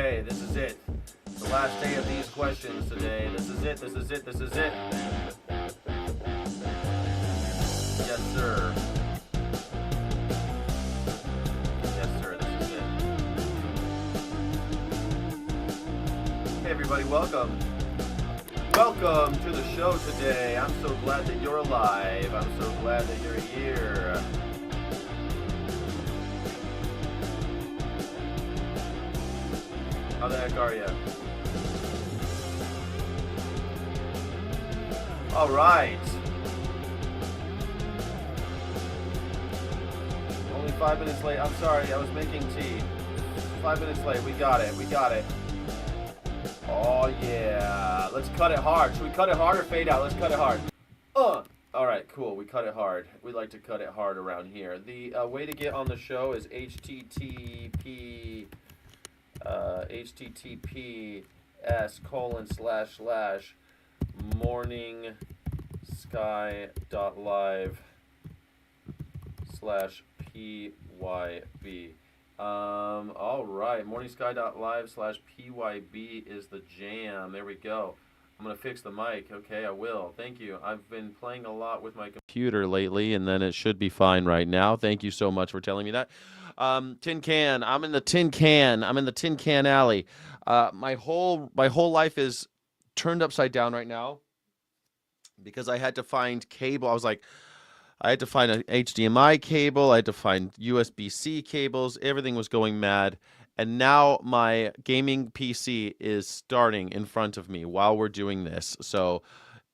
Okay, this is it. The last day of these questions today. This is it. Yes, sir. Yes, sir. This is it. Hey, everybody. Welcome. Welcome to the show today. I'm so glad that you're alive. I'm so glad that you're here. How the heck are you? All right. Only 5 minutes late. I'm sorry. I was making tea. 5 minutes late. We got it. Oh, yeah. Let's cut it hard. Should we cut it hard or fade out? Let's cut it hard. All right, cool. We cut it hard. We like to cut it hard around here. The way to get on the show is https://morningsky.live/pyb. All right, morningsky.live/pyb is the jam. There we go. I'm going to fix the mic. Okay, I will. Thank you. I've been playing a lot with my computer lately, and then it should be fine right now. Thank you so much for telling me that. Tin can. I'm in the tin can. I'm in the tin can alley. My whole life is turned upside down right now because I had to find cable. I had to find an HDMI cable. I had to find USB-C cables. Everything was going mad. And now my gaming PC is starting in front of me while we're doing this. So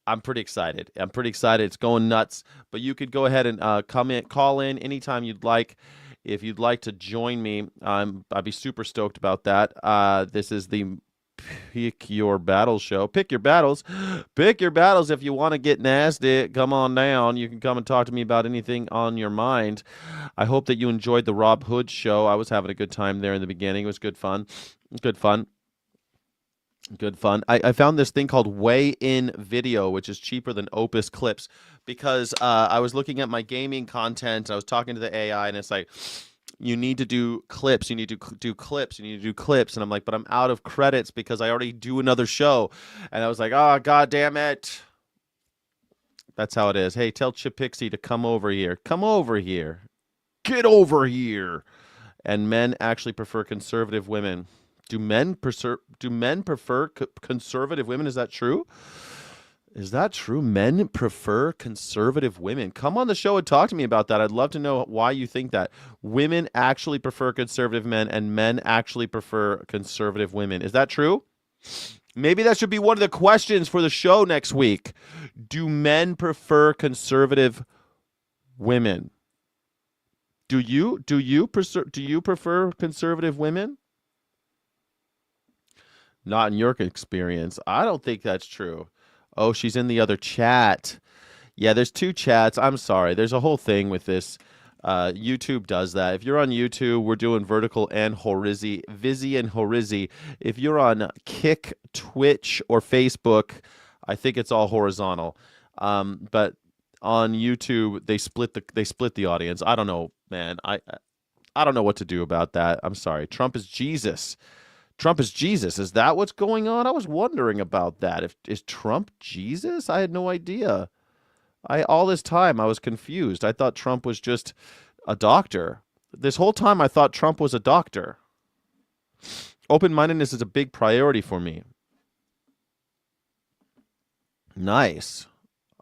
I'm pretty excited. It's going nuts. But you could go ahead and call in anytime you'd like. If you'd like to join me, I'd be super stoked about that. This is the Pick Your Battles show. Pick your battles. Pick your battles. If you want to get nasty, come on down. You can come and talk to me about anything on your mind. I hope that you enjoyed the Rob Hood show. I was having a good time there in the beginning. It was good fun. I found this thing called Weigh In Video, which is cheaper than Opus Clips, because I was looking at my gaming content. I was talking to the AI, and it's like, you need to do clips. You need to do clips. And I'm like, but I'm out of credits because I already do another show. And I was like, oh, God damn it. That's how it is. Hey, tell Chip Pixie to come over here. Come over here. Get over here. And men actually prefer conservative women. Do men prefer conservative women? Is that true? Men prefer conservative women. Come on the show and talk to me about that. I'd love to know why you think that. Women actually prefer conservative men and men actually prefer conservative women. Is that true? Maybe that should be one of the questions for the show next week. Do men prefer conservative women? Do you prefer conservative women? Not in your experience. I don't think that's true. Oh, she's in the other chat. Yeah, there's two chats. I'm sorry. There's a whole thing with this. YouTube does that. If you're on YouTube, we're doing vertical and horizontal. Vizzy and horizontal. If you're on Kick, Twitch, or Facebook, I think it's all horizontal. But on YouTube, they split the audience. I don't know, man. I don't know what to do about that. I'm sorry. Trump is Jesus. Is that what's going on? I was wondering about that. Is Trump Jesus? I had no idea. All this time I was confused. I thought Trump was just a doctor. This whole time I thought Trump was a doctor. Open-mindedness is a big priority for me. Nice.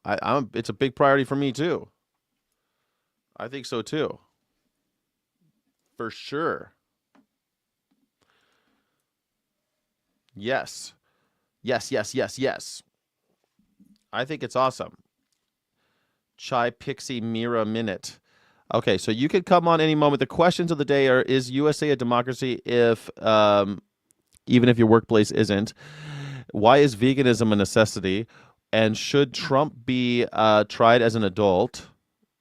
It's a big priority for me too. I think so too. For sure. Yes. I think it's awesome. Chai Pixie Mira Minute. Okay, so you could come on any moment. The questions of the day are: is USA a democracy if even if your workplace isn't? Why is veganism a necessity? And should Trump be tried as an adult?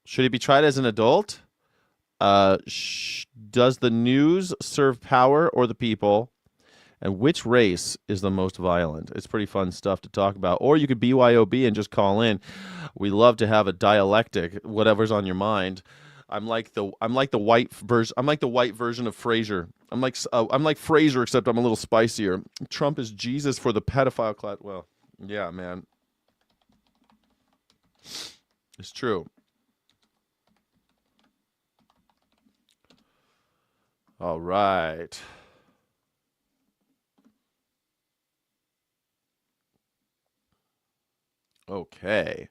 Should he be tried as an adult? Does the news serve power or the people? And which race is the most violent? It's pretty fun stuff to talk about. Or you could BYOB and just call in. We love to have a dialectic, whatever's on your mind. I'm like the white version. I'm like the white version of Frasier. I'm like Frasier, except I'm a little spicier. Trump is Jesus for the pedophile class. Well, yeah, man, it's true. All right. Okay.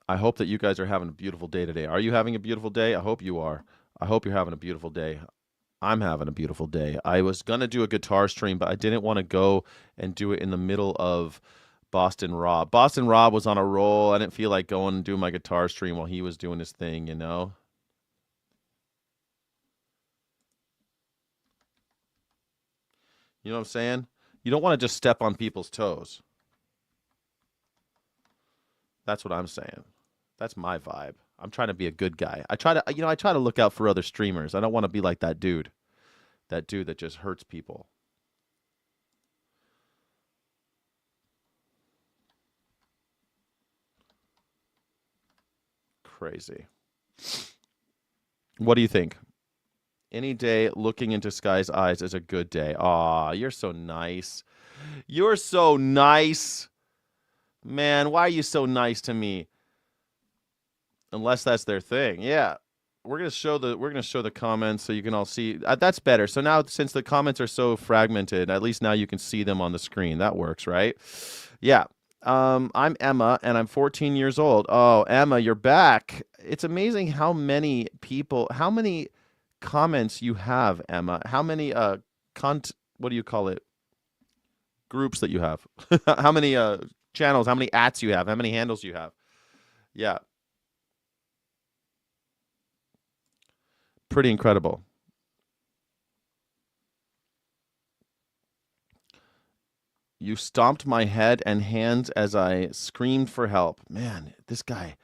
I hope that you guys are having a beautiful day today. Are you having a beautiful day? I hope you are. I hope you're having a beautiful day. I'm having a beautiful day. I was going to do a guitar stream, but I didn't want to go and do it in the middle of Boston Rob. Boston Rob was on a roll. I didn't feel like going and doing my guitar stream while he was doing his thing, you know? You know what I'm saying? You don't want to just step on people's toes. That's what I'm saying. That's my vibe. I'm trying to be a good guy. I try to look out for other streamers. I don't want to be like that dude. That dude that just hurts people. Crazy. What do you think? Any day looking into Sky's eyes is a good day. Aw, you're so nice. You're so nice. Man, why are you so nice to me? Unless that's their thing. Yeah. We're gonna show the comments so you can all see. That's better. So now since the comments are so fragmented, at least now you can see them on the screen. That works, right? Yeah. I'm Emma and I'm 14 years old. Oh, Emma, you're back. It's amazing how many people, how many comments you have, Emma. How many what do you call it? Groups that you have. How many channels, how many ats you have, how many handles you have. Yeah, pretty incredible. You stomped my head and hands as I screamed for help. Man, this guy.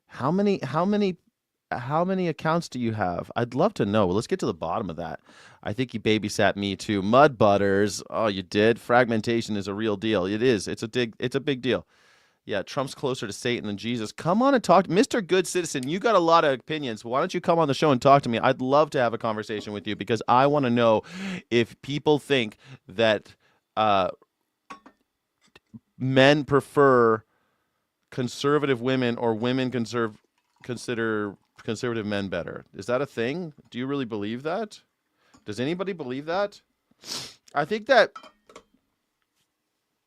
How many accounts do you have? I'd love to know. Let's get to the bottom of that. I think you babysat me too. Mud Butters. Oh, you did? Fragmentation is a real deal. It is. It's a big deal. Yeah, Trump's closer to Satan than Jesus. Come on and talk. Mr. Good Citizen, you got a lot of opinions. Why don't you come on the show and talk to me? I'd love to have a conversation with you because I want to know if people think that uh, men prefer conservative women or women consider conservative men better. Is that a thing? Do you really believe that? Does anybody believe that? I think that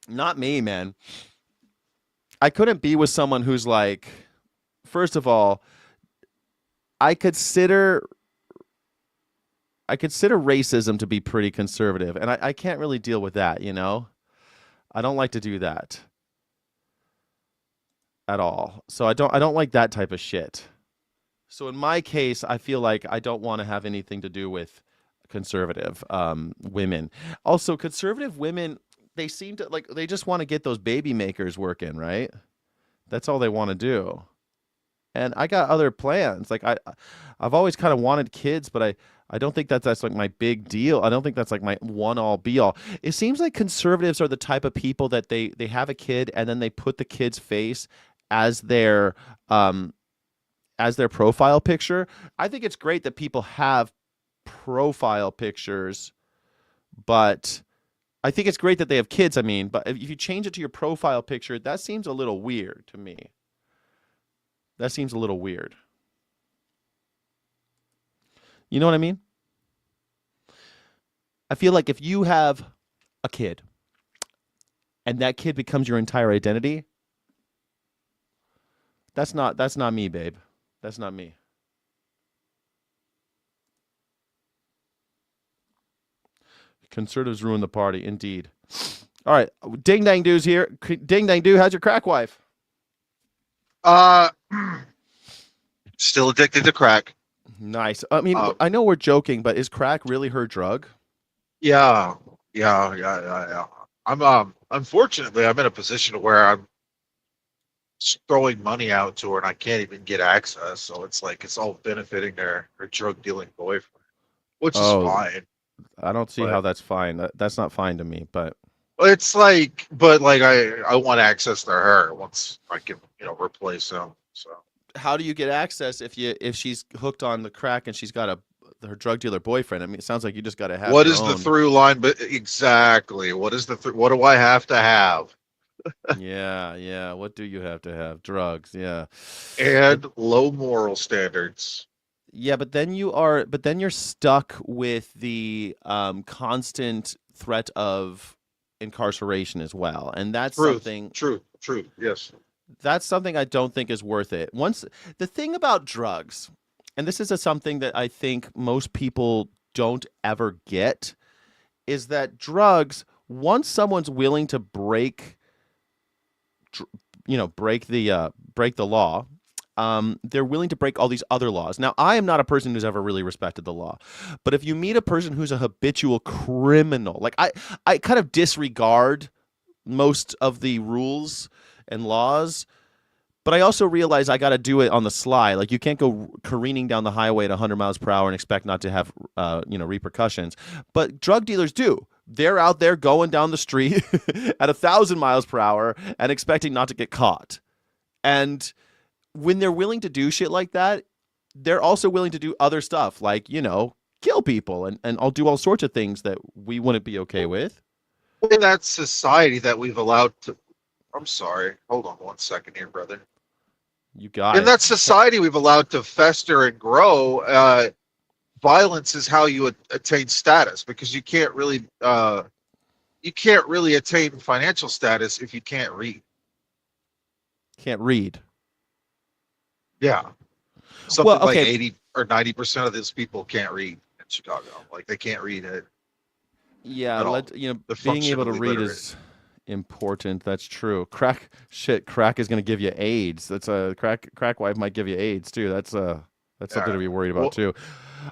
not me, man. I couldn't be with someone who's like, first of all, I consider I consider racism to be pretty conservative, and I can't really deal with that, you know? I don't like to do that at all. So I don't like that type of shit. So in my case, I feel like I don't want to have anything to do with conservative women. Also, conservative women, they seem to like they just want to get those baby makers working, right? That's all they want to do. And I got other plans. Like I've always kind of wanted kids, but I don't think that's like my big deal. I don't think that's like my one all be all. It seems like conservatives are the type of people that they have a kid and then they put the kid's face as their um as their profile picture. I think it's great that people have profile pictures, but I think it's great that they have kids, I mean, but if you change it to your profile picture, that seems a little weird to me. That seems a little weird. You know what I mean? I feel like if you have a kid and that kid becomes your entire identity, that's not me, babe. That's not me. Conservatives ruin the party, indeed. All right, Ding Dang Doo's here. Ding Dang Doo, how's your crack wife? Uh, Still addicted to crack. Nice. I mean, Uh, I know we're joking, but is crack really her drug? yeah, yeah. Unfortunately, I'm in a position where I'm throwing money out to her and I can't even get access. So it's like it's all benefiting her drug dealing boyfriend, which is Oh, fine. I don't see how But that's fine. That's not fine to me, but it's like, but like I want access to her once I can replace him. So how do you get access if she's hooked on the crack and she's got her drug dealer boyfriend? I mean, it sounds like you just got to have What your is the own. through line? But exactly, what is the what do I have to have? Yeah, yeah. What do you have to have? Drugs. Yeah, but And low moral standards. yeah, but then you're stuck with the constant threat of incarceration as well, and Truth, truth, truth. Yes. that's something I don't think is worth it. Once the thing about drugs, and this is something that I think most people don't ever get, is that drugs, once someone's willing to break the law, they're willing to break all these other laws. Now, I am not a person who's ever really respected the law, but if you meet a person who's a habitual criminal, like I kind of disregard most of the rules and laws, but I also realize I got to do it on the sly. Like you can't go careening down the highway at 100 miles per hour and expect not to have repercussions. But drug dealers do. They're out there going down the street at 1,000 miles per hour and expecting not to get caught. And when they're willing to do shit like that, they're also willing to do other stuff, like kill people and I'll do all sorts of things that we wouldn't be okay with. In that society that we've allowed to, I'm sorry, hold on one second here, brother. You got In it. that society we've allowed to fester and grow, violence is how you attain status, because you can't really attain financial status if you can't read. Can't read. Yeah, Well, something like okay. 80 or 90% of these people can't read in Chicago. Like they can't read it Yeah, at all. They're being able to functionally read literate. is important. That's true. Crack is going to give you AIDS. That's a crack wife might give you AIDS too. That's something to Yeah. be worried about Well, too.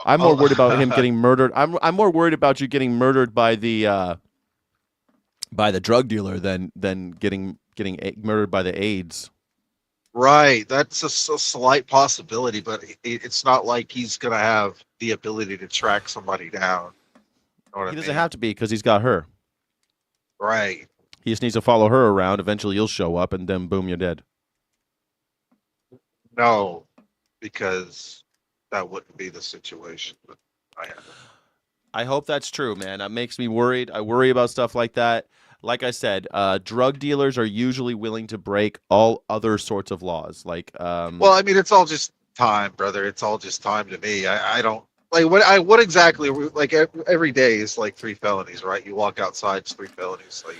I'm more worried about him getting murdered. I'm more worried about you getting murdered by the drug dealer than getting murdered by the AIDS. right. That's a slight possibility, but it's not like he's gonna have the ability to track somebody down. You know He what I doesn't mean? have to be because he's got her. Right. He just needs to follow her around. Eventually, you'll show up, and then boom, you're dead. No, because that wouldn't be the situation. But I have. I hope that's true, man. That makes me worried. I worry about stuff like that. Like I said, drug dealers are usually willing to break all other sorts of laws. Like, Well, I mean, it's all just time, brother. It's all just time to me. I don't like what exactly like every day is like 3 felonies, right? You walk outside, it's 3 felonies. Like,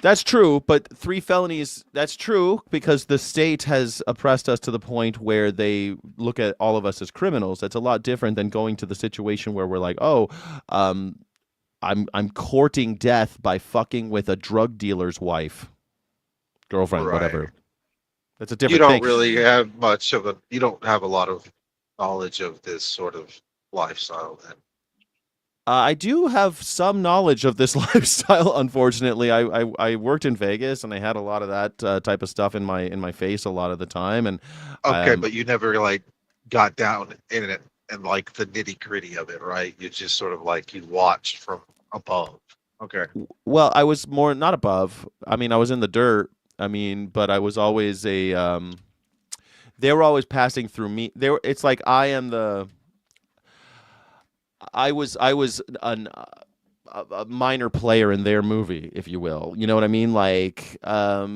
that's true, but 3 felonies, that's true because the state has oppressed us to the point where they look at all of us as criminals. That's a lot different than going to the situation where we're like, oh, um, I'm courting death by fucking with a drug dealer's wife, girlfriend, right. whatever. That's a You different don't thing. really have much of a. You don't have a lot of knowledge of this sort of lifestyle. Then. I do have some knowledge of this lifestyle. Unfortunately, I worked in Vegas and I had a lot of that type of stuff in my face a lot of the time, and Okay, um, but you never like got down in it and like the nitty gritty of it, right? You just sort of like you watched from above. Okay. well, I was more not above. I mean, I was in the dirt. I mean, but I was always a. They were always passing through me. They were. It's like I am the. I was a minor player in their movie, if you will. You know what I mean? Like, I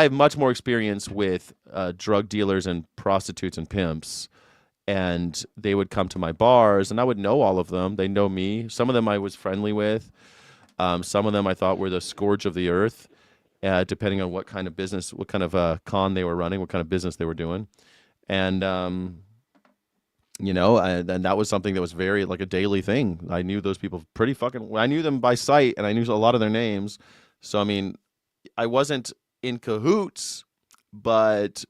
have much more experience with drug dealers and prostitutes and pimps, and they would come to my bars, and I would know all of them. They know me. Some of them I was friendly with. Some of them I thought were the scourge of the earth, depending on what kind of business, what kind of con they were running, what kind of business they were doing, and and that was something that was very like a daily thing. I knew those people pretty fucking. I knew them by sight, and I knew a lot of their names. So I mean, I wasn't in cahoots, but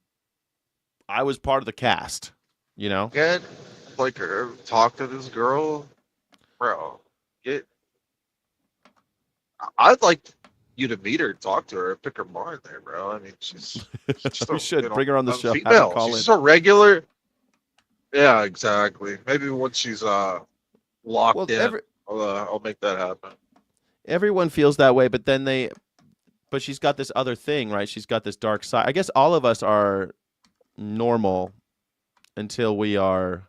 I was part of the cast. You know. Get like talk to this girl, bro. Get. I'd like you to meet her, talk to her, pick her mind there, bro. I mean, she's just We a should bring her on the a show. Have her female. call She's in. just a regular. Yeah, exactly. Maybe once she's locked Well, in, I'll make that happen. everyone feels that way, but she's got this other thing, right? She's got this dark side. I guess all of us are normal until we are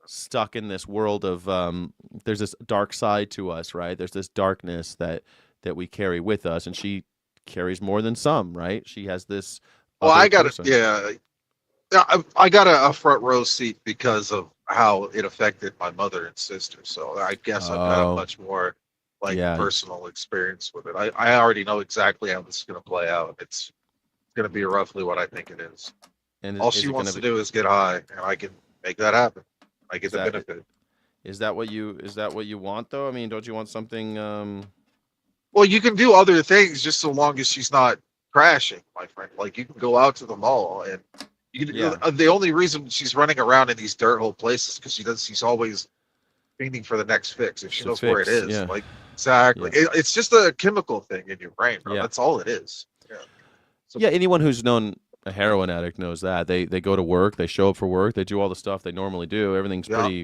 stuck in this world of there's this dark side to us, right? There's this darkness that we carry with us, and she carries more than some, right? She has this Well, other I got it. person. Yeah, I got a front row seat because of how it affected my mother and sister. So I guess I've got a Oh, much more like yeah. personal experience with it. I already know exactly how this is going to play out. It's going to be roughly what I think it is. And All is she it going wants to to be? do is get high, and I can make that happen. I get Is the that benefit. is that what you want though? I mean, don't you want something? Well, you can do other things just so long as she's not crashing, my friend. Like you can go out to the mall and you can, Yeah, the only reason she's running around in these dirt hole places because she's always fiending for the next fix. If she the knows where it fix. is, Yeah, like exactly, yeah, it's just a chemical thing in your brain, bro. yeah. That's all it is. Yeah. So Yeah, anyone who's known a heroin addict knows that. They go to work, they show up for work, they do all the stuff they normally do. Everything's yeah,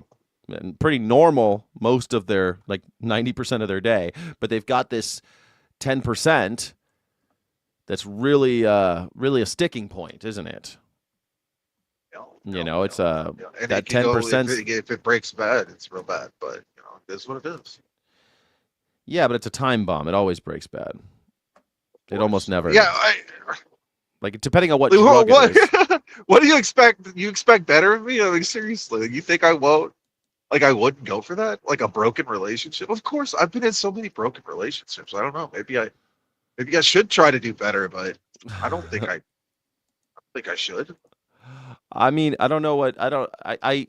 pretty normal most of their like 90% of their day, but they've got this 10% that's really a sticking point, isn't it? It's yeah. And it that can go 10%. if it breaks bad, it's real bad. But it is what it is. Yeah, but it's a time bomb. It always breaks bad. Of It almost course. never. Yeah. Like depending on what Like, drug it is. what do you expect? You expect better of me? I mean, seriously, like, you think I won't? Like, I wouldn't go for that? Like a broken relationship? Of course, I've been in so many broken relationships. I don't know. Maybe I should try to do better, but I don't think I should. I mean, I don't know what I don't I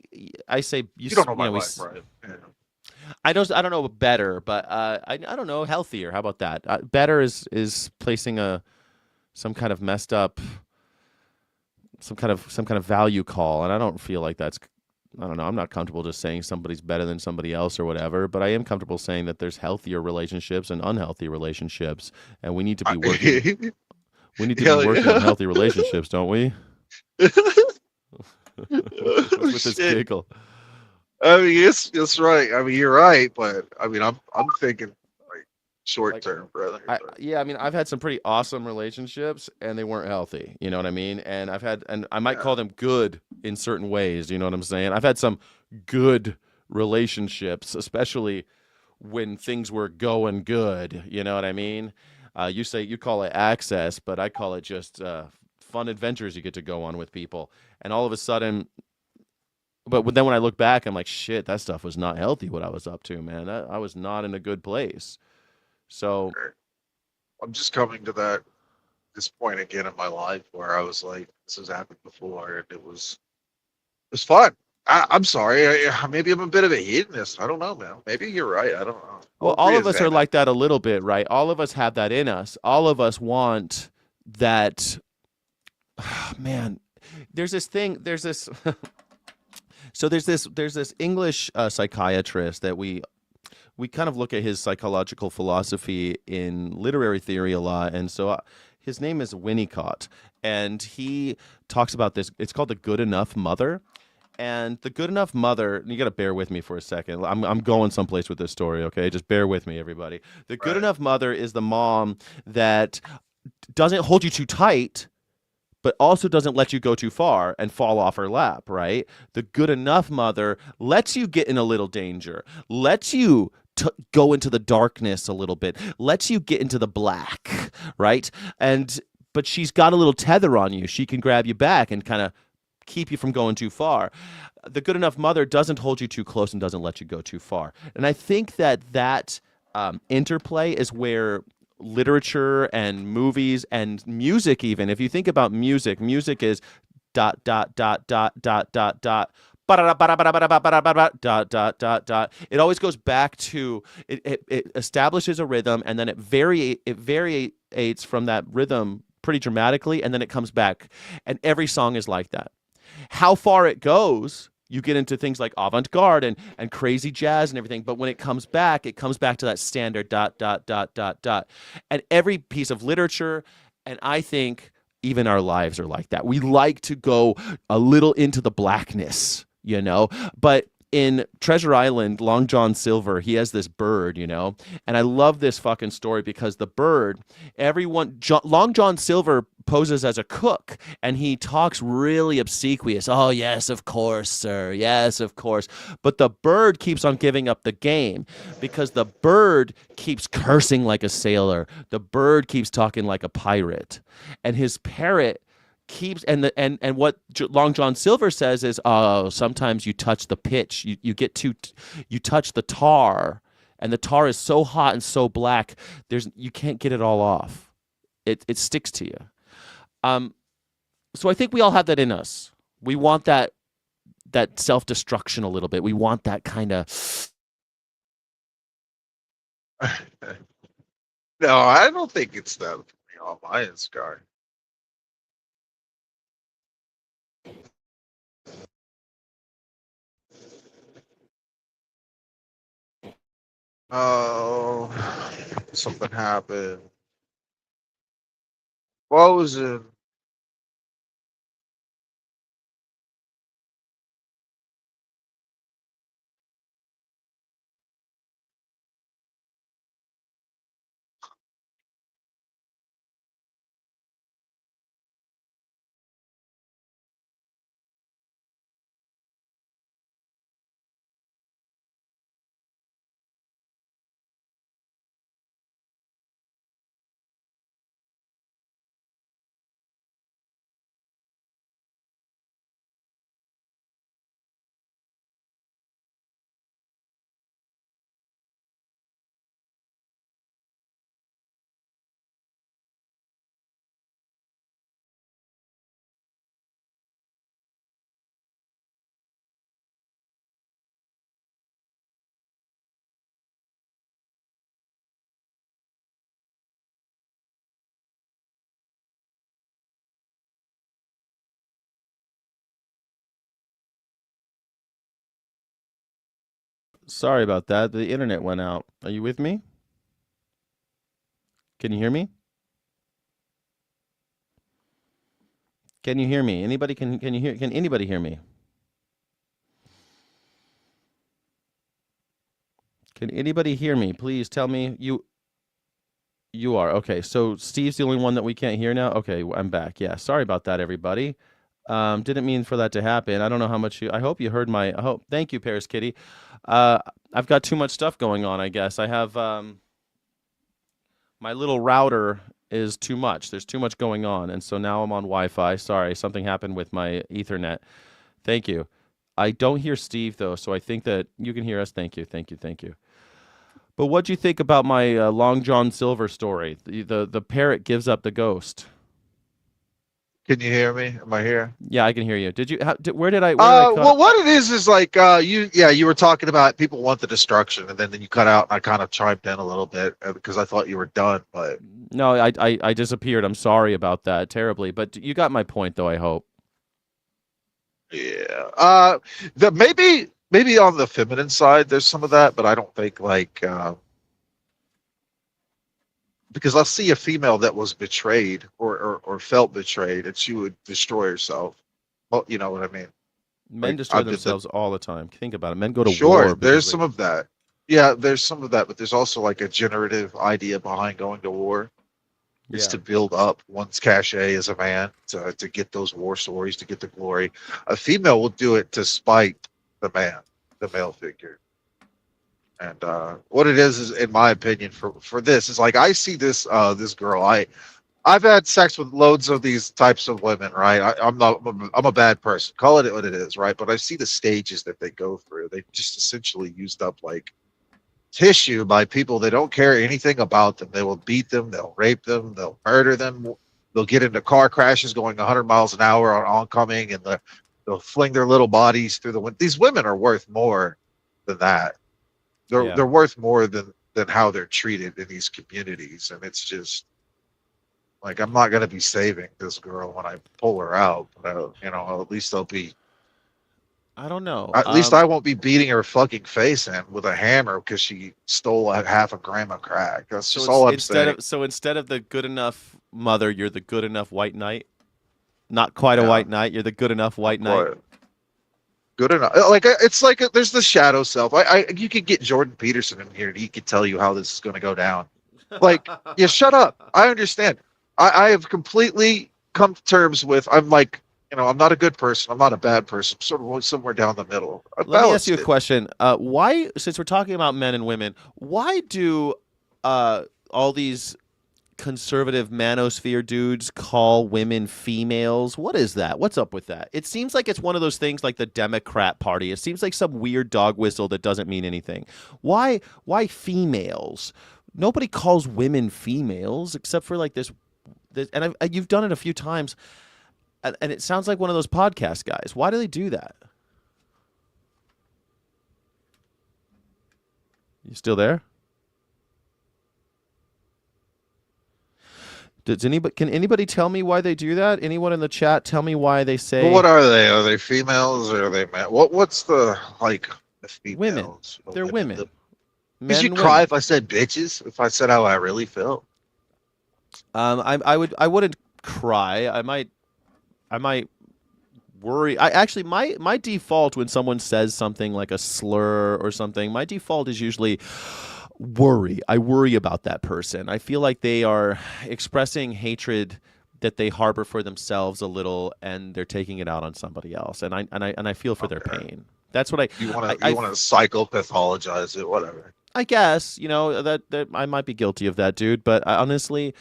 say You don't know you my know we life, right? Yeah. I don't know better, but I don't know healthier. How about that? Better is placing a some kind of messed up some kind of value call, and I don't feel like that's I don't know. I'm not comfortable just saying somebody's better than somebody else or whatever, but I am comfortable saying that there's healthier relationships and unhealthy relationships, and we need to be Hell working on yeah. healthy relationships, don't we? What's Oh, with this shit. giggle? I mean, it's right. I mean, you're right, but I mean, I'm thinking like short Like term, brother. But yeah, I mean, I've had some pretty awesome relationships and they weren't healthy. You know what I mean? And I might yeah, call them good in certain ways. You know what I'm saying? I've had some good relationships, especially when things were going good. You know what I mean? You call it access, but I call it just fun adventures you get to go on with people. And all of a sudden, but then when I look back, I'm like, shit, that stuff was not healthy. What I was up to, man, I was not in a good place. So okay. I'm just coming to this point again in my life where I was like, this has happened before, and it was fun. I'm sorry. Maybe I'm a bit of a hedonist. I don't know, man. Maybe you're right. I don't know. well, I'll all of us are re-examine. like that a little bit, right? All of us have that in us. All of us want that. Man, there's this thing. There's this. So there's this English psychiatrist that we kind of look at his psychological philosophy in literary theory a lot, and so his name is Winnicott, and he talks about this. It's called the good enough mother. And the good enough mother, you got to bear with me for a second. I'm going someplace with this story, okay? Just bear with me, everybody. The good Right. enough mother is the mom that doesn't hold you too tight, but also doesn't let you go too far and fall off her lap, right? The good enough mother lets you get in a little danger, lets you go into the darkness a little bit, lets you get into the black, right? And but she's got a little tether on you. She can grab you back and kind of keep you from going too far. The good enough mother doesn't hold you too close and doesn't let you go too far. And I think that interplay is where literature and movies and music, even if you think about music, music is dot dot dot dot dot dot dot dot dot dot. It always goes back to it establishes a rhythm and then it variates from that rhythm pretty dramatically and then it comes back and every song is like that. How far it goes, you get into things like avant-garde and crazy jazz and everything, but when it comes back to that standard dot dot dot dot dot. And every piece of literature, and I think even our lives are like that. We like to go a little into the blackness, but in Treasure Island, Long John Silver, he has this bird, and I love this fucking story because the bird, Long John Silver poses as a cook, and he talks really obsequious. Oh, yes, of course, sir. Yes, of course. But the bird keeps on giving up the game because the bird keeps cursing like a sailor. The bird keeps talking like a pirate. And his parrot keeps and what Long John Silver says is, oh, sometimes you touch the pitch, you get too, you touch the tar, and the tar is so hot and so black, you can't get it all off. It sticks to you. Um, so I think we all have that in us. We want that self destruction a little bit. We want that kind of. No, I don't think it's that on my end, Sky. Oh, something happened. What was it? Sorry about that. The internet went out. Are you with me? Can you hear me? Can you hear me? Anybody can you hear? Can anybody hear me? Can anybody hear me? Please tell me you are. Okay. So Steve's the only one that we can't hear now. Okay, I'm back. Yeah. Sorry about that, everybody. Didn't mean for that to happen. I don't know how much you. I hope you heard my. I hope. Thank you, Paris Kitty. Uh, I've got too much stuff going on. I guess I have. My little router is too much. There's too much going on, and so now I'm on Wi-Fi. Sorry, something happened with my Ethernet. Thank you. I don't hear Steve though, so I think that you can hear us. Thank you, thank you, thank you. But what do you think about my Long John Silver story? The parrot gives up the ghost. Can you hear me? Am I here? Yeah, I can hear you. Did you? Where did I cut? Well, what it is like you were talking about people want the destruction, and then you cut out. And I kind of chimed in a little bit because I thought you were done, but No, I disappeared. I'm sorry about that terribly, but you got my point though. I hope. yeah. The maybe on the feminine side, there's some of that, but I don't think like because I'll see a female that was betrayed or felt betrayed, and she would destroy herself. Well, you know what I mean. Men Like destroy I did the themselves all the time. Think about it. Men go to sure. war because There's they. some of that. Yeah, there's some of that, but there's also like a generative idea behind going to war. It's Yeah. to build up one's cachet as a man, to get those war stories, to get the glory. A female will do it to spite the man, the male figure. And what it is, in my opinion, for this is like I see this girl. I've had sex with loads of these types of women, right? I'm not I'm a bad person. Call it what it is, right? But I see the stages that they go through. They just essentially used up like tissue by people that don't care anything about them. They will beat them, they'll rape them, they'll murder them, they'll get into car crashes going 100 miles an hour on oncoming, and they'll fling their little bodies through the wind. These women are worth more than that. Yeah. They're worth more than how they're treated in these communities, and it's just like I'm not gonna be saving this girl when I pull her out. But at least I'll be. I don't know. At least I won't be beating her fucking face in with a hammer because she stole a half a gram of crack. That's So just all I'm instead saying. of the good enough mother, you're the good enough white knight. Not quite a Yeah, white knight. You're the good enough white not knight. quite good enough. Like it's like there's the shadow self. You could get Jordan Peterson in here, and he could tell you how this is going to go down. Like, yeah, shut up. I understand. I have completely come to terms with, I'm like, I'm not a good person. I'm not a bad person. I'm sort of somewhere down the middle. I Let me ask you balanced a it. question. Why, since we're talking about men and women, why do uh, all these conservative manosphere dudes call women females? What is that? What's up with that? It seems like it's one of those things like the Democrat Party. It seems like some weird dog whistle that doesn't mean anything. Why females? Nobody calls women females except for like this and you've done it a few times, and it sounds like one of those podcast guys. Why do they do that? You still there? Can anybody tell me why they do that? Anyone in the chat tell me why they Well, say what are they? Are they females or are they men? What's the like the women? females? The They're women. women. Because Men you and cry women. if I said bitches. If I said how I really feel. I wouldn't cry. I might worry. I actually my default when someone says something like a slur or something, my default is usually worry. I worry about that person. I feel like they are expressing hatred that they harbor for themselves a little, and they're taking it out on somebody else. And I feel for their Okay. pain. That's what You want I to you want to psychopathologize it, whatever. I guess that I might be guilty of that, dude. But honestly,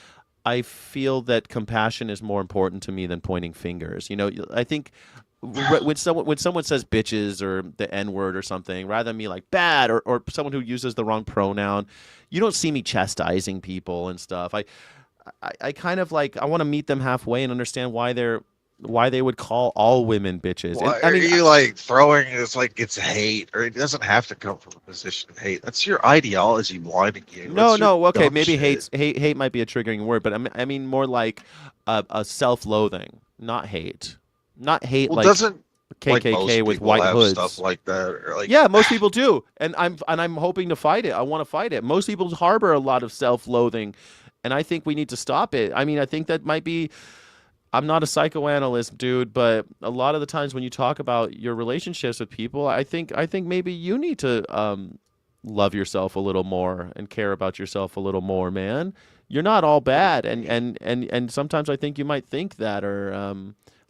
I feel that compassion is more important to me than pointing fingers. I think when someone says bitches or the N word or something, rather than me like bad or someone who uses the wrong pronoun, you don't see me chastising people and stuff. I kind of like I want to meet them halfway and understand why they would call all women bitches. And Why I are mean, you like throwing it's like it's hate, or it doesn't have to come from a position of hate. That's your ideology blinding you. no, That's your no, okay, dumb maybe shit. hate might be a triggering word, but I mean more like a self-loathing, not hate, not hate Well, like doesn't like KKK most with people white have stuff hoods. like that, or like Yeah, most people do, and I'm hoping to fight it. I want to fight it. Most people harbor a lot of self-loathing, and I think we need to stop it. I mean, I think that might be. I'm not a psychoanalyst, dude, but a lot of the times when you talk about your relationships with people, I think maybe you need to love yourself a little more and care about yourself a little more, man. You're not all what do bad, you mean? and sometimes I think you might think that, or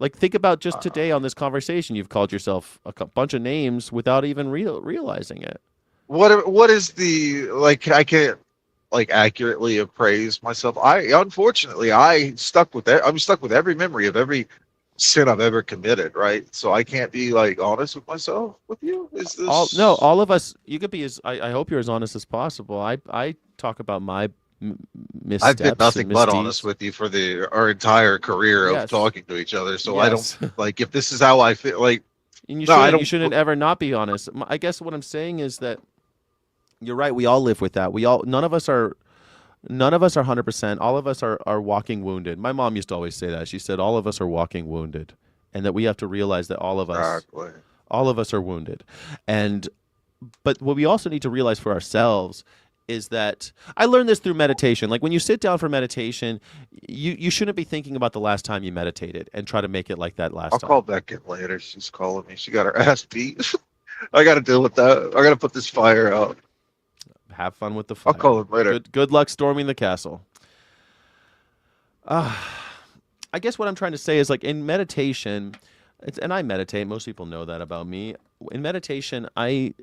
like think about just Uh, today on this conversation, you've called yourself a bunch of names without even realizing it. what is the like? I can't like accurately appraise myself. Unfortunately I stuck with that. I'm stuck with every memory of every sin I've ever committed. Right, so I can't be like honest with myself with you. Is All no, this? all of us. You could be as. I hope you're as honest as possible. I talk about my I've been missteps and nothing but honest misdeeds. with you for our entire career of Yes, talking to each other. So I don't yes. like if this is how I feel. Like And you no, I shouldn't. You don't. shouldn't ever not be honest. I guess what I'm saying is that you're right. We all live with that. We all. None of us are. None of us are 100%. All of us are walking wounded. My mom used to always say that. She said all of us are walking wounded, and that we have to realize that Exactly. all of us are wounded, and but what we also need to realize for ourselves is that I learned this through meditation. Like when you sit down for meditation, you shouldn't be thinking about the last time you meditated and try to make it like that I'll last time. call Beckett later. She's calling me. She got her ass beat. I got to deal with that. I got to put this fire out. Have fun with the I'll call fire. him later. Good luck storming the castle. Uh, I guess what I'm trying to say is like in meditation, and I meditate. Most people know that about me. In meditation, I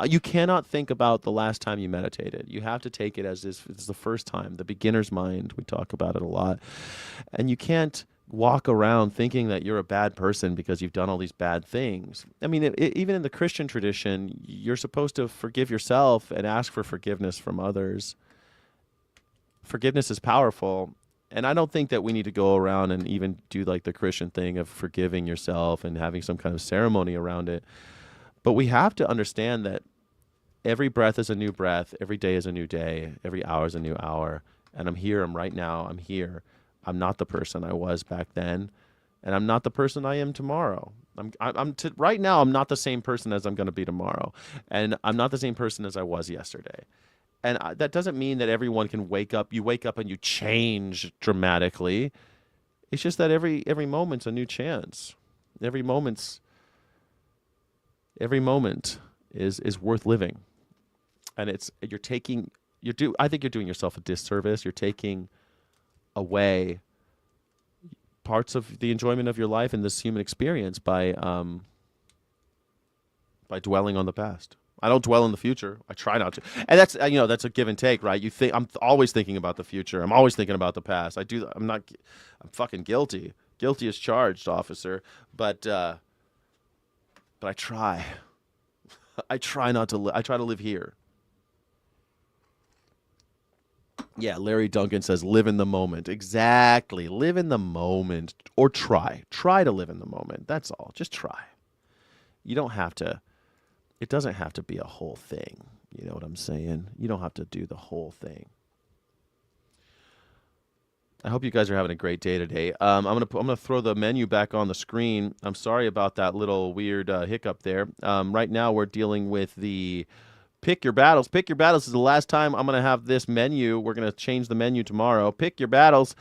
you cannot think about the last time you meditated. You have to take it as if it's the first time. The beginner's mind. We talk about it a lot, and you can't walk around thinking that you're a bad person because you've done all these bad things. I mean, even in the Christian tradition, you're supposed to forgive yourself and ask for forgiveness from others. Forgiveness is powerful. And I don't think that we need to go around and even do like the Christian thing of forgiving yourself and having some kind of ceremony around it. But we have to understand that every breath is a new breath, every day is a new day, every hour is a new hour. And I'm here, I'm right now, I'm here. I'm not the person I was back then, and I'm not the person I am tomorrow. Right now, I'm not the same person as I'm going to be tomorrow, and I'm not the same person as I was yesterday. And that doesn't mean that everyone can wake up. You wake up and you change dramatically. It's just that every moment's a new chance. Every moment's every moment is worth living, and I think you're doing yourself a disservice. You're taking away parts of the enjoyment of your life and this human experience by dwelling on the past. I don't dwell in the future. I try not to, and that's that's a give and take, right? You think I'm always thinking about the future. I'm always thinking about the past. I do. I'm not. I'm fucking guilty. Guilty as charged, officer. But I try. I try not to. I try to live here. Yeah, Larry Duncan says, "Live in the moment." Exactly. Live in the moment, or try. Try to live in the moment. That's all. Just try. You don't have to. It doesn't have to be a whole thing. You know what I'm saying? You don't have to do the whole thing. I hope you guys are having a great day today. I'm gonna throw the menu back on the screen. I'm sorry about that little weird hiccup there. Right now we're dealing with the pick your battles. Pick your battles is the last time I'm gonna have this menu. We're gonna change the menu tomorrow. Pick your battles.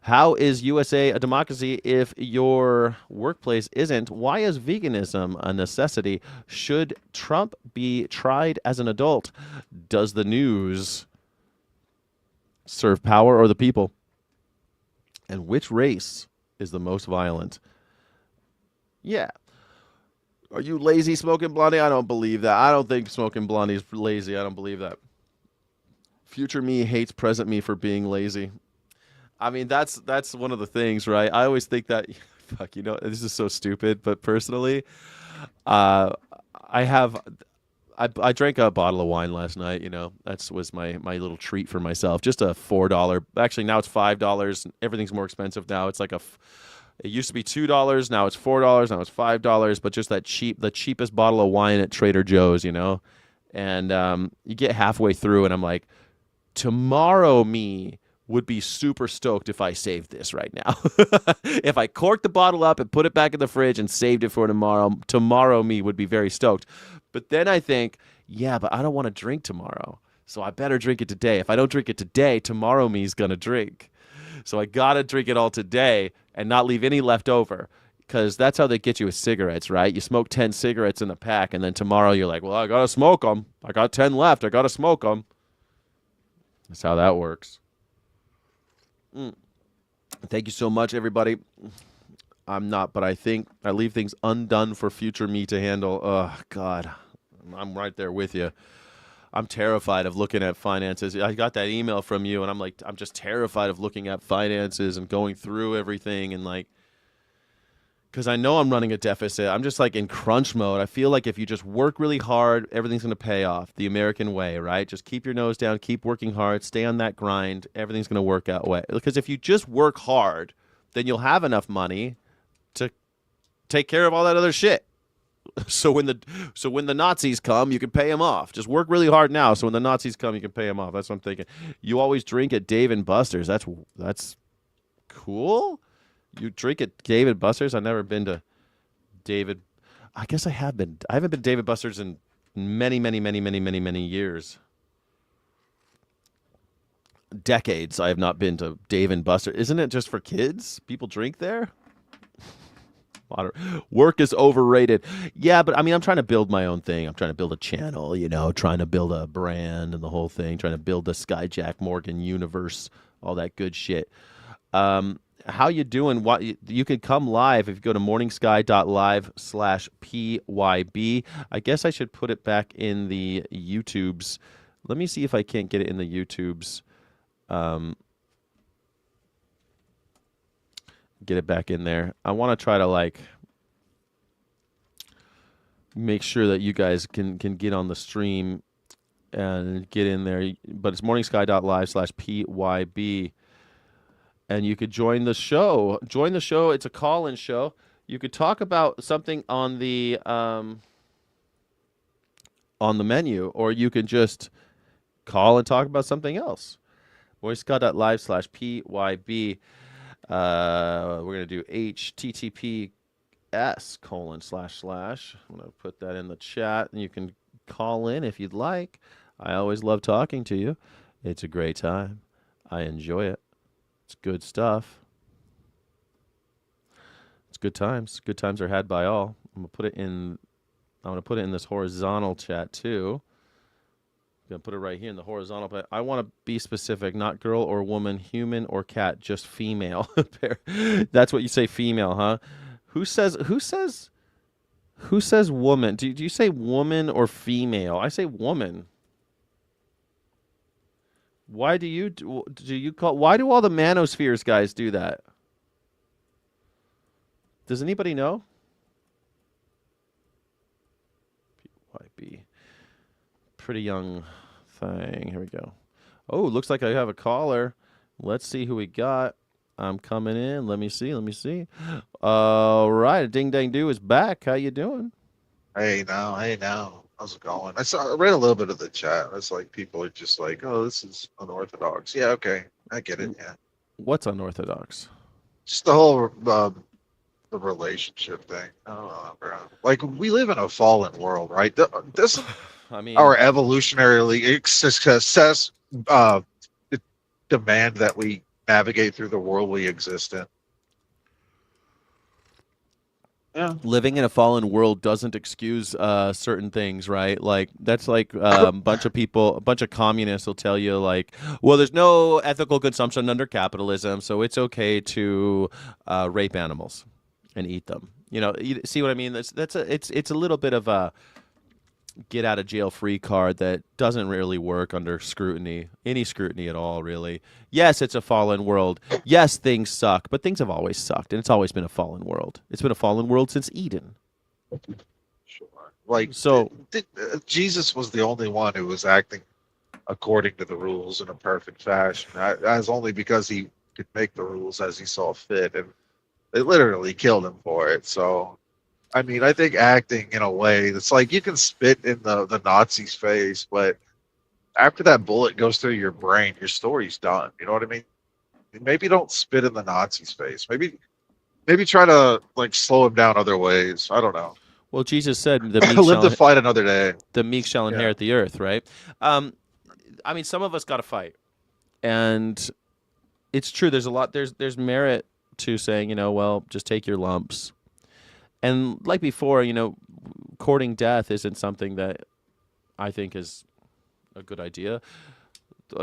How is USA a democracy if your workplace isn't? Why is veganism a necessity? Should Trump be tried as an adult? Does the news serve power or the people? And which race is the most violent? Yeah. Are you lazy, Smoking Blondie? I don't believe that. I don't think Smoking Blondie is lazy. I don't believe that. Future me hates present me for being lazy. I mean, that's one of the things, right? I always think that, fuck, this is so stupid, but personally, uh, I have, I drank a bottle of wine last night. That was my little treat for myself. Just a $4. Actually, now it's $5. Everything's more expensive now. It's like it used to be $2. Now it's $4. Now it's $5. But just the cheapest bottle of wine at Trader Joe's. And you get halfway through, and I'm like, tomorrow me would be super stoked if I saved this right now. If I corked the bottle up and put it back in the fridge and saved it for tomorrow me would be very stoked. But then I think, yeah, but I don't want to drink tomorrow. So I better drink it today. If I don't drink it today, tomorrow me's going to drink. So I got to drink it all today and not leave any left over. Because that's how they get you with cigarettes, right? You smoke 10 cigarettes in a pack, and then tomorrow you're like, well, I got to smoke them. I got 10 left. I got to smoke them. That's how that works. Thank you so much, everybody. I'm not, but I think I leave things undone for future me to handle. Oh, God. I'm right there with you. I'm terrified of looking at finances. I got that email from you, and I'm just terrified of looking at finances and going through everything and because I know I'm running a deficit. I'm just in crunch mode. I feel like if you just work really hard, everything's going to pay off the American way, right? Just keep your nose down, keep working hard, stay on that grind. Everything's going to work out way. Because if you just work hard, then you'll have enough money to take care of all that other shit. So when the Nazis come, you can pay them off. Just work really hard now, so when the Nazis come, you can pay them off. That's what I'm thinking. You always drink at Dave and Buster's. That's cool. You drink at David Buster's? I've never been to David. I guess I have been. I haven't been to David Buster's in many, many, many, many, many, many years. Decades I have not been to Dave and Buster's. Isn't it just for kids? People drink there? Work is overrated. Yeah, but I mean, I'm trying to build my own thing. I'm trying to build a channel, trying to build a brand and the whole thing, trying to build the Skyjack Morgan universe, all that good shit. How you doing? What you could come live if you go to morningsky.live/PYB. I guess I should put it back in the YouTubes. Let me see if I can't get it in the YouTubes. Get it back in there. I want to try to make sure that you guys can get on the stream and get in there. But it's morningsky.live/PYB. And you could join the show. Join the show. It's a call-in show. You could talk about something on the menu, or you could just call and talk about something else. morningsky.live/PYB. We're going to do https://. I'm going to put that in the chat, and you can call in if you'd like. I always love talking to you. It's a great time. I enjoy it. It's good stuff. It's good times. Good times are had by all. I'm going to put it in this horizontal chat too, Gonna put it right here in the horizontal, but I want to be specific, not girl or woman, human or cat, just female. That's what you say, female, huh? Who says who says who says woman? Do you say woman or female? I say woman. Why do you call why do all the manospheres guys do that? Does anybody know? PYB. Pretty young thing. Here we go. Oh, looks like I have a caller. Let's see who we got. I'm coming in. Let me see. Let me see. All right. Ding Dang Do is back. How you doing? Hey now. How's it going? I read a little bit of the chat. It's like people are just like, oh, this is unorthodox. Yeah, okay. I get it. Yeah. What's unorthodox? Just the whole the relationship thing. I don't know, bro. Like we live in a fallen world, right? Doesn't I mean, our evolutionarily success demand that we navigate through the world we exist in? Yeah. living in a fallen world doesn't excuse certain things, right? Like that's like a bunch of people, a bunch of communists will tell you like, well, there's no ethical consumption under capitalism, so it's okay to rape animals and eat them. You see what I mean? It's a little bit of a get out of jail free card that doesn't really work under scrutiny, any scrutiny at all, really. Yes, it's a fallen world. Yes, things suck, but things have always sucked, and it's always been a fallen world. It's been a fallen world since Eden. Sure. Like So, Jesus was the only one who was acting according to the rules in a perfect fashion, as only because he could make the rules as he saw fit, and they literally killed him for it. So I mean, I think acting in a way that's like you can spit in the Nazi's face, but after that bullet goes through your brain, your story's done. You know what I mean? Maybe don't spit in the Nazi's face. Maybe try to like slow him down other ways. I don't know. well, Jesus said, Live to fight another day. the meek shall Yeah. inherit the earth, right? I mean, some of us got to fight, and it's true. There's a lot. There's merit to saying, well, just take your lumps. And like before, courting death isn't something that I think is a good idea.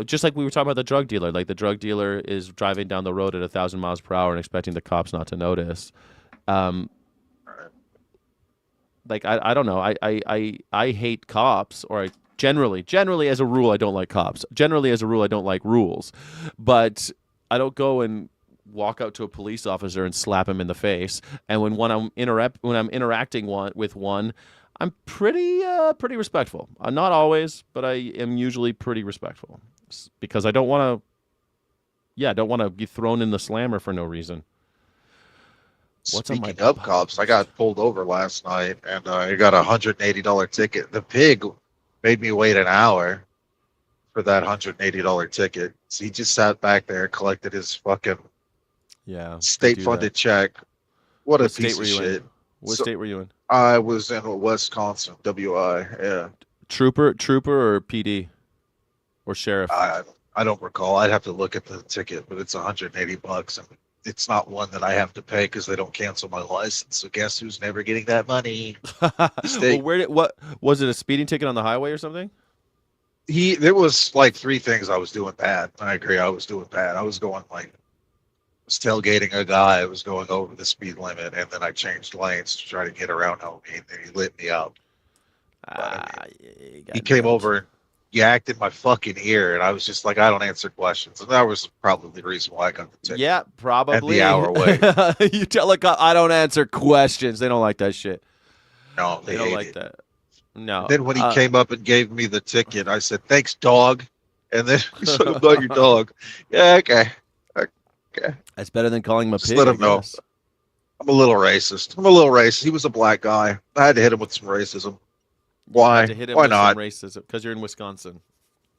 Just like we were talking about the drug dealer, like the drug dealer is driving down the road at 1,000 miles per hour and expecting the cops not to notice. Like I don't know. I hate cops, or I generally as a rule I don't like cops. Generally as a rule I don't like rules, but I don't go and walk out to a police officer and slap him in the face. And when I'm interacting with one, I'm pretty respectful. Not always, but I am usually pretty respectful because I don't want to be thrown in the slammer for no reason. What's on my Speaking of cops, I got pulled over last night and I got a $180 ticket. The pig made me wait an hour for that $180 ticket. So he just sat back there, collected his fucking state-funded check. What a piece of shit. What state were you in? I was in Wisconsin, WI. Yeah. Trooper or PD or sheriff? I don't recall. I'd have to look at the ticket, but it's $180, and it's not one that I have to pay because they don't cancel my license. So guess who's never getting that money? Well, what was it? A speeding ticket on the highway or something? There was like three things I was doing bad. I agree. I was doing bad. I was going like tailgating a guy who was going over the speed limit, and then I changed lanes to try to get around homie, and then he lit me up. He came over and yacked in my fucking ear, and I was just like, I don't answer questions, and that was probably the reason why I got the ticket. Yeah, probably. And the hour wait. You tell a cop, I don't answer questions. They don't like that shit. No, they don't like that. No. And then when he came up and gave me the ticket, I said, "Thanks, dog." And then he said, "I'm not your dog." Yeah, okay. That's better than calling him a pig. Let him know. I'm a little racist. He was a black guy. I had to hit him with some racism. Why? Why not? Racism because you're in Wisconsin.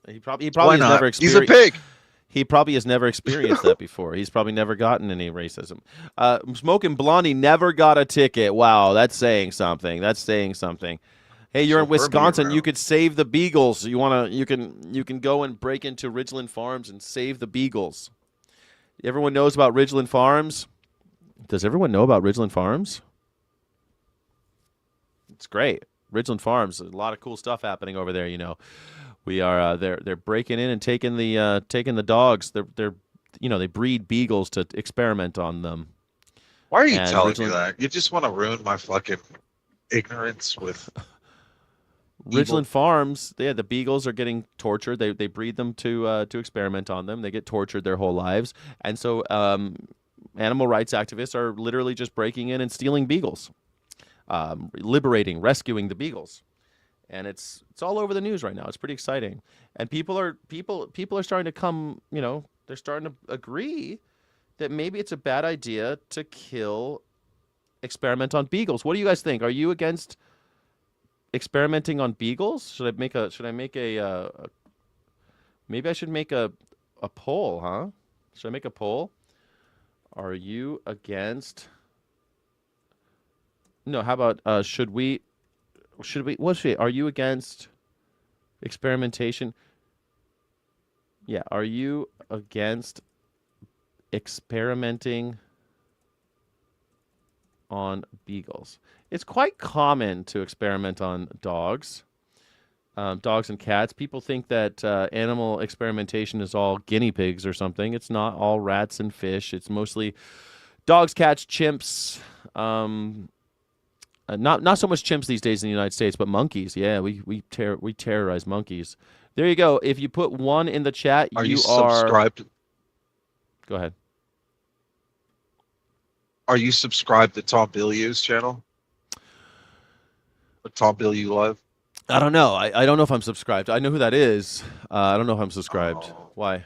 He probably Why has not? never experienced. He's a pig. He probably has never experienced that before. He's probably never gotten any racism. Smoking Blondie never got a ticket. Wow, that's saying something. Hey, you're in Wisconsin. You could save the beagles. You can go and break into Ridgeland Farms and save the beagles. Everyone knows about Ridgeland Farms. Does everyone know about Ridgeland Farms? It's great. Ridgeland Farms, a lot of cool stuff happening over there, We are they're breaking in and taking the dogs. They're they breed beagles to experiment on them. Why are you And telling me that? You just want to ruin my fucking ignorance with Ridgeland evil. Farms, yeah, the beagles are getting tortured. They breed them to experiment on them. They get tortured their whole lives, and so animal rights activists are literally just breaking in and stealing beagles, rescuing the beagles, and it's all over the news right now. It's pretty exciting, and people are starting to come. They're starting to agree that maybe it's a bad idea to experiment on beagles. What do you guys think? Are you against experimenting on beagles? Should I make maybe I should make a poll, huh? Should I make a poll? Are you against No, how about are you against experimentation? Yeah, are you against experimenting on beagles? It's quite common to experiment on dogs and cats. People think that animal experimentation is all guinea pigs or something. It's not all rats and fish. It's mostly dogs, cats, chimps. Not so much chimps these days in the United States, but monkeys. Yeah, we terrorize monkeys. There you go. If you put one in the chat, Are you you are. subscribed? Go ahead. Are you subscribed to Tom Bilyeu's channel? Tom Bilyeu Live? I don't know. I don't know if I'm subscribed. I know who that is. I don't know if I'm subscribed. Oh. Why?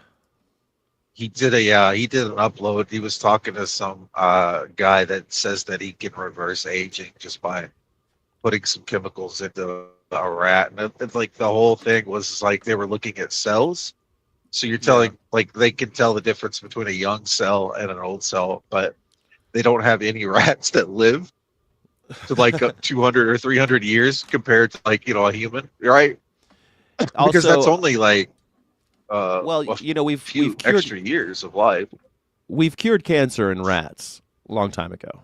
He did an upload. He was talking to some guy that says that he can reverse aging just by putting some chemicals into a rat, and it's like the whole thing was like they were looking at cells. So you're telling like they can tell the difference between a young cell and an old cell, but they don't have any rats that live to like 200 or 300 years compared to like a human, right? Because that's only like well, a few extra years of life. We've cured cancer in rats a long time ago.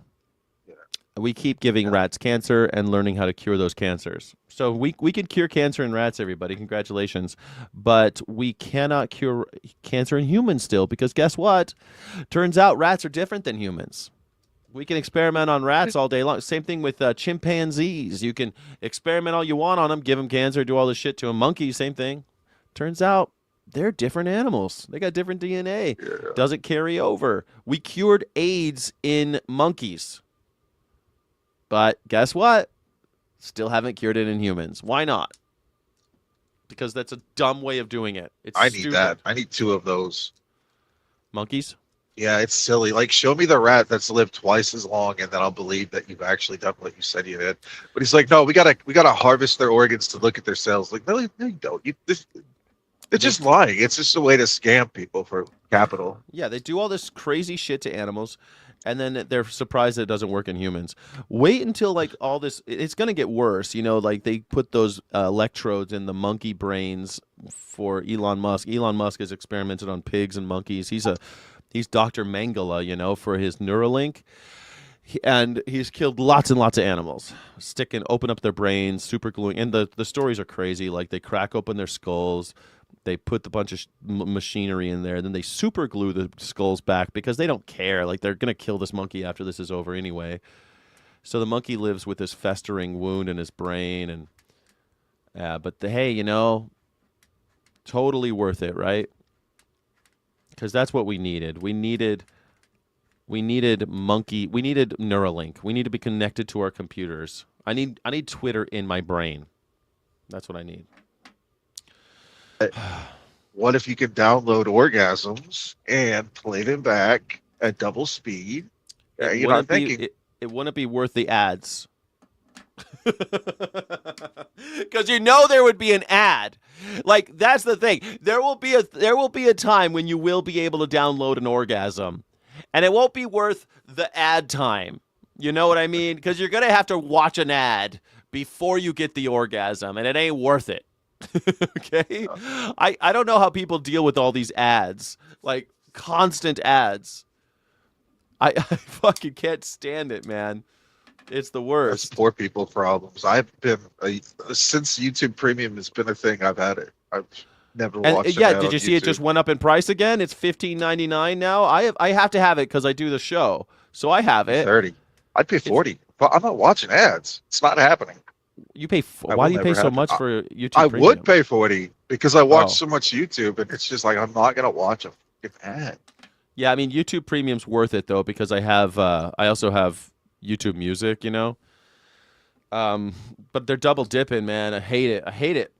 Yeah. We keep giving rats cancer and learning how to cure those cancers. So we can cure cancer in rats, everybody. Congratulations. But we cannot cure cancer in humans still, because guess what? Turns out rats are different than humans. We can experiment on rats all day long. Same thing with chimpanzees. You can experiment all you want on them, give them cancer, do all this shit to them. Monkeys, same thing. Turns out they're different animals. They got different DNA. Yeah. Doesn't carry over. We cured AIDS in monkeys. But guess what? Still haven't cured it in humans. Why not? Because that's a dumb way of doing it. I need that. I need 2 of those. Monkeys? Yeah, it's silly. Like, show me the rat that's lived twice as long, and then I'll believe that you've actually done what you said you did. But he's like, no, we gotta harvest their organs to look at their cells. Like, no, you don't. It's just lying. It's just a way to scam people for capital. Yeah, they do all this crazy shit to animals, and then they're surprised that it doesn't work in humans. Wait until like all this. It's gonna get worse. Like they put those electrodes in the monkey brains for Elon Musk. Elon Musk has experimented on pigs and monkeys. He's Dr. Mengele, for his Neuralink. And he's killed lots and lots of animals, open up their brains, super gluing. And the stories are crazy. Like they crack open their skulls, they put the bunch of machinery in there, then they super glue the skulls back because they don't care. Like they're going to kill this monkey after this is over anyway. So the monkey lives with this festering wound in his brain. And hey, totally worth it, right? Because that's what we needed. We needed Neuralink. We need to be connected to our computers. I need Twitter in my brain. That's what I need. What if you could download orgasms and play them back at double speed? You're not thinking. It wouldn't be worth the ads. Because there would be an ad. Like that's the thing. There will be a time when you will be able to download an orgasm, and it won't be worth the ad time. You know what I mean? Because you're gonna have to watch an ad before you get the orgasm, and it ain't worth it. Okay? I don't know how people deal with all these ads, like constant ads. I fucking can't stand it, man. It's the That's worst. poor people problems. I've been since YouTube Premium has been a thing. I've had it. I've never And watched an yeah, ad did on you see it just YouTube. went up in price again? It's 15.99 now. I have to have it because I do the show, so I have it. 30. I'd pay It's 40, but I'm not watching ads. It's not happening. you pay. I Why will do you pay never so happen. much for I YouTube would Premium? pay 40 because I watch Oh, so much YouTube, and it's just like I'm not gonna watch a fucking ad. yeah. I mean, YouTube Premium's worth it though because I have. I also have YouTube Music. Um, but they're double dipping, man. I hate it. I hate it.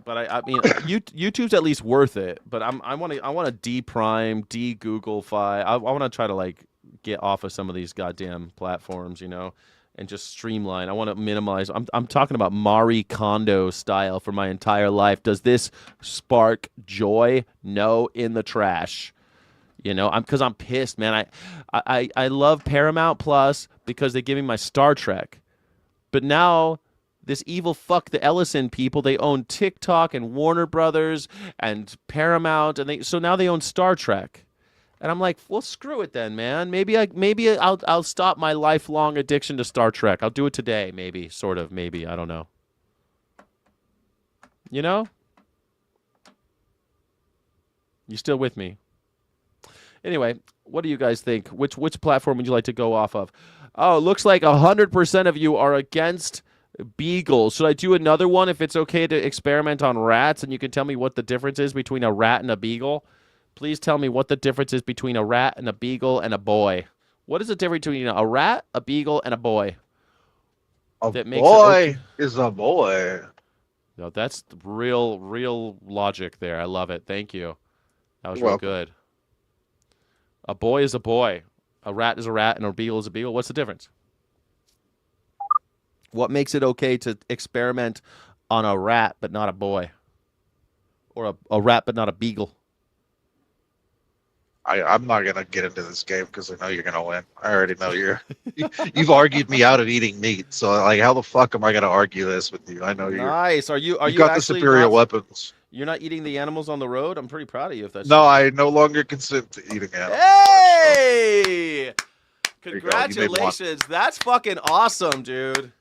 But I mean, YouTube's at least worth it. But I want to de-prime, de-Googlefy. I want to try to like get off of some of these goddamn platforms, and just streamline. I want to minimize. I'm talking about Marie Kondo style for my entire life. Does this spark joy? No, in the trash. I'm pissed, man. I love Paramount Plus because they give me my Star Trek. But now this evil fuck the Ellison people, they own TikTok and Warner Brothers and Paramount, and so now they own Star Trek. And I'm like, well, screw it then, man. Maybe I'll stop my lifelong addiction to Star Trek. I'll do it today, maybe, sort of, maybe. I don't know. You know? You still with me? Anyway, what do you guys think? Which platform would you like to go off of? Oh, it looks like 100% of you are against beagles. Should I do another one if it's okay to experiment on rats and you can tell me what the difference is between a rat and a beagle? Please tell me what the difference is between a rat and a beagle and a boy. What is the difference between a rat, a beagle, and a boy A that makes it okay? boy is a boy. No, that's real logic there. I love it. Thank you. That was You're real welcome. good. A boy is a boy. A rat is a rat and a beagle is a beagle. What's the difference? What makes it okay to experiment on a rat but not a boy? Or a rat but not a beagle? I'm not gonna get into this game because I know you're gonna win. I already know you've argued me out of eating meat. So like, how the fuck am I gonna argue this with you? I know Nice. Are you've you got the actually superior not weapons. you're not eating the animals on the road? I'm pretty proud of you if that's No, true. I no longer consent to eating animals. So Hey! there you go. You made one. Congratulations. That's fucking awesome, dude.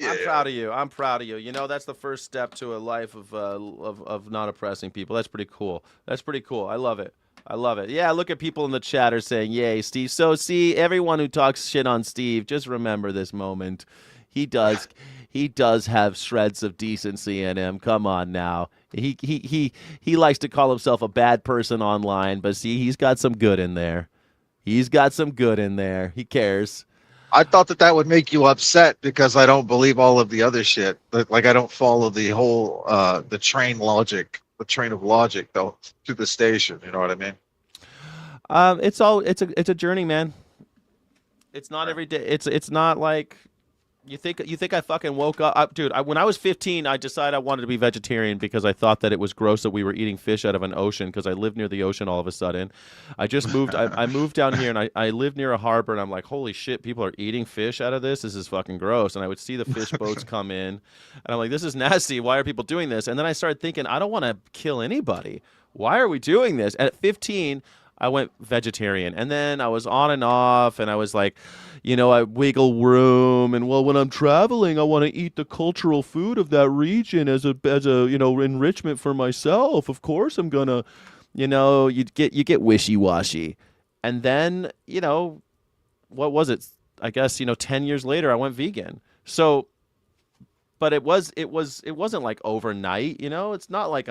I'm Yeah. proud of you. I'm proud of you. That's the first step to a life of not oppressing people. That's pretty cool. That's pretty cool. I love it. I love it. Yeah, look at people in the chat are saying, "Yay, Steve." So, see, everyone who talks shit on Steve, just remember this moment. He does he does have shreds of decency in him. Come on now. He likes to call himself a bad person online, but see, he's got some good in there. He's got some good in there. He cares. I thought that would make you upset because I don't believe all of the other shit. Like I don't follow the whole the train of logic though to the station. You know what I mean? It's a journey, man. It's not Right. every day. It's not like you think I fucking woke up, dude. When I was 15, I decided I wanted to be vegetarian because I thought that it was gross that we were eating fish out of an ocean because I live near the ocean all of a sudden. I just moved. I moved down here and I live near a harbor and I'm like, holy shit, people are eating fish out of this. This is fucking gross. And I would see the fish boats come in and I'm like, this is nasty. Why are people doing this? And then I started thinking, I don't want to kill anybody. Why are we doing this? At 15, I went vegetarian and then I was on and off and I was like, I wiggle room and well, when I'm traveling, I want to eat the cultural food of that region as a enrichment for myself. Of course, I'm gonna, you get wishy washy, and then what was it? I guess 10 years later, I went vegan. So, but it wasn't like overnight. It's not like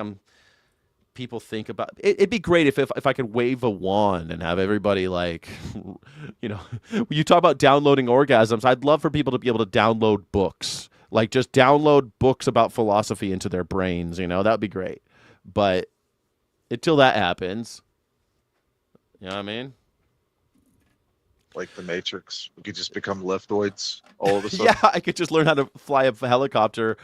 people think about it'd be great if I could wave a wand and have everybody like when you talk about downloading orgasms, I'd love for people to be able to download books, like just download books about philosophy into their brains. That'd be great, but until that happens, you know what I mean. Like the Matrix, we could just become leftoids all of a Yeah, sudden. I could just learn how to fly a helicopter.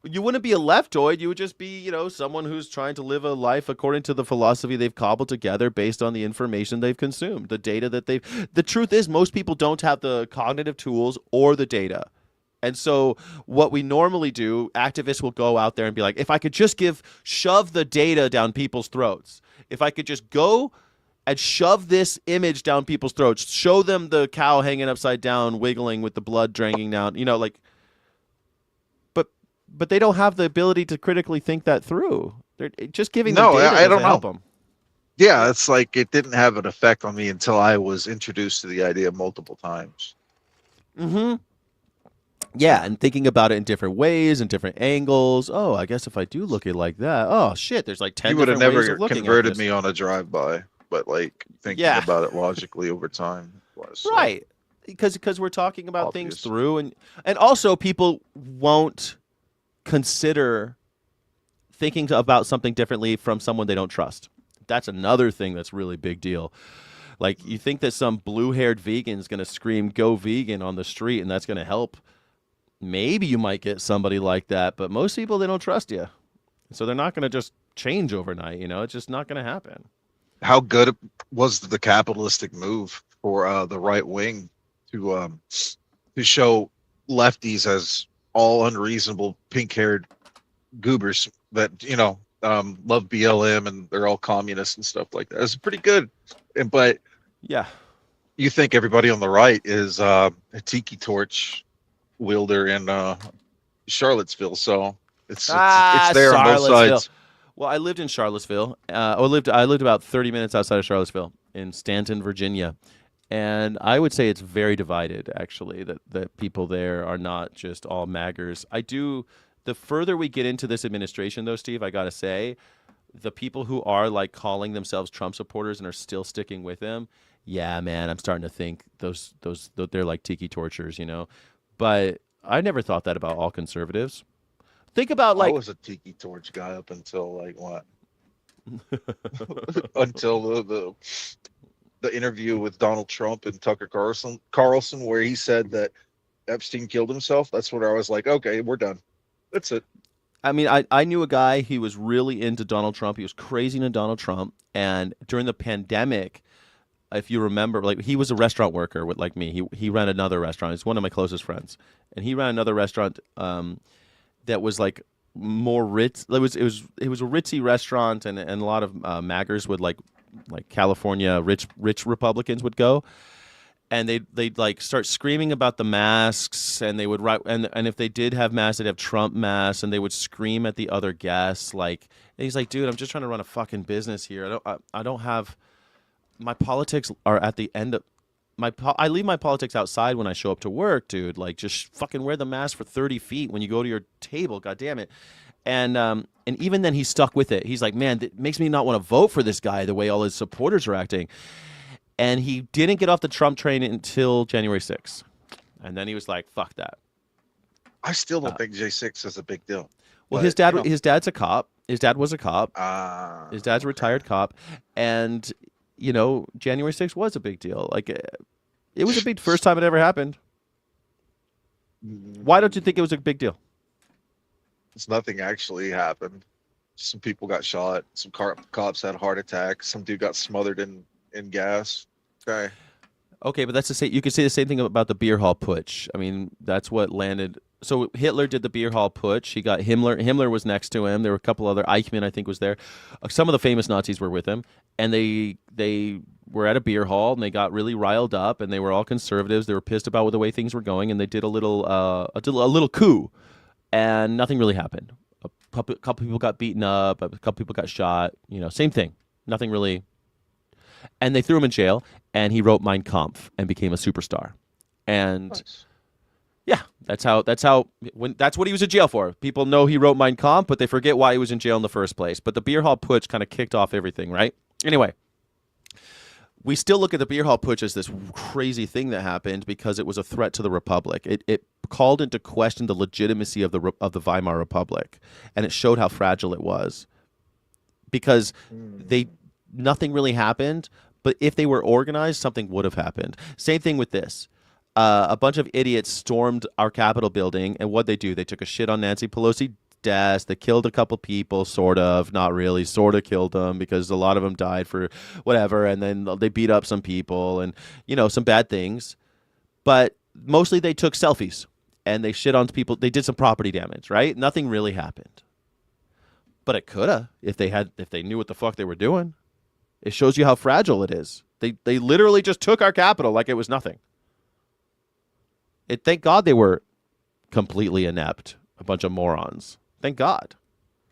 You wouldn't be a leftoid. You would just be, someone who's trying to live a life according to the philosophy they've cobbled together based on the information they've consumed, the data that they've. The truth is, most people don't have the cognitive tools or the data. And so, what we normally do, activists will go out there and be like, if I could just shove the data down people's throats, if I could just go and shove this image down people's throats. Show them the cow hanging upside down, wiggling with the blood draining down. Like, but they don't have the ability to critically think that through. They're just giving them No, data I don't doesn't help know. them. Yeah, Yeah. it's like it didn't have an effect on me until I was introduced to the idea multiple times. Mm-hmm. Yeah, and thinking about it in different ways and different angles. Oh, I guess if I do look at it like that, oh shit, there's like 10 You would have different ways of never looking at converted this. me on a drive-by, but like thinking Yeah, about it logically over time was right. Because we're talking about things obvious. through, and also people won't consider thinking about something differently from someone they don't trust. That's another thing that's really big deal. Like you think that some blue-haired vegan is going to scream "Go vegan" on the street, and that's going to help. Maybe you might get somebody like that, but most people they don't trust you, so they're not going to just change overnight. It's just not going to happen. How good was the capitalistic move for the right wing to show lefties as all unreasonable pink-haired goobers that love BLM and they're all communists and stuff like that. It's pretty good, but Yeah. you think everybody on the right is a tiki torch wielder in Charlottesville, so it's there on both Charlottesville. sides. Well, I lived in Charlottesville. I lived about 30 minutes outside of Charlottesville in Stanton, Virginia. And I would say it's very divided, actually, that people there are not just all maggers. The further we get into this administration, though, Steve, I got to say, the people who are like calling themselves Trump supporters and are still sticking with him, yeah, man, I'm starting to think they're like tiki torchers. But I never thought that about all conservatives. Think about I like was a tiki torch guy up until like what? Until the interview with Donald Trump and Tucker Carlson, where he said that Epstein killed himself. That's when I was like, okay, we're done. That's it. I mean, I knew a guy, he was really into Donald Trump. He was crazy into Donald Trump. And during the pandemic, if you remember, like he was a restaurant worker like me. He ran another restaurant. He's one of my closest friends. And he ran another restaurant that was like more ritz. It was a ritzy restaurant, and a lot of maggers would like California rich Republicans would go, and they'd like start screaming about the masks, and they would write, and if they did have masks, they'd have Trump masks, and they would scream at the other guests. Like, and he's like, dude, I'm just trying to run a fucking business here. I don't have my politics are at the end of I leave my politics outside when I show up to work, dude. Like, just fucking wear the mask for 30 feet when you go to your table. God damn it. And even then, he stuck with it. He's like, man, it makes me not want to vote for this guy the way all his supporters are acting. And he didn't get off the Trump train until January 6th. And then he was like, fuck that. I still don't think J6 is a big deal. Well, But, his dad's a cop. His dad was a cop. His dad's a okay. retired cop. And, January 6th was a big deal. Like, it was a big first time it ever happened. Why don't you think it was a big deal? Nothing actually happened. Some people got shot. Some cops had heart attacks. Some dude got smothered in gas. Okay. Okay, but that's the same. You could say the same thing about the beer hall putsch. I mean, that's what landed. So Hitler did the beer hall putsch. He got Himmler. Himmler was next to him. There were a couple other. Eichmann, I think, was there. Some of the famous Nazis were with him, and they were at a beer hall, and they got really riled up, and they were all conservatives. They were pissed about the way things were going, and they did a little coup, and nothing really happened. A couple people got beaten up. A couple people got shot. Same thing. Nothing really. And they threw him in jail, and he wrote Mein Kampf and became a superstar. And Nice. yeah, that's what he was in jail for. People know he wrote Mein Kampf, but they forget why he was in jail in the first place. But the beer hall putsch kind of kicked off everything, right? Anyway, we still look at the beer hall putsch as this crazy thing that happened because it was a threat to the Republic. It called into question the legitimacy of the Weimar Republic, and it showed how fragile it was because nothing really happened. But if they were organized, something would have happened. Same thing with this. A bunch of idiots stormed our Capitol building, and what'd they do? They took a shit on Nancy Pelosi's desk. They killed a couple people, sort of, not really, sort of killed them because a lot of them died for whatever, and then they beat up some people and, some bad things. But mostly they took selfies, and they shit on people. They did some property damage, right? Nothing really happened. But it coulda if they knew what the fuck they were doing. It shows you how fragile it is. They literally just took our capital like it was nothing. Thank God they were completely inept, a bunch of morons. Thank God.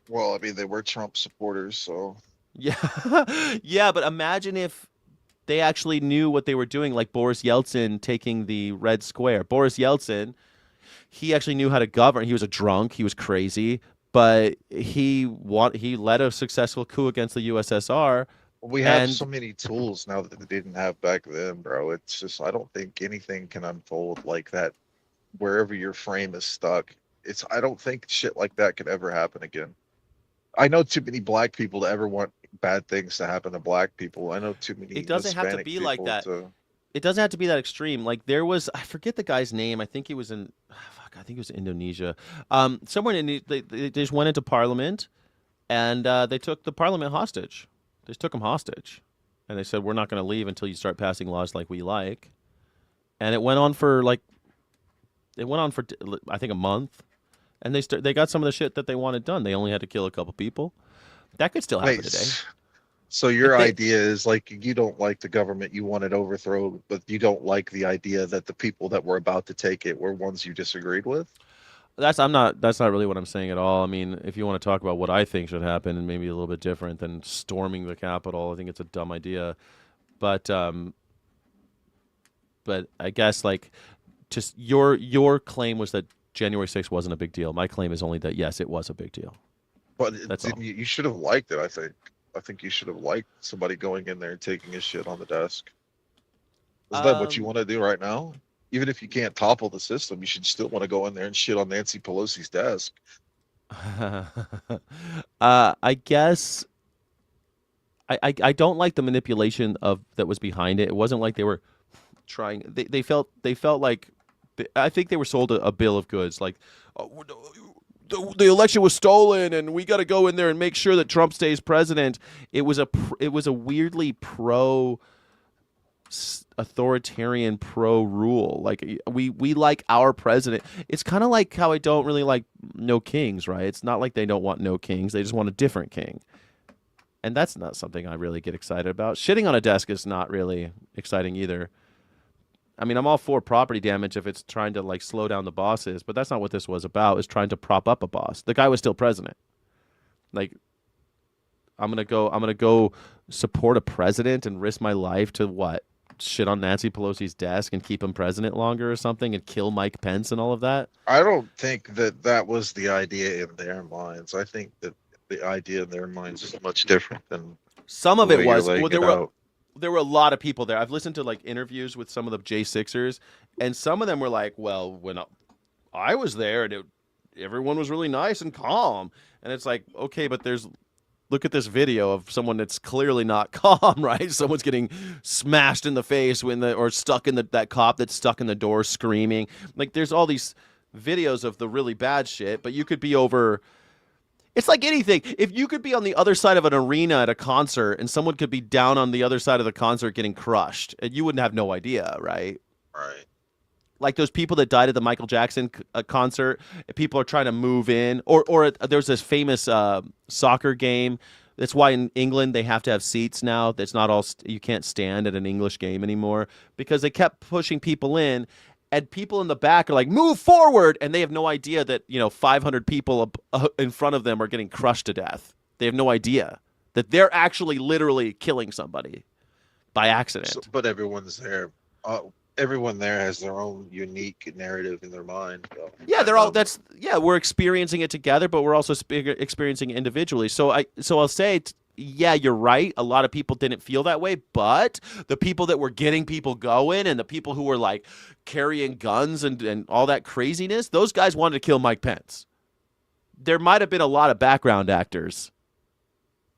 Well, I mean, they were Trump supporters, so Yeah, yeah, but imagine if they actually knew what they were doing, like Boris Yeltsin taking the Red Square. Boris Yeltsin, he actually knew how to govern. He was a drunk. He was crazy, but he led a successful coup against the USSR. we have And so many tools now that they didn't have back then, bro. It's just I don't think anything can unfold like that wherever your frame is stuck. I don't think shit like that could ever happen again. I know too many black people to ever want bad things to happen to black people. I know too it many doesn't have to Hispanic be like people that. to. It doesn't have to be that extreme. Like there was, I forget the guy's name. I think he was in, fuck, I think it was Indonesia. Somewhere in they just went into parliament and they took the parliament hostage. They just took him hostage, and they said we're not going to leave until you start passing laws like we like. And it went on for I think a month, and they got some of the shit that they wanted done. They only had to kill a couple people. That could still happen Wait, today. so Like your they idea is like you don't like the government, you want it overthrown, but you don't like the idea that the people that were about to take it were ones you disagreed with? that's not really what I'm saying at all. I mean, if you want to talk about what I think should happen and maybe a little bit different than storming the Capitol, I think it's a dumb idea. But I guess like just your claim was that January 6th wasn't a big deal. My claim is only that yes, it was a big deal. But That's didn't all. you should have liked it, I think. I think you should have liked somebody going in there and taking his shit on the desk. Isn't that what you Um want to do right now? Even if you can't topple the system, you should still want to go in there and shit on Nancy Pelosi's desk. I guess I don't like the manipulation of that was behind it. It wasn't like they were trying. They felt like I think they were sold a bill of goods. Like oh, the election was stolen, and we got to go in there and make sure that Trump stays president. It was a weirdly pro authoritarian pro rule. Like we like our president. It's kind of like how I don't really like no kings, right? It's not like they don't want no kings. They just want a different king. And that's not something I really get excited about. Shitting on a desk is not really exciting either. I mean, I'm all for property damage if it's trying to like slow down the bosses, but that's not what this was about. It's trying to prop up a boss. The guy was still president. Like I'm gonna go support a president and risk my life to what? Shit on Nancy Pelosi's desk and keep him president longer or something and kill Mike Pence and all of that? I don't think that that was the idea in their minds. I think that the idea in their minds is much different than Some the of it way you're was laying it out. there were a lot of people there. I've listened to like interviews with some of the J6ers, and some of them were like, "Well, when I was there, and everyone was really nice and calm." And it's like, okay, but look at this video of someone that's clearly not calm, right? Someone's getting smashed in the face or stuck in that cop that's stuck in the door screaming. Like there's all these videos of the really bad shit, but you could be over. It's like anything. If you could be on the other side of an arena at a concert and someone could be down on the other side of the concert getting crushed, and you wouldn't have no idea, right? Right. Like those people that died at the Michael Jackson concert, people are trying to move in, there's this famous soccer game. That's why in England they have to have seats now. That's not all. You can't stand at an English game anymore because they kept pushing people in, and people in the back are like, "Move forward," and they have no idea that 500 people in front of them are getting crushed to death. They have no idea that they're actually literally killing somebody by accident. So, but everyone's there. Everyone there has their own unique narrative in their mind. So, Yeah, and, we're experiencing it together, but we're also experiencing it individually. So I'll say, yeah, you're right. A lot of people didn't feel that way, but the people that were getting people going and the people who were like carrying guns and all that craziness, those guys wanted to kill Mike Pence. There might have been a lot of background actors,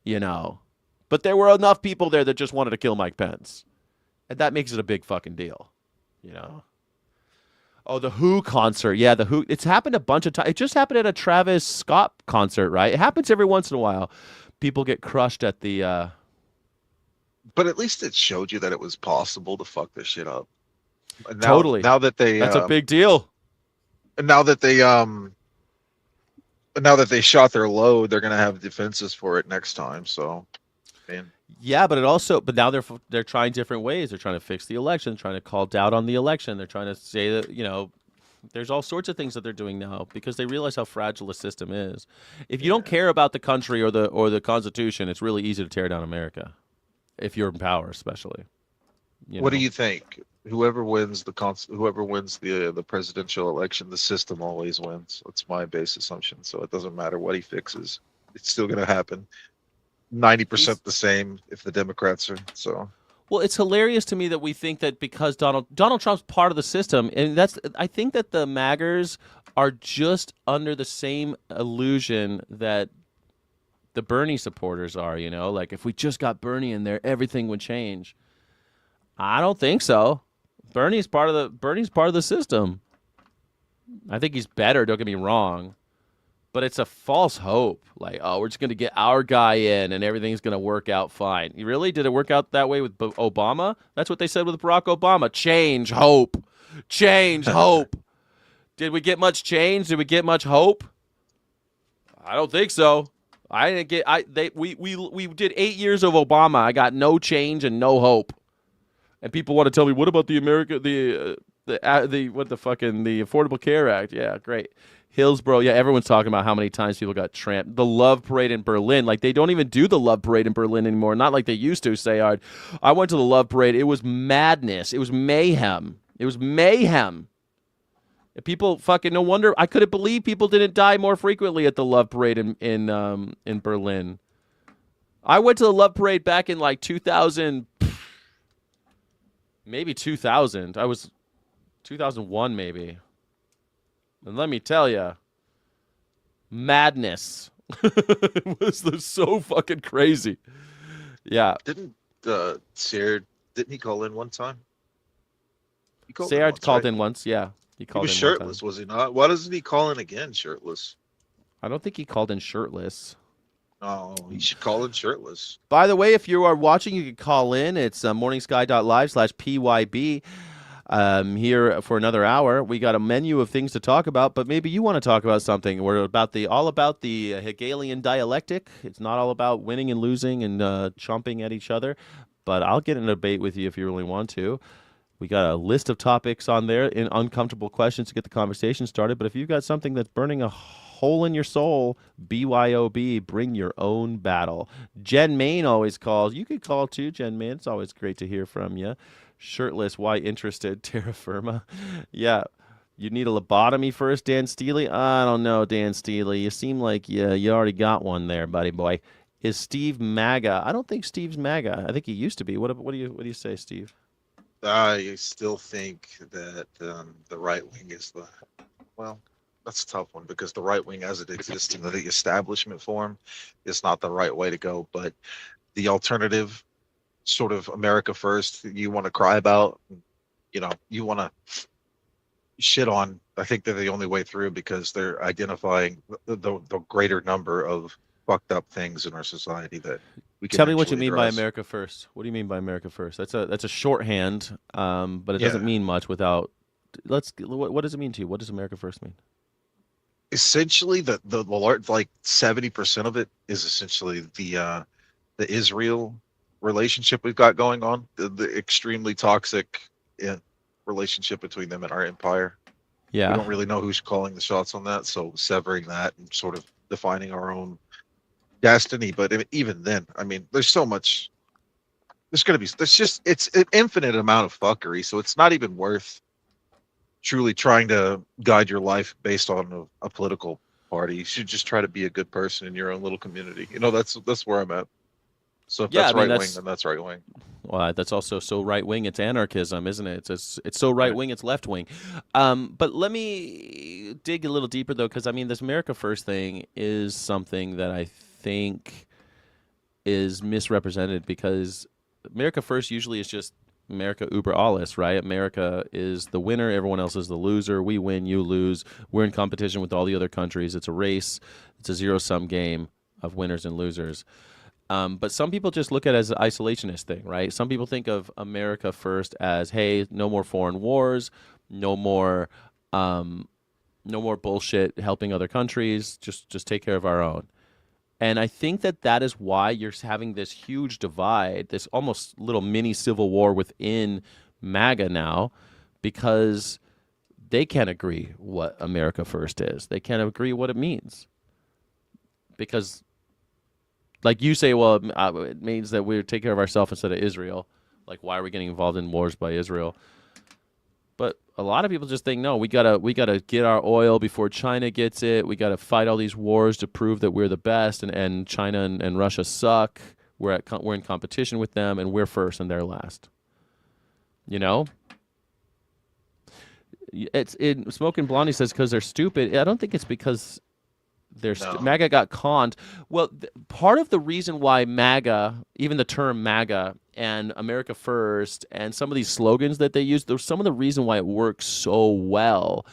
but there were enough people there that just wanted to kill Mike Pence. And that makes it a big fucking deal. Oh, the Who concert. Yeah, the Who. It's happened a bunch of times. It just happened at a Travis Scott concert, right? It happens every once in a while. People get crushed at the. but at least it showed you that it was possible to fuck this shit up. And Totally. Now that they. That's a big deal. Now that they. Now that they shot their load, they're gonna have defenses for it next time. So, man. Yeah, but now they're trying different ways. They're trying to fix the election, trying to call doubt on the election. They're trying to say that, there's all sorts of things that they're doing now because they realize how fragile the system is. If you don't Yeah. care about the country or the Constitution, it's really easy to tear down America. If you're in power, especially, you What do know. you think? Whoever wins the presidential election, the system always wins. That's my base assumption. So it doesn't matter what he fixes; it's still going to happen. 90% He's the same if the Democrats are. So Well, it's hilarious to me that we think that because Donald Trump's part of the system, and I think that the MAGers are just under the same illusion that the Bernie supporters are. Like if we just got Bernie in there, everything would change. I don't think so. Bernie's part of the system. I think he's better. Don't get me wrong, but it's a false hope. Like, oh, we're just going to get our guy in and everything's going to work out fine. You really? Did it work out that way with Obama? That's what they said with Barack Obama. Change, hope. Change, hope. Did we get much change? Did we get much hope? I don't think so. I didn't get we did 8 years of Obama. I got no change and no hope. And people want to tell me, what about the the Affordable Care Act? Yeah, great. Hillsborough, yeah, everyone's talking about how many times people got tramped. The Love Parade in Berlin, like they don't even do the Love Parade in Berlin anymore. Not like they used to. Say, I went to the Love Parade. It was madness. It was mayhem. It was mayhem. And people fucking no wonder I couldn't believe people didn't die more frequently at the Love Parade in Berlin. I went to the Love Parade back in like 2000, maybe 2000. I was 2001 maybe. And let me tell you, madness. It was so fucking crazy. Yeah. didn't Sear didn't he call in one time? He called in Sayard once, called right? in once. Yeah. He He called was in one time. shirtless, was he not? Why doesn't he call in again shirtless? I don't think he called in shirtless. Oh, he should call in shirtless. By the way, if you are watching, you can call in. It's morningsky.live/PYB. Here for another hour. We got a menu of things to talk about, but maybe you want to talk about something. We're all about the Hegelian dialectic. It's not all about winning and losing and chomping at each other, but I'll get in a debate with you if you really want to. We got a list of topics on there in uncomfortable questions to get the conversation started. But if you've got something that's burning a hole in your soul, BYOB, bring your own battle. Jen Main always calls. You could call too, Jen Main. It's always great to hear from you. Shirtless, why interested? Terra Firma. Yeah. You need a lobotomy first, Dan Steely? I don't know, Dan Steely. You seem like you already got one there, buddy boy. Is Steve MAGA? I don't think Steve's MAGA. I think he used to be. What do you say, Steve? I still think that the right wing is well, that's a tough one because the right wing as it exists in the establishment form is not the right way to go. But the alternative, sort of America first, you want to cry about, you want to shit on. I think they're the only way through because they're identifying the greater number of fucked up things in our society that we can Tell me what you actually mean by address. America first. What do you mean by America first? That's a shorthand, but it doesn't Yeah. mean much without. What does it mean to you? What does America first mean? Essentially the large, like 70% of it is essentially the Israel relationship we've got going on, the extremely toxic relationship between them and our empire. We Yeah, don't really know who's calling the shots on that, so severing that and sort of defining our own destiny. But even then, I mean, there's so much. It's an infinite amount of fuckery, so it's not even worth truly trying to guide your life based on a political party. You should just try to be a good person in your own little community. That's where I'm at. So if yeah. I that's mean, right wing, then that's right wing. that's also so right wing. It's anarchism, isn't it? It's so right Right. wing. It's left wing. But let me dig a little deeper though, because I mean, this America First thing is something that I think is misrepresented because America First usually is just America über alles, right? America is the winner, everyone else is the loser. We win, you lose. We're in competition with all the other countries. It's a race. It's a zero-sum game of winners and losers. But some people just look at it as an isolationist thing, right? Some people think of America First as, hey, no more foreign wars, no more, no more bullshit helping other countries. Just take care of our own. And I think that that is why you're having this huge divide, this almost little mini civil war within MAGA now, because they can't agree what America First is. They can't agree what it means. Because, like you say, well, it means that we take care of ourselves instead of Israel. Like, why are we getting involved in wars by Israel? But a lot of people just think, no, we gotta get our oil before China gets it. We gotta fight all these wars to prove that we're the best, and China and Russia suck. We're in competition with them, and we're first and they're last. You know, it's Smoking Blondie says because they're stupid. I don't think it's because No. MAGA got conned. Well, part of the reason why MAGA, even the term MAGA and America First, and some of these slogans that they use, there's some of the reason why it works so well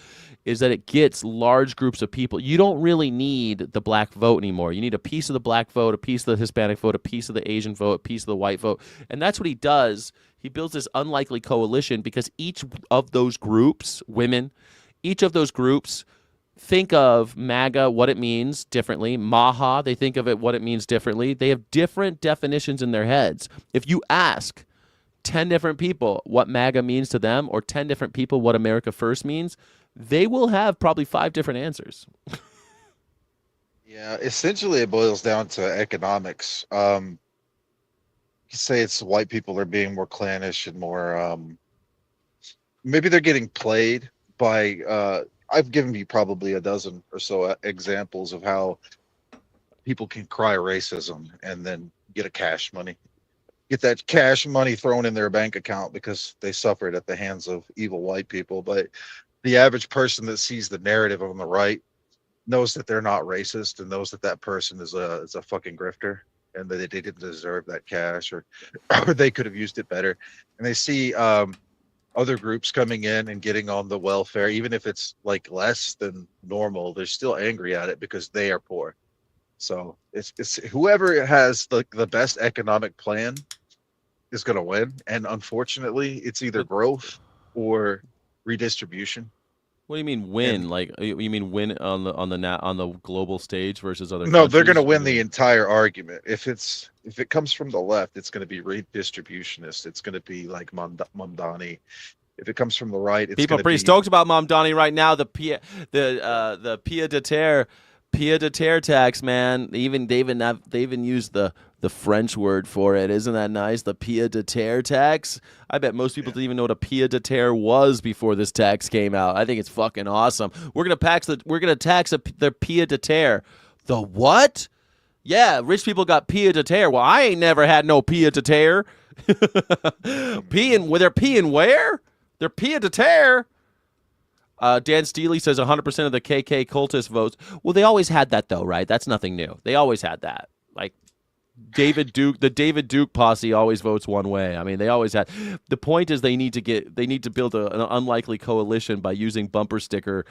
is that it gets large groups of people. You don't really need the black vote anymore. You need a piece of the black vote, a piece of the Hispanic vote, a piece of the Asian vote, a piece of the white vote. And that's what he does. He builds this unlikely coalition because each of those groups, women, each of those groups think of MAGA, what it means differently. Maha, they think of it, what it means differently. They have different definitions in their heads. If you ask 10 different people what MAGA means to them, or 10 different people what America First means, they will have probably 5 different answers. Yeah, essentially it boils down to economics. You say it's white people are being more clannish and more maybe they're getting played by I've given you probably a dozen or so examples of how people can cry racism and then get a cash money. Get that cash money thrown in their bank account because they suffered at the hands of evil white people. But the average person that sees the narrative on the right knows that they're not racist and knows that that person is a fucking grifter and that they didn't deserve that cash or they could have used it better. And they see other groups coming in and getting on the welfare, even if it's like less than normal, they're still angry at it because they are poor. So it's whoever has the best economic plan is going to win. And unfortunately, it's either But growth or redistribution. what do you mean And win? Like you mean win on the global stage versus other no, they're going to countries? What win do you the mean? entire argument. If it comes from the left, it's going to be redistributionist. It's going to be like Mamdani. If it comes from the right, it's People going are to pretty be stoked about Mom Donnie right now. The Pia de terre tax, man. They even used the French word for it. Isn't that nice? The Pia de terre tax. I bet most people yeah. didn't even know what a Pia de terre was before this tax came out. I think it's fucking awesome. We're gonna tax the Pia de terre. The what? Yeah, rich people got Pia de terre. Well, I ain't never had no Pia de terre. Peeing, well, they're peeing where? They're Pia de terre. Dan Steely says 100% of the KK cultist votes. Well, they always had that though, right? That's nothing new. They always had that. Like the David Duke posse always votes one way. I mean, they always had. The point is they need to build an unlikely coalition by using bumper sticker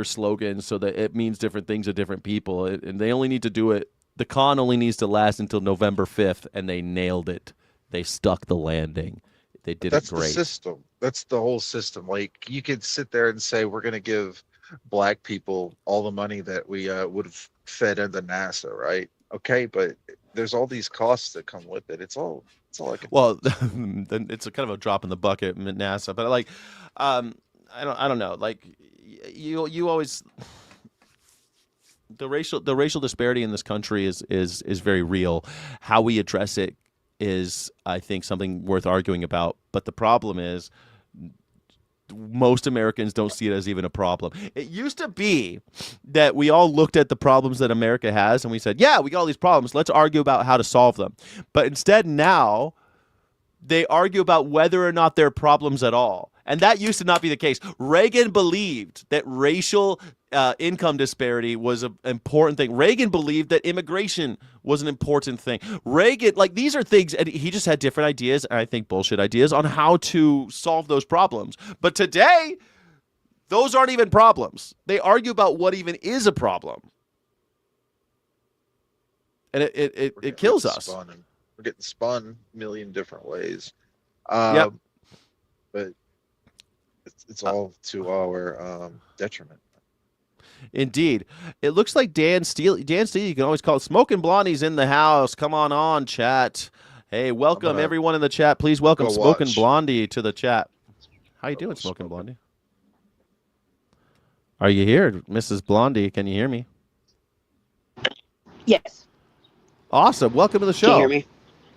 slogans so that it means different things to different people. And they only need to do it. The con only needs to last until November 5th, and they nailed it. They stuck the landing. They But did it that's the great. system. That's the whole system. Like you could sit there and say we're going to give black people all the money that we would have fed into NASA, right? Okay, but there's all these costs that come with it. It's all Well, economics. then it's a kind of a drop in the bucket, NASA. But like, um, I don't know. Like, you always the racial disparity in this country is very real. How we address it is, I think, something worth arguing about. But the problem is, most Americans don't see it as even a problem. It used to be that we all looked at the problems that America has and we said, yeah, we got all these problems. Let's argue about how to solve them. But instead, now they argue about whether or not there are problems at all. And that used to not be the case. Reagan believed that racial income disparity was an important thing. Reagan believed that immigration was an important thing. Reagan, like, these are things, and he just had different ideas, and I think bullshit ideas, on how to solve those problems. But today, those aren't even problems. They argue about what even is a problem. And it We're kills getting us. spun and we're getting spun a million different ways. Yep. Um, but it's Uh, all to our detriment. Indeed. It looks like Dan Steele. Dan Steele, you can always call it. Smoking Blondie's in the house. Come on, chat. Hey, I'm welcome gonna everyone in the chat. Please welcome go Smoking watch. Blondie to the chat. How you doing, Smoking Smoking. Blondie? Are you here, Mrs. Blondie? Can you hear me? Yes. Awesome. Welcome to the Can you hear show. me?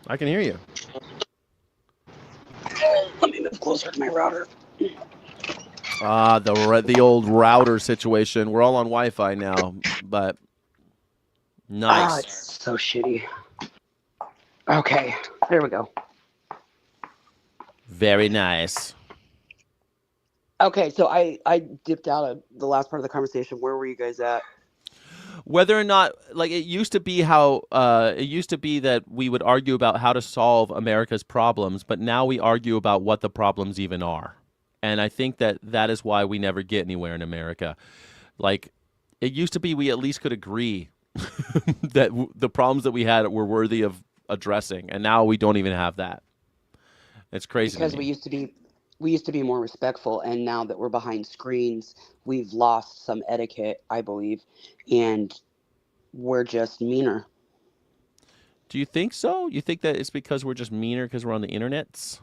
I can hear you. Let me move closer to my router. Ah, the old router situation. We're all on Wi-Fi now, but nice. It's so shitty. Okay, there we go. Very nice. Okay, so I dipped out of the last part of the conversation. Where were you guys at? Whether or not, like, it used to be that we would argue about how to solve America's problems, but now we argue about what the problems even are. And I think that is why we never get anywhere in America. Like, it used to be we at least could agree that the problems that we had were worthy of addressing, and now we don't even have that. It's crazy Because to me. we used to be more respectful, and now that we're behind screens, we've lost some etiquette, I believe, and we're just meaner. Do you think so? You think that it's because we're just meaner because we're on the internets?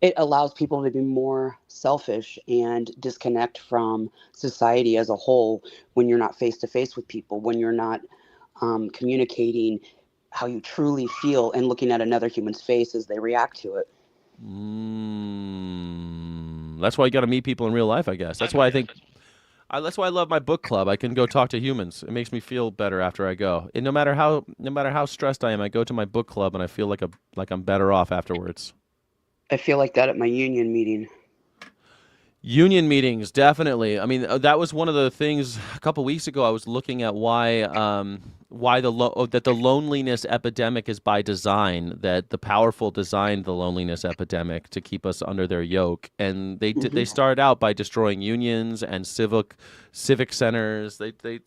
It allows people to be more selfish and disconnect from society as a whole when you're not face to face with people, when you're not communicating how you truly feel and looking at another human's face as they react to it. That's why you got to meet people in real life, I guess. That's why that's why I love my book club. I can go talk to humans. It makes me feel better after I go. And no matter how stressed I am, I go to my book club and I feel like I'm better off afterwards. I feel like that at my union meeting. Union meetings, definitely. I mean, that was one of the things a couple weeks ago. I was looking at why that the loneliness epidemic is by design. That the powerful designed the loneliness epidemic to keep us under their yoke, and they started out by destroying unions and civic centers. They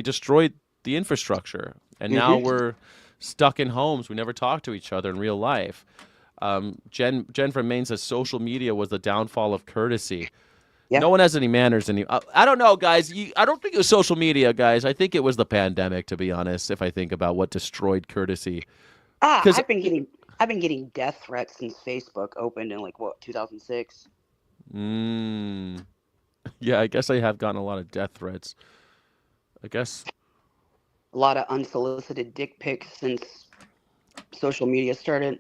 destroyed the infrastructure, and now we're stuck in homes. We never talk to each other in real life. Jen from Maine says social media was the downfall of courtesy. Yeah. No one has any manners anymore. I don't know, guys. I don't think it was social media, guys. I think it was the pandemic, to be honest. If I think about what destroyed courtesy, I've been getting death threats since Facebook opened in 2006. Yeah, I guess I have gotten a lot of death threats. I guess A lot of unsolicited dick pics since social media started.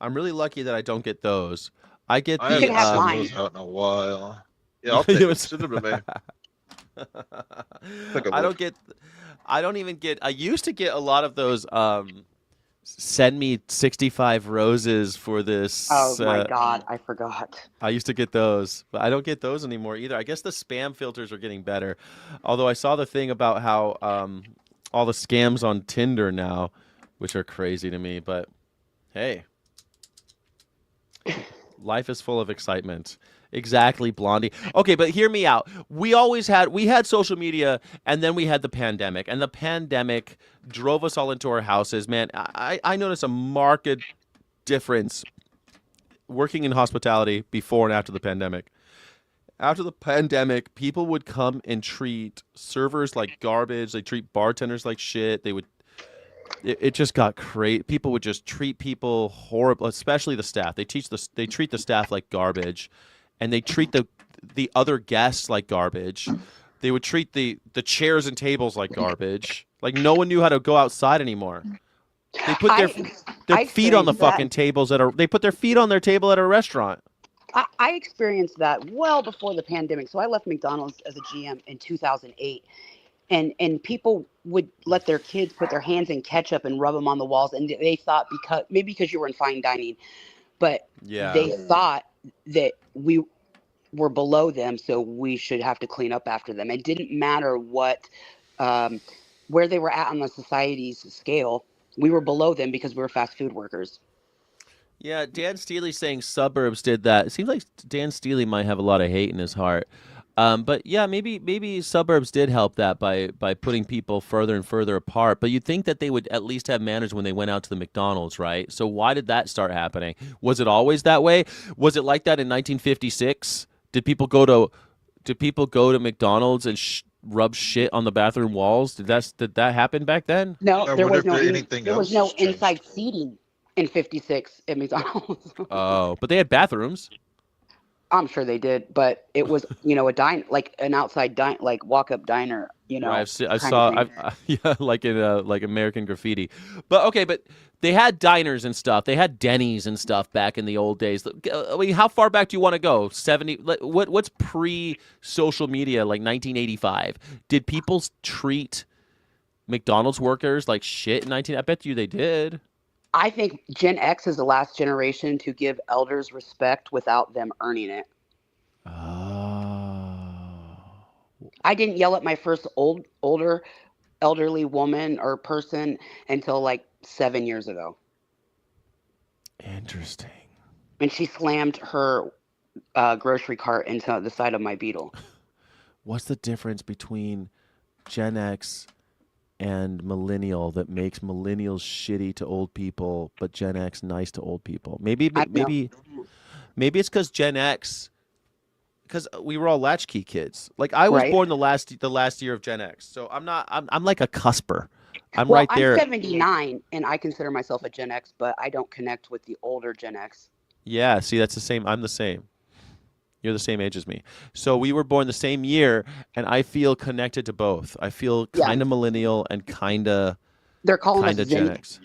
I'm really lucky that I don't get those. I get I the. You can have haven't mine. seen those out in a while. Yeah, I'll take it. Send them to me. I don't even get. I used to get a lot of those. Send me 65 roses for this. Oh my God, I forgot. I used to get those, but I don't get those anymore either. I guess the spam filters are getting better. Although I saw the thing about how all the scams on Tinder now, which are crazy to me, but hey. Life is full of excitement. Exactly, Blondie. Okay, but hear me out. We had social media, and then we had the pandemic, and the pandemic drove us all into our houses. Man, I noticed a marked difference working in hospitality before and after the pandemic. After the pandemic, people would come and treat servers like garbage. They treat bartenders like shit. It just got crazy. People would just treat people horrible, especially the staff. They treat the staff like garbage, and they treat the other guests like garbage. They would treat the chairs and tables like garbage. Like no one knew how to go outside anymore. They put their feet on the fucking tables they put their feet on their table at a restaurant. I experienced that well before the pandemic. So I left McDonald's as a GM in 2008. And people would let their kids put their hands in ketchup and rub them on the walls, and they thought because you were in fine dining, but they thought that we were below them, so we should have to clean up after them. It didn't matter where they were at on the society's scale. We were below them because we were fast food workers. Yeah, Dan Steely saying suburbs did that. It seems like Dan Steely might have a lot of hate in his heart. But yeah, maybe suburbs did help that by putting people further and further apart. But you'd think that they would at least have manners when they went out to the McDonald's, right? So why did that start happening? Was it always that way? Was it like that in 1956? Did people go to McDonald's and rub shit on the bathroom walls? Did that happen back then? No, I there wonder was if no anything there was else no has changed. inside seating in 56 at McDonald's. Oh, but they had bathrooms. I'm sure they did, but it was, a like an outside like walk up diner, Right, I kind of saw, thing. yeah, like in like American Graffiti, but okay, but they had diners and stuff. They had Denny's and stuff back in the old days. I mean, how far back do you want to go? 70? What's pre social media? Like 1985? Did people treat McDonald's workers like shit in 19? I bet you they did. I think Gen X is the last generation to give elders respect without them earning it. Oh, I didn't yell at my first older elderly woman or person until like 7 years ago. interesting. And she slammed her grocery cart into the side of my Beetle. What's the difference between Gen X and millennial that makes millennials shitty to old people, but Gen X nice to old people? Maybe I know. maybe it's because Gen X, because we were all latchkey kids. Like I was Right. born the last year of Gen X, so I'm like a cusper. I'm Well, right I'm there. 79 and I consider myself a Gen X, but I don't connect with the older Gen X. Yeah, see, that's the same. I'm the same. You're the same age as me. So we were born the same year, and I feel connected to both. I feel Yeah. kind of millennial and kind of They're calling us Gen X.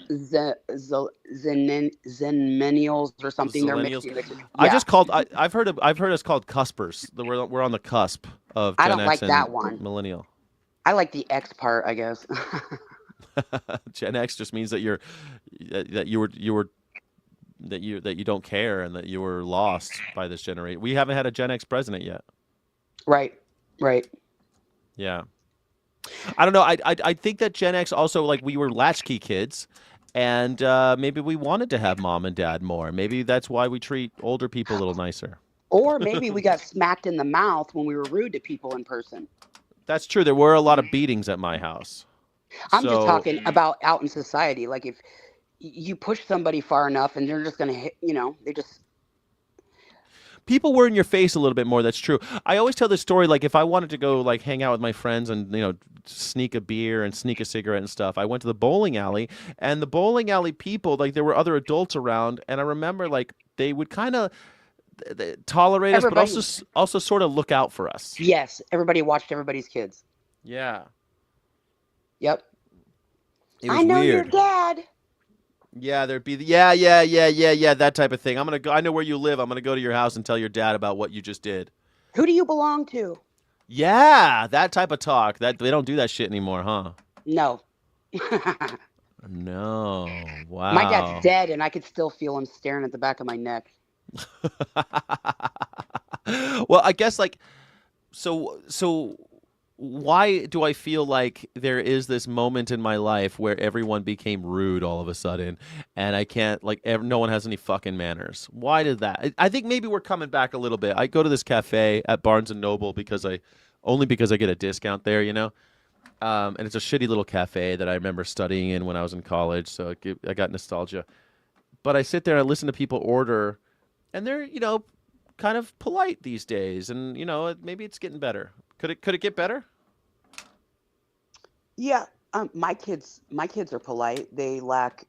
Zenennials or something. They're Zillennials. mixing it. I Yeah. just called. I've heard us called cuspers. We're on the cusp of I Gen don't like X that and one. millennial. I like the X part, I guess. Gen X just means that you don't care and that you were lost by this generation. We haven't had a Gen X president yet. Right. Right. Yeah. I don't know. I think that Gen X also, like, we were latchkey kids, and maybe we wanted to have mom and dad more. Maybe that's why we treat older people a little nicer. Or maybe we got smacked in the mouth when we were rude to people in person. That's true. There were a lot of beatings at my house. I'm just So talking about out in society. Like if you push somebody far enough and they're just going to hit, they just. people were in your face a little bit more. That's true. I always tell this story, like if I wanted to go like hang out with my friends and sneak a beer and sneak a cigarette and stuff, I went to the bowling alley, and the bowling alley people, like there were other adults around, and I remember like they would kind of tolerate us, but Everybody. also sort of look out for us. Yes. Everybody watched everybody's kids. Yeah, Yep. it was I know your weird. dad. Yeah, there'd be yeah, that type of thing. I'm gonna go. I know where you live. I'm gonna go to your house and tell your dad about what you just did. Who do you belong to? Yeah, that type of talk. That they don't do that shit anymore, huh? No. No. My dad's Wow. dead and I could still feel him staring at the back of my neck. Well, I guess like so why do I feel like there is this moment in my life where everyone became rude all of a sudden, and I can't like no one has any fucking manners? Why did that? I think maybe we're coming back a little bit. I go to this cafe at Barnes and Noble because I get a discount there, and it's a shitty little cafe that I remember studying in when I was in college, so I got nostalgia. But I sit there and I listen to people order, and they're kind of polite these days, and maybe it's getting better. Could it get better? Yeah, my kids are polite. They lack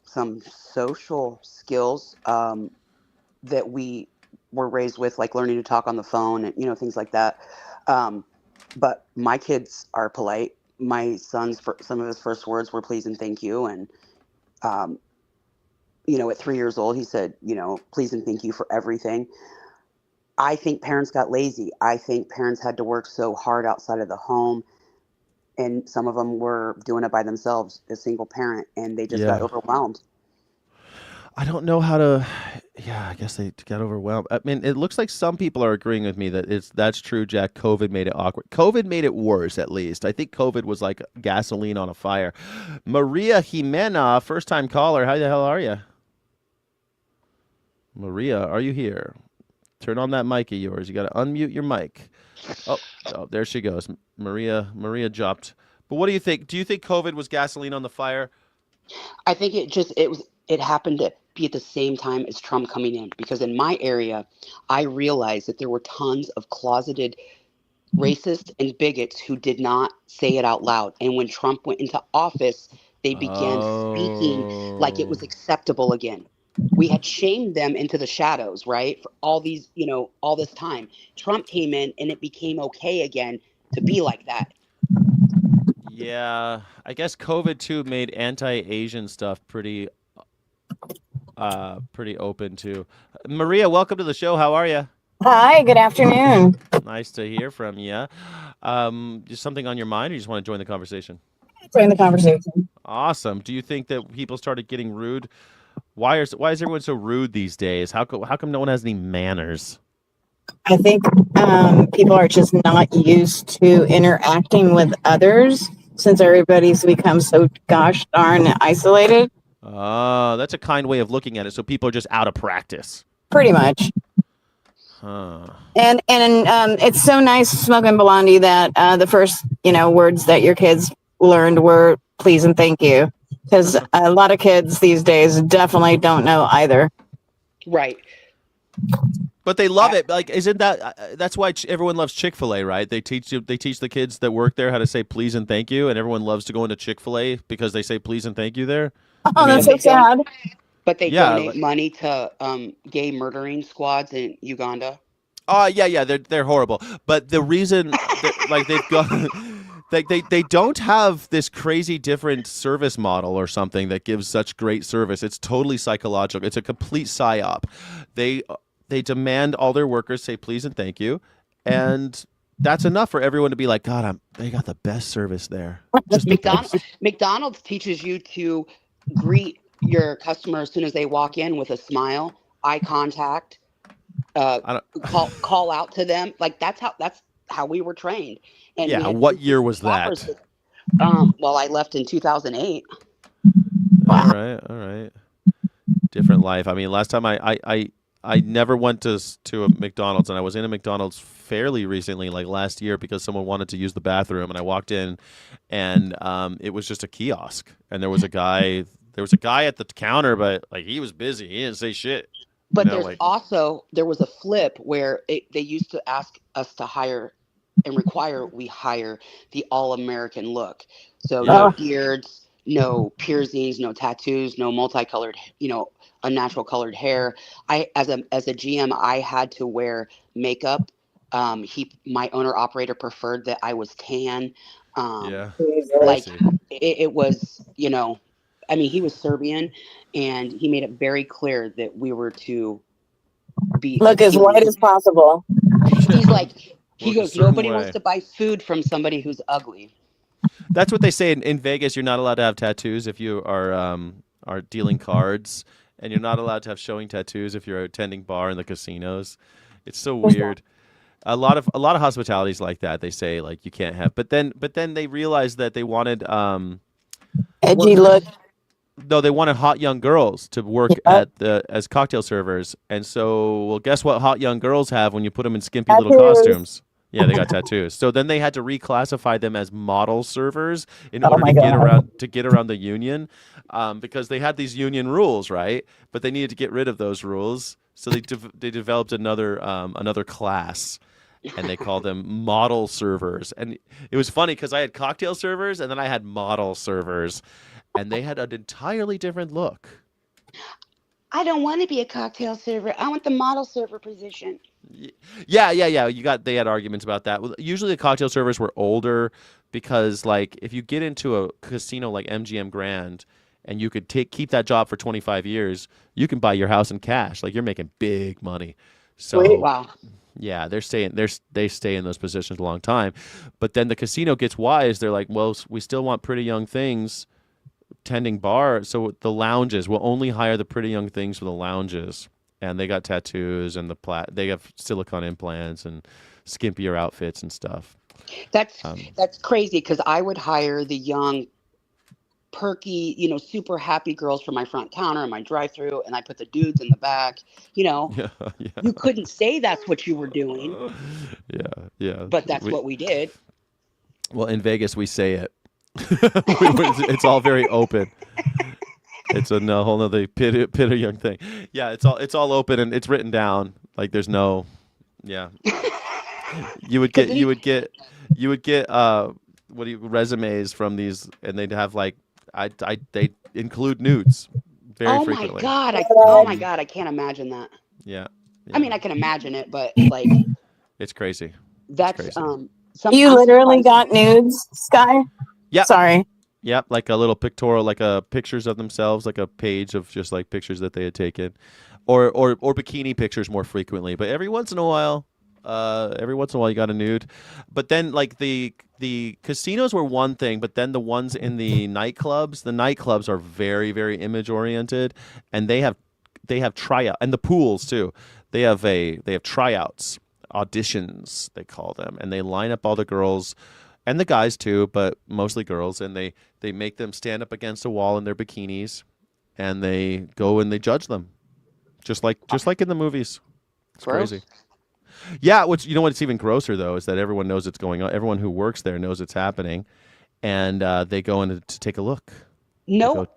some social skills that we were raised with, like learning to talk on the phone and things like that. Um, but my kids are polite. My son's some of his first words were please and thank you, and um, at 3 years old, he said please and thank you for everything. I think parents got lazy. I think parents had to work so hard outside of the home, and some of them were doing it by themselves, a single parent, and they just got Yeah. overwhelmed. I don't know how to. Yeah, I guess they got overwhelmed. I mean, it looks like some people are agreeing with me that that's true, Jack. COVID made it awkward. COVID made it worse, at least. I think COVID was like gasoline on a fire. Maria Jimena, first time caller. How the hell are you? Maria, are you here? Turn on that mic of yours. You got to unmute your mic. Oh, there she goes. Maria dropped. But what do you think? Do you think COVID was gasoline on the fire? I think it happened to be at the same time as Trump coming in, because in my area, I realized that there were tons of closeted racists and bigots who did not say it out loud. And when Trump went into office, they began speaking like it Oh. was acceptable again. We had shamed them into the shadows, right? For all these, all this time. Trump came in and it became okay again to be like that. Yeah, I guess COVID too made anti-Asian stuff pretty open too. Maria, welcome to the show. How are you? Hi, good afternoon. Nice to hear from you. Just something on your mind, or you just want to join the conversation? Join the conversation. Awesome. Do you think that people started getting rude? Why is everyone so rude these days? How come no one has any manners? I think people are just not used to interacting with others since everybody's become so gosh darn isolated. That's a kind way of looking at it. So people are just out of practice. Pretty much. Huh. And it's so nice smoking Blondie that the first words that your kids learned were please and thank you, because a lot of kids these days definitely don't know either. Right. But they love it. Like, isn't that's why everyone loves Chick-fil-A, right? They teach the kids that work there how to say please and thank you, and everyone loves to go into Chick-fil-A because they say please and thank you there. Oh, that's so sad. But they Yeah, donate money to gay murdering squads in Uganda. Oh yeah, they're horrible. But the reason, like they've got, they don't have this crazy different service model or something that gives such great service. It's totally psychological. It's a complete psyop. They demand all their workers say please and thank you, and that's enough for everyone to be like, God, they got the best service there. Just McDonald's teaches you to greet your customer as soon as they walk in with a smile, eye contact, call out to them. Like that's how we were trained. And yeah. What year was that? Well, I left in 2008. All right. Different life. I mean, last time I never went to a McDonald's, and I was in a McDonald's fairly recently, like last year, because someone wanted to use the bathroom, and I walked in, and it was just a kiosk, and there was a guy at the counter, but like he was busy, he didn't say shit. But there was a flip where they used to ask us to hire and require we hire the all-American look. So no beards, no piercings, no tattoos, no multicolored, unnatural colored hair. I as a GM, I had to wear makeup. My owner operator preferred that I was tan. Like it was, I mean, he was Serbian, and he made it very clear that we were to look as white as possible. He's like, he goes, nobody wants to buy food from somebody who's ugly. That's what they say in Vegas. You're not allowed to have tattoos if you are dealing cards, and you're not allowed to have showing tattoos if you're attending bar in the casinos. It's so weird. A lot of hospitalities like that. They say like you can't have, but then they realized that they wanted edgy look. No, they wanted hot young girls to work as cocktail servers, and so well, guess what? Hot young girls have when you put them in skimpy little costumes. Yeah, they got tattoos. So then they had to reclassify them as model servers in order to get around the union, because they had these union rules, right? But they needed to get rid of those rules, so they developed another class, and they called them model servers. And it was funny because I had cocktail servers and then I had model servers, and they had an entirely different look. I don't want to be a cocktail server. I want the model server position. Yeah. They had arguments about that. Usually the cocktail servers were older because, like, if you get into a casino like MGM Grand and you could keep that job for 25 years, you can buy your house in cash. Like, you're making big money. So, wow. Yeah, they stay in those positions a long time. But then the casino gets wise. They're like, well, we still want pretty young things tending bar, so the lounges will only hire the pretty young things for the lounges, and they got tattoos and they have silicone implants and skimpier outfits and stuff. That's crazy, because I would hire the young, perky, super happy girls for my front counter and my drive-through, and I put the dudes in the back. You couldn't say that's what you were doing. Yeah. But that's what we did. Well, in Vegas, we say it. It's all very open. It's a whole nother pit of young thing. Yeah, it's all open and it's written down. Like there's no, yeah. You would Because get you would get you would get what do you resumes from these, and they'd have like they include nudes very oh my frequently. god, Hmm. I can't imagine that. Yeah, I yeah, mean, I can imagine it, but like it's crazy. It's that's crazy. some. You I'm literally surprised. got nudes, Sky? Yep, Sorry. yep. Like a little pictorial, like pictures of themselves, like a page of just like pictures that they had taken, or bikini pictures more frequently. But every once in a while you got a nude. But then like the casinos were one thing, but then the ones in the nightclubs are very very image oriented, and they have tryout, and the pools too. They have tryouts, auditions they call them, and they line up all the girls and the guys too, but mostly girls, and they make them stand up against a wall in their bikinis, and they go and they judge them, just like in the movies. It's crazy. Gross. Yeah, what's even grosser though is that everyone knows it's going on. Everyone who works there knows it's happening, and they go in to take a look. They No, go,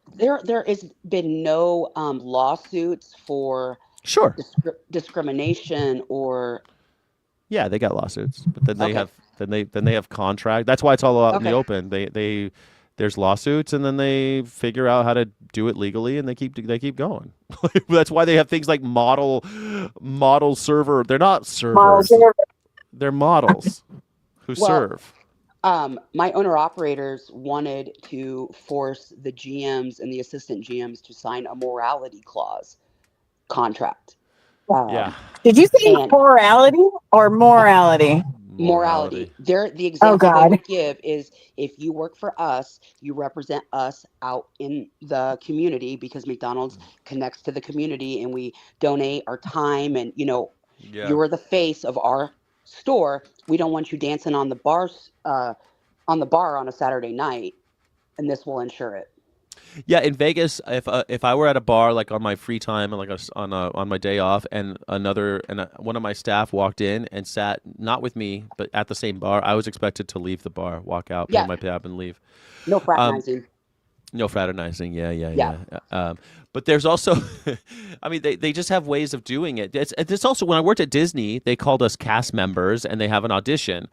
there has been no lawsuits for sure, discrimination or yeah, they got lawsuits, but then they okay, have then they have contract. That's why it's all out in the okay. open. They there's lawsuits, and then they figure out how to do it legally, and they keep going. That's why they have things like model server. They're not Model servers. server. They're models who Well, serve. my owner operators wanted to force the GMs and the assistant GMs to sign a morality clause contract. Yeah, Did you say And morality or morality? morality. morality. The Oh example they God. would give is if you work for us, you represent us out in the community because McDonald's connects to the community and we donate our time and Yeah. you're the face of our store. We don't want you dancing on the bar on a Saturday night, and this will ensure it. Yeah, in Vegas, if I were at a bar like on my free time and like on my day off, and one of my staff walked in and sat not with me but at the same bar, I was expected to leave the bar, walk out, pay Yeah, my tab, and leave. no Um, fraternizing. no fraternizing. Yeah, yeah, Yeah, yeah. But there's also, I mean, they just have ways of doing it. It's also when I worked at Disney, they called us cast members and they have an audition.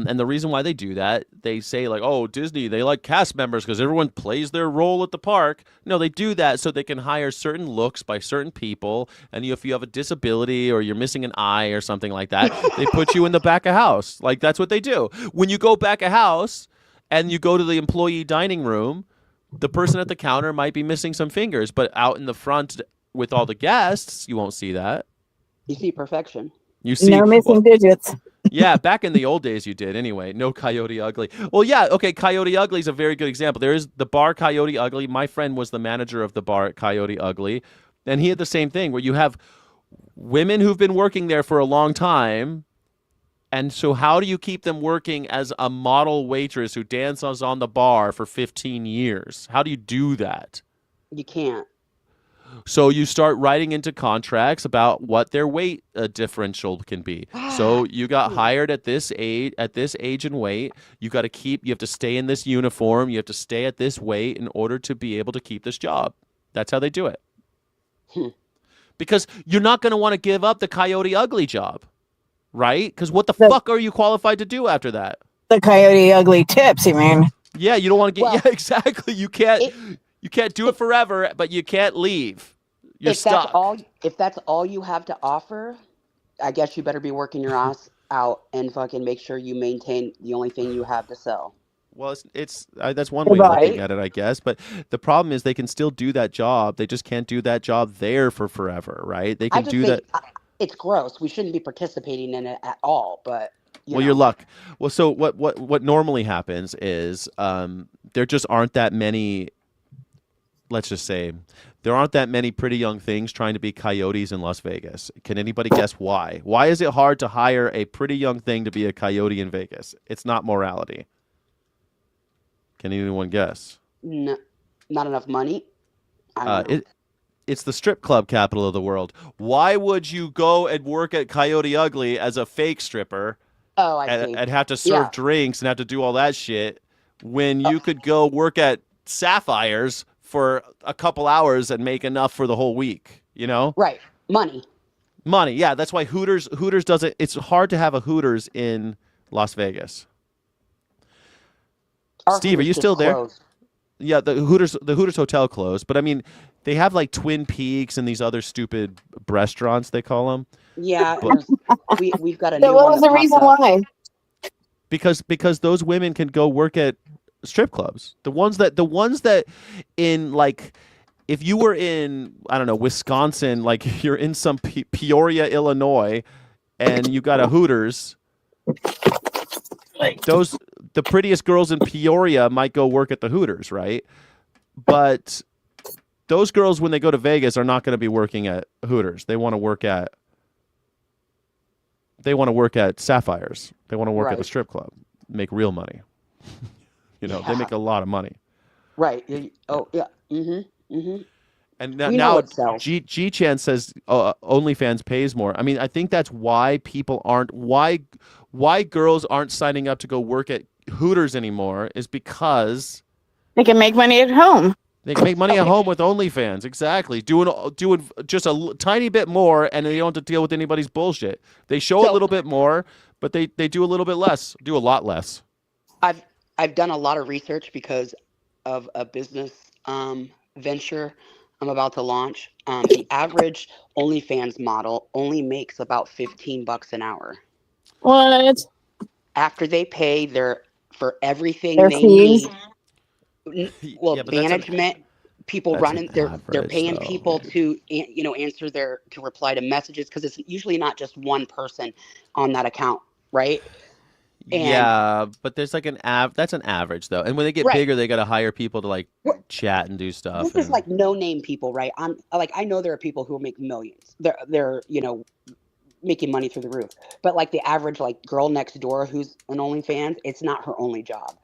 And the reason why they do that, they say like, oh, Disney, they like cast members because everyone plays their role at the park. No, they do that so they can hire certain looks by certain people. And if you have a disability or you're missing an eye or something like that, they put you in the back of house. Like that's what they do. When you go back of house and you go to the employee dining room, the person at the counter might be missing some fingers, but out in the front with all the guests, you won't see that. you see perfection. You see, No well, missing digits. yeah, back in the old days, you did anyway. No Coyote Ugly. Well, yeah, okay, Coyote Ugly is a very good example. There is the bar Coyote Ugly. My friend was the manager of the bar at Coyote Ugly, and he had the same thing where you have women who've been working there for a long time. And so, how do you keep them working as a model waitress who dances on the bar for 15 years? How do you do that? You can't. So you start writing into contracts about what their weight differential can be. So you got hired at this age and weight. You have to stay in this uniform. You have to stay at this weight in order to be able to keep this job. That's how they do it. Hmm. Because you're not going to want to give up the Coyote Ugly job, right? Because what the The fuck are you qualified to do after that? the Coyote Ugly tips, you mean? Yeah, you don't want to get. Well, Yeah, exactly. You can't. it, You can't do it forever, but you can't leave. You're stuck. if that's all you have to offer, I guess you better be working your ass out and fucking make sure you maintain the only thing you have to sell. Well, it's that's one way of Right. looking Right? at it, I guess. But the problem is they can still do that job. They just can't do that job there for forever, right? They I can just do think that. it's gross. We shouldn't be participating in it at all. But you Well, your know, luck. Well, so what normally happens is there just aren't that many. Let's just say there aren't that many pretty young things trying to be coyotes in Las Vegas. Can anybody guess why? Why is it hard to hire a pretty young thing to be a coyote in Vegas? It's not morality. Can anyone guess? n- not enough money. I don't know. It's the strip club capital of the world. Why would you go and work at Coyote Ugly as a fake stripper Oh, I and, see. and have to serve Yeah. drinks and have to do all that shit when Uh, you could go work at Sapphires for a couple hours and make enough for the whole week, you know? right. Money. Money. Yeah, that's why Hooters doesn't. It's hard to have a Hooters in Las Vegas. Our Steve, are Hooters you just still there? closed. Yeah, the Hooters hotel closed, but I mean, they have like Twin Peaks and these other stupid restaurants they call them. Yeah, and But we've got a So new what one was that the popped reason up. why? because those women can go work at strip clubs. The ones that in like if you were in I don't know Wisconsin, like you're in some Peoria, Illinois, and you got a Hooters, those the prettiest girls in Peoria might go work at the Hooters, right? But those girls when they go to Vegas are not going to be working at Hooters. They want to work at Sapphires. They want to work at the Right. strip club, make real money. They Yeah. make a lot of money. Right. Yeah. Oh, yeah. Mm-hmm. And We know now what sells. G Chan says OnlyFans pays more. I mean, I think that's why people aren't why girls aren't signing up to go work at Hooters anymore is because They can make money at home. they can make money at home with OnlyFans. Exactly, doing just a tiny bit more, and they don't have to deal with anybody's bullshit. They show a So little bit more, but they do a little bit less, do a lot less. I've I've done a lot of research because of a business venture I'm about to launch. The average OnlyFans model only makes about $15 an hour What? after they pay for everything Their they fees? need. Well, Yeah, but management, people that's an running, they're average paying though. people to answer to reply to messages because it's usually not just one person on that account, right? And Yeah, but there's like that's an average though. And when they get right, bigger, they got to hire people to like we're- chat and do stuff this is and like no name people, right? I know there are people who make millions. They're making money through the roof, but like the average like girl next door who's an OnlyFans, it's not her only job.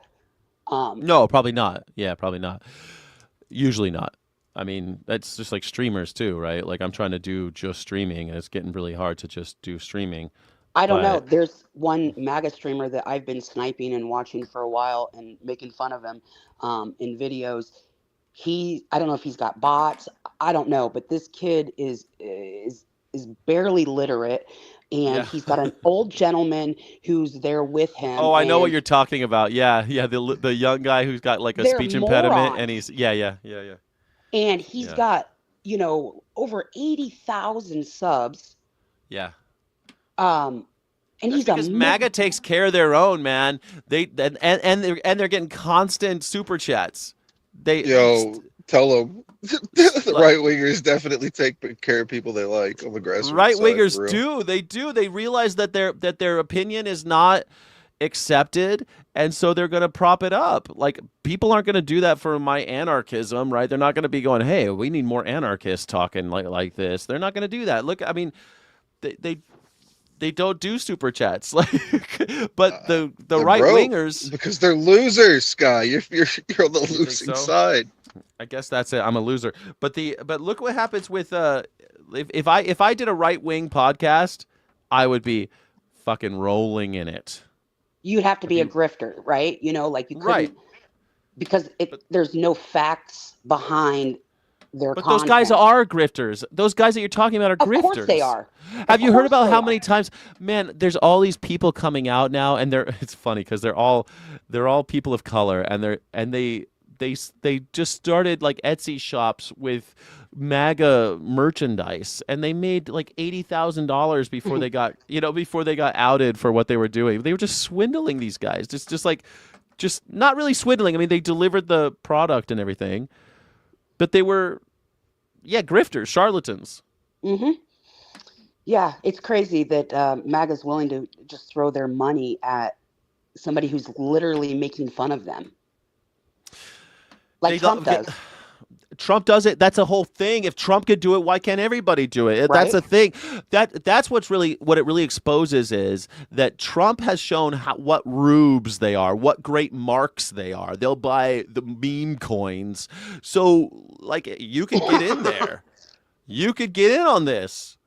Um, no, probably not. Yeah, probably not. Usually not. I mean, that's just like streamers too, right? Like I'm trying to do just streaming and it's getting really hard to just do streaming. I don't know. But There's one MAGA streamer that I've been sniping and watching for a while and making fun of him in videos. I don't know if he's got bots. I don't know, but this kid is barely literate, and yeah. he's got an old gentleman who's there with him, Oh, I know what and you're talking about. Yeah, yeah, the young guy who's got like a they're speech impediment and morons. yeah. And he's Yeah. got over 80,000 subs. Yeah. Um, and That's he's a because MAGA takes care of their own, man. And they're getting constant super chats. They Yo, tell them the like right wingers definitely take care of people they like on the grassroots right side, wingers for real. do. They do. They realize that their opinion is not accepted, and so they're going to prop it up. Like people aren't going to do that for my anarchism, right? They're not going to be going, "Hey, we need more anarchists talking like this." They're not going to do that. Look, I mean, they don't do super chats, like, but the right Bro, wingers. because they're losers, Sky. You're on the You think losing so? side. I guess that's it. I'm a loser. But look what happens with if I did a right wing podcast, I would be fucking rolling in it. you'd have to I'd be a be grifter, right? Like you right. couldn't because But there's no facts behind their but those guys content. are grifters. Those guys that you're talking about are Of course they grifters. are. Have Of you heard course about they how are. many times, man? There's all these people coming out now, and it's funny because they're all people of color, and they just started like Etsy shops with MAGA merchandise, and they made like $80,000 before they got outed for what they were doing. They were just swindling these guys, just not really swindling. I mean, they delivered the product and everything, but they were grifters, charlatans. hmm Yeah, it's crazy that MAGA's willing to just throw their money at somebody who's literally making fun of them, like They Trump don't. does, Trump does it. That's a whole thing. If Trump could do it, why can't everybody do it? That's right? a thing. That's what it really exposes is that Trump has shown what rubes they are, what great marks they are. They'll buy the meme coins. So like you could get in there. You could get in on this.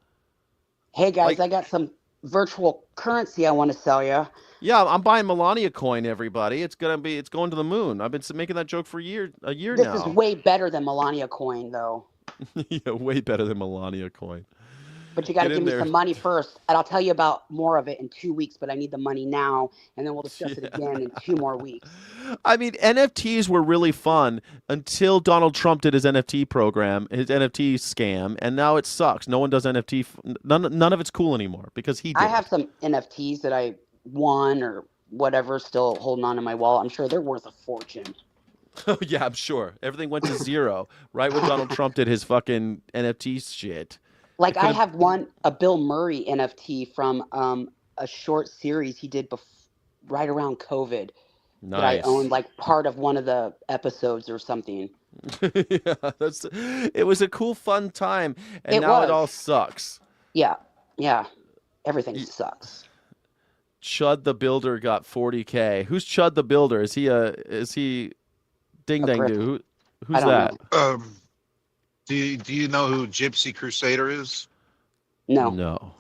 Hey guys, Like I got some virtual currency I want to sell you. yeah, I'm buying Melania coin. Everybody, it's going to the moon. I've been making that joke for a year This is now. way better than Melania coin, though. Yeah, way better than Melania coin. But you got to Get give in me there. some money first, and I'll tell you about more of it in 2 weeks. But I need the money now, and then we'll discuss it Yeah. again in 2 more weeks. I mean, NFTs were really fun until Donald Trump did his NFT program, his NFT scam, and now it sucks. No one does NFT. None of it's cool anymore because he I did have it. some NFTs that I won or whatever still holding on in my wallet. I'm sure they're worth a fortune. Oh yeah, I'm sure. Everything went to zero right when Donald Trump did his fucking NFT shit. It Like could I have have a Bill Murray NFT from a short series he did right around COVID that I nice. owned like part of one of the episodes or something. Yeah, that's it was a cool fun time and It now it all was. sucks. Yeah. Yeah. Everything Y- sucks. Chud the Builder got 40K. Who's Chud the Builder? Is he Ding A Dang grift. Do? I Who's don't know. that? Do you know who Gypsy Crusader is? No. No.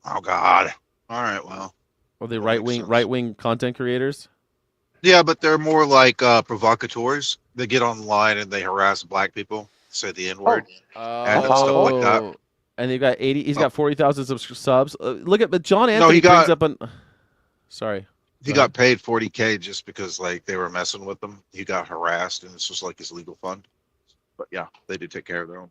Oh God. All right, well, Are they that makes sense. right wing content creators? Yeah, but they're more like provocateurs. They get online and they harass black people, say the N Oh, word, that's and stuff like awful. that. Oh, and they've got 80. He's Oh, got 40,000 subs. Look at, but John no, Anthony brings up an. Sorry, he go ahead. got paid 40K just because like they were messing with him. He got harassed, and this was like his legal fund. But yeah, they do take care of their own.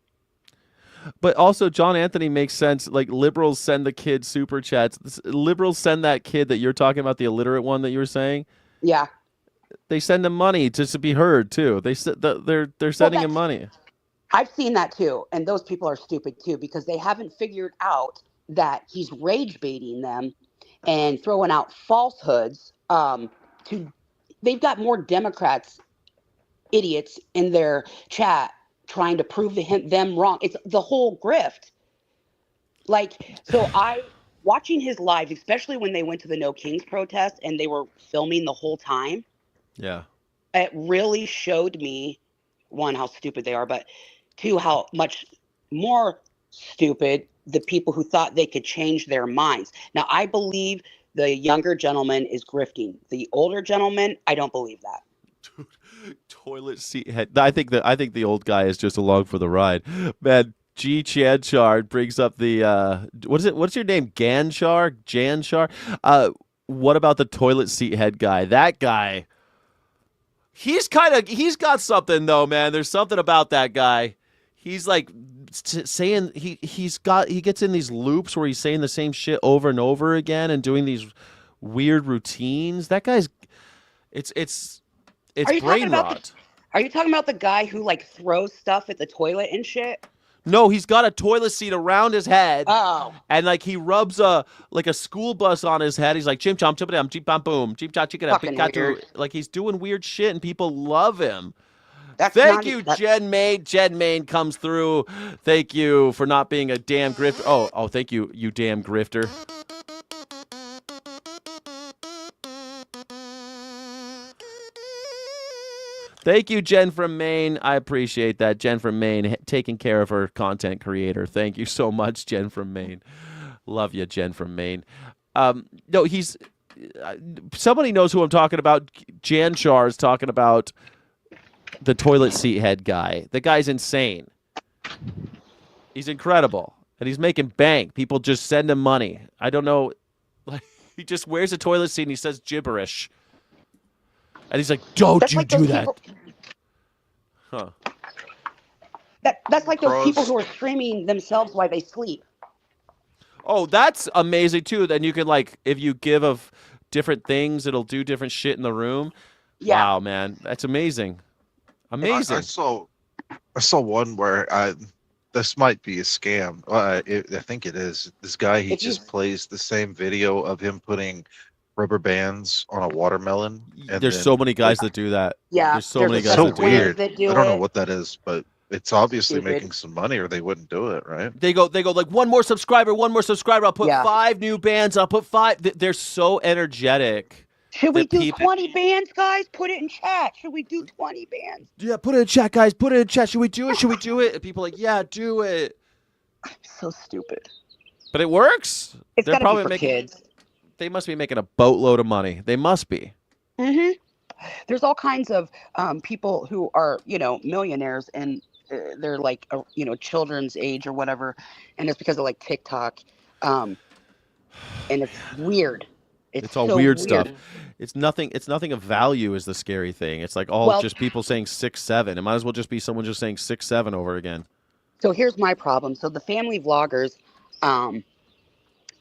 But also, John Anthony makes sense. Like liberals send the kid super chats. Liberals send that kid that you're talking about, the illiterate one that you were saying. Yeah. They send him money just to be heard too. They're Well, sending him money. I've seen that too, and those people are stupid too because they haven't figured out that he's rage baiting them and throwing out falsehoods. To they've got more Democrats, idiots in their chat trying to prove them wrong. It's the whole grift. Like so, I watching his lives, especially when they went to the No Kings protest and they were filming the whole time. Yeah. It really showed me one how stupid they are, but two how much more stupid the people who thought they could change their minds. Now I believe the younger gentleman is grifting. The older gentleman, I don't believe that. Toilet seat head. I think the old guy is just along for the ride. Man, G Chanchard brings up the what is it? What's your name? Janchar? What about the toilet seat head guy? That guy. He's got something though, man. There's something about that guy. He's like saying he gets in these loops where he's saying the same shit over and over again and doing these weird routines. That guy's it's Are you talking brain about rot. Are you talking about the guy who like throws stuff at the toilet and shit? No, he's got a toilet seat around his head, Oh, and like he rubs a school bus on his head. He's like chim chom chim chim bam boom chim cha chicken fucking weird. like he's doing weird shit, and people love him. That's Thank not you, that, Jen Main. Jen Main comes through. Thank you for not being a damn grifter. Oh, thank you, you damn grifter. Thank you, Jen from Maine. I appreciate that. Jen from Maine taking care of her content creator. Thank you so much, Jen from Maine. Love you, Jen from Maine. No, he's somebody knows who I'm talking about. Jan Char is talking about the toilet seat head guy. The guy's insane. He's incredible, and he's making bank. People just send him money. I don't know. Like he just wears a toilet seat and he says gibberish. And he's like, "Don't that's you like do those that?" people. Huh. That's like those people Crows. who are streaming themselves while they sleep. Oh, that's amazing too. Then you can like, if you give of different things, it'll do different shit in the room. Yeah. Wow, man, that's amazing. I Amazing. saw one where this might be a scam. I think it is. This guy, he If you just plays the same video of him putting rubber bands on a watermelon, and There's then so many guys that do that. yeah, There's so many a guys so that do twins that. weird. that do I don't know it. what that is, but it's obviously Stupid. making some money, or they wouldn't do it, right? They go like one more subscriber. I'll put Yeah. 5 new bands. I'll put 5. They're so energetic. Should we that do people- 20 bands, guys? Put it in chat. Should we do 20 bands? Yeah, put it in chat, guys. Put it in chat. Should we do it? Should we do it? And people are like, yeah, do it. So stupid. But it works. It's They're got to be probably for making. kids. They must be making a boatload of money. They must be. hmm There's all kinds of people who are, millionaires, and they're like children's age or whatever, and it's because of like TikTok, um, and it's weird. It's It's all so weird stuff. weird. It's nothing. It's nothing of value is the scary thing. It's like all Well, just people saying 6'7". It might as well just be someone just saying 6'7" over again. so here's my problem. So the family vloggers, um,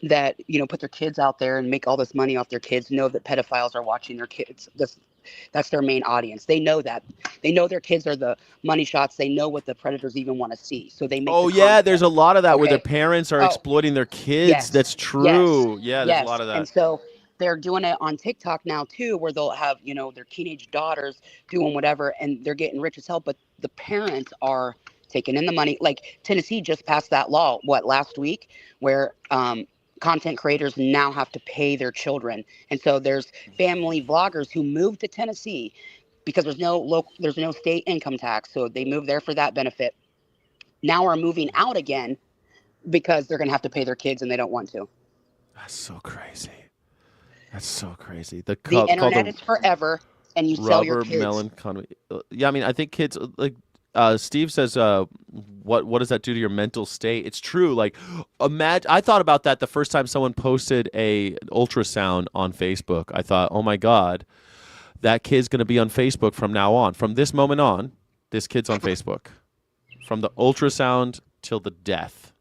that put their kids out there and make all this money off their kids know that pedophiles are watching their kids. That's their main audience. They know that. They know their kids are the money shots. They know what the predators even want to see. So they make Oh the yeah, there's content. a lot of that where their Okay. parents are Oh, exploiting their kids. yes. That's Yes. true. Yeah, there's a lot Yes. of And that. so they're doing it on TikTok now too, where they'll have, their teenage daughters doing whatever and they're getting rich as hell. But the parents are taking in the money. Like Tennessee just passed that law, last week, where content creators now have to pay their children. And so there's family vloggers who moved to Tennessee because there's no state income tax. So they moved there for that benefit. Now are moving out again because they're going to have to pay their kids and they don't want to. That's so crazy. That's so crazy. The Called internet the is forever and you sell your rubber kids. melon economy. Yeah, I mean, I think kids like Steve says. What does that do to your mental state? It's true. Like, imagine. I thought about that the first time someone posted an ultrasound on Facebook. I thought, oh my god, that kid's going to be on Facebook from now on. From this moment on, this kid's on Facebook. From the ultrasound till the death,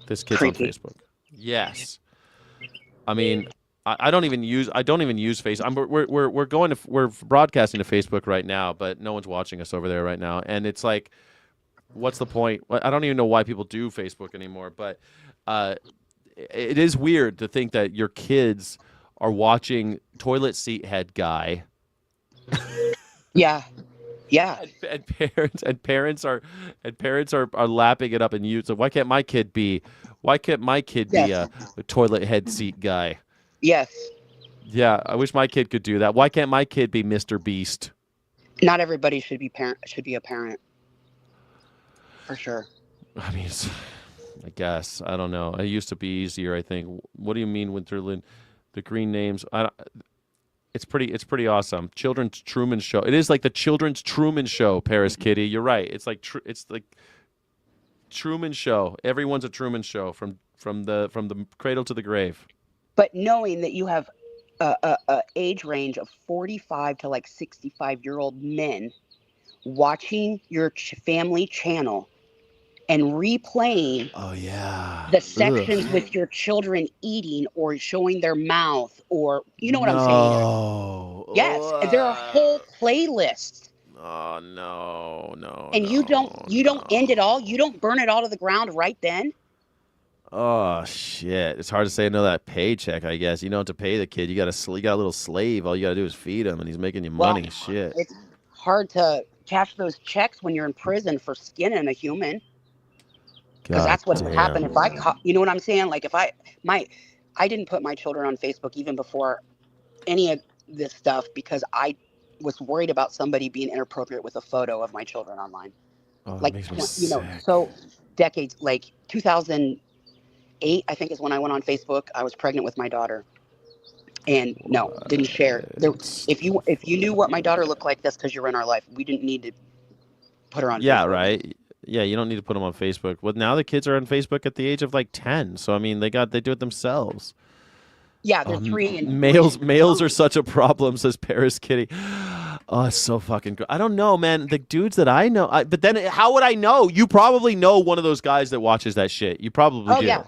this kid's Creepy. on Facebook. Yes. I mean, I don't even use Facebook. We're broadcasting to Facebook right now, but no one's watching us over there right now. And it's like, what's the point? I don't even know why people do Facebook anymore. But it is weird to think that your kids are watching toilet seat head guy. Yeah. Yeah. And parents are lapping it up and use. So why can't my kid be Yes. a toilet head seat guy? Yes. Yeah, I wish my kid could do that. Why can't my kid be Mr. Beast? Not everybody should be a parent. For sure. I mean, I guess I don't know. It used to be easier. I think. What do you mean, Winterland? The green names. It's pretty awesome. Children's Truman Show. It is like the Children's Truman Show. Paris Kitty. You're right. It's like Truman Show. Everyone's a Truman Show from the cradle to the grave. But knowing that you have a age range of 45 to like 65-year-old men watching your family channel and replaying Oh yeah. the sections with your children eating or showing their mouth or what I'm saying? No. Yes, and there are whole playlists. Oh no. And you don't end it all. You don't burn it all to the ground right then. Oh shit! It's hard to say no to that paycheck. I guess you don't have to pay the kid. You got a little slave. All you got to do is feed him, and he's making you money. Shit. It's hard to cash those checks when you're in prison for skinning a human. Because that's what would happen if I caught. You know what I'm saying? Like if I didn't put my children on Facebook even before any of this stuff because I was worried about somebody being inappropriate with a photo of my children online. Oh, like makes me sick. So decades, like 2008, I think is when I went on Facebook. I was pregnant with my daughter, and no, didn't share. If you knew what my daughter looked like, that's because you're in our life. We didn't need to put her on. Yeah, Facebook. right. Yeah, you don't need to put them on Facebook. Well, now the kids are on Facebook at the age of like 10. So I mean, they do it themselves. Yeah, they're 3 and males are such a problem, says Paris Kitty. Oh, it's so fucking good. I don't know, man. The dudes that I know, but then how would I know? You probably know one of those guys that watches that shit. You probably do. Yeah.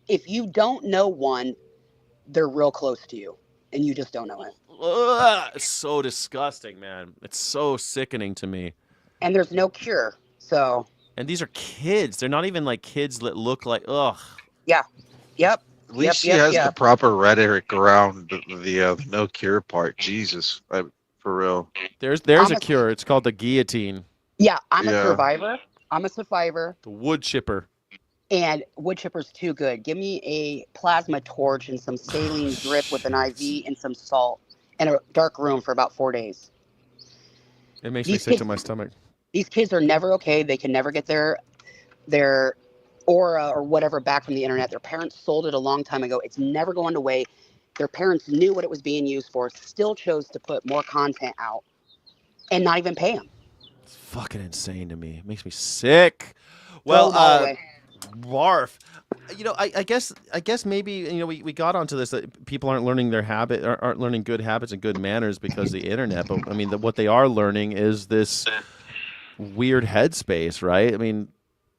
If you don't know one, they're real close to you, and you just don't know it. Ugh, it's so disgusting, man. It's so sickening to me. And there's no cure. So. And these are kids. They're not even like kids that look like. Ugh. Yeah. Yep. At least she has the proper rhetoric around the no cure part. Jesus, for real. There's a cure. It's called the guillotine. Yeah, I'm a survivor. The wood chipper. And wood chipper's too good. Give me a plasma torch and some saline drip with an IV and some salt in a dark room for about 4 days. It makes me sick to my stomach. These kids are never okay. They can never get their aura or whatever back from the internet. Their parents sold it a long time ago. It's never going away. Their parents knew what it was being used for, still chose to put more content out and not even pay them. It's fucking insane to me. It makes me sick. Throw Well, them all away. barf. I guess maybe we got onto this that people aren't learning aren't learning good habits and good manners because of the internet. But I mean, what they are learning is this weird headspace, right? I mean,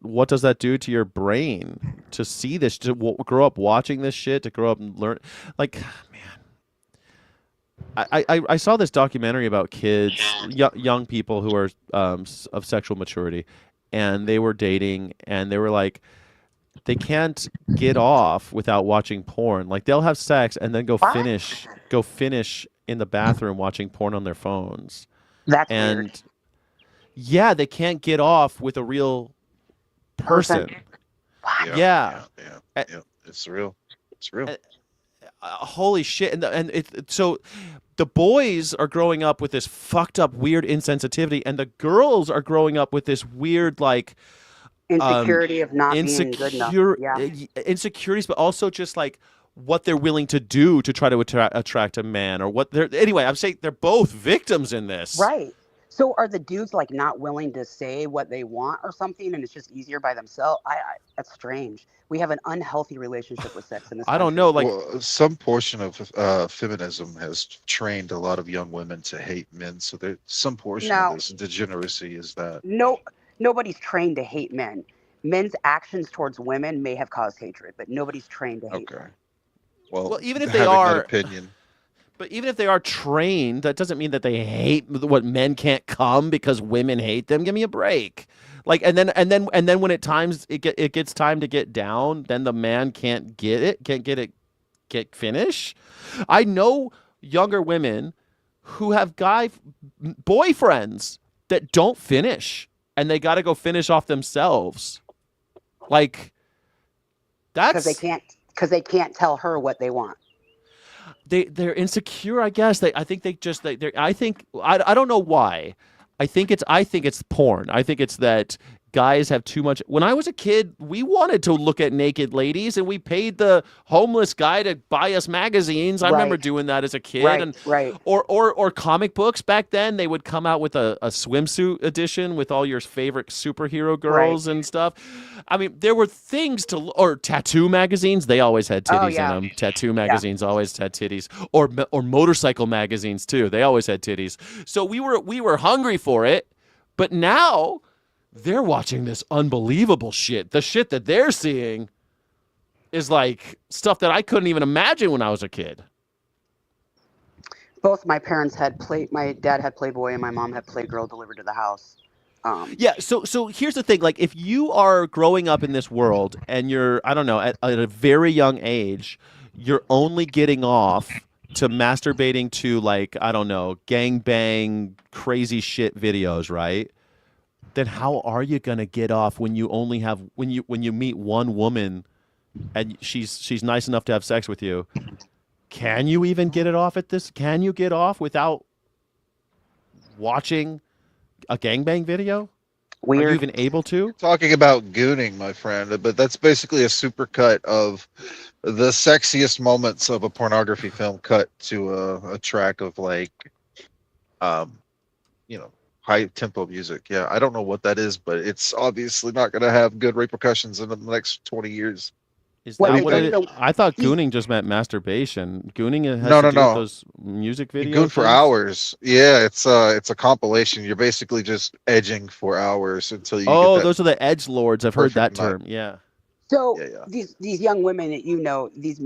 what does that do to your brain to see this, to grow up watching this shit, to grow up and learn? Like, I saw this documentary about kids, young people who are of sexual maturity, and they were dating, and they were like, they can't get off without watching porn. Like they'll have sex and then What? go finish in the bathroom watching porn on their phones. That's weird. And yeah, they can't get off with a real Person. person. What? Yeah. Yeah. It's real. It's real. Holy shit. So the boys are growing up with this fucked up weird insensitivity, and the girls are growing up with this weird like Insecurity of not being good enough. Yeah. insecurities, but also just like what they're willing to do to try to attract a man, or what they're anyway. I'm saying they're both victims in this. Right. So are the dudes like not willing to say what they want or something, and it's just easier by themselves? That's strange. We have an unhealthy relationship with sex in this I don't country. know. Like, Well, some portion of feminism has trained a lot of young women to hate men. So there's some portion No. of this degeneracy is that. No, nobody's trained to hate men. Men's actions towards women may have caused hatred, but nobody's trained to hate. Okay. Well, Well, even if they having that are, opinion, but even if they are trained, that doesn't mean that they hate what men can't come because women hate them. Give me a break. Like, and then when it gets time to get down, then the man can't get finish. I know younger women who have boyfriends that don't finish, and they got to go finish off themselves. Like, Because that's they can't tell her what they want. they're insecure, I guess. I think I don't know why. I think it's porn. I think it's that guys have too much. When I was a kid, we wanted to look at naked ladies, and we paid the homeless guy to buy us magazines. I remember Right. doing that as a kid. Right, And right. or comic books back then. They would come out with a swimsuit edition with all your favorite superhero girls and stuff. I mean, there were things or tattoo magazines. They always had titties yeah. in them. Tattoo magazines always had titties, or motorcycle magazines too. They always had titties. So we were hungry for it, but now they're watching this unbelievable shit. The shit that they're seeing is like stuff that I couldn't even imagine when I was a kid. Both my parents had my dad had Playboy and my mom had Playgirl delivered to the house. Yeah, so here's the thing. Like, if you are growing up in this world and you're, I don't know, at a very young age, you're only getting off to masturbating to, like, I don't know, gangbang, crazy shit videos, right? Then how are you gonna get off when you only have when you meet one woman and she's nice enough to have sex with you? Can you even get it off at this? Can you get off without watching a gangbang video? Are you Weird. even able to? talking about gooning, my friend, but that's basically a supercut of the sexiest moments of a pornography film cut to a track of like, um, high tempo music. Yeah, I don't know what that is, but it's obviously not going to have good repercussions in the next 20 years. Is Well, that you what know, it you is? know, I thought you- gooning just meant masturbation. Gooning has No, to no, do with no. those music You videos. goon for hours. Yeah, it's a compilation. You're basically just edging for hours until you Oh, get that those are the edge lords. I've heard that perfect nut. term. Yeah. So Yeah. these young women that these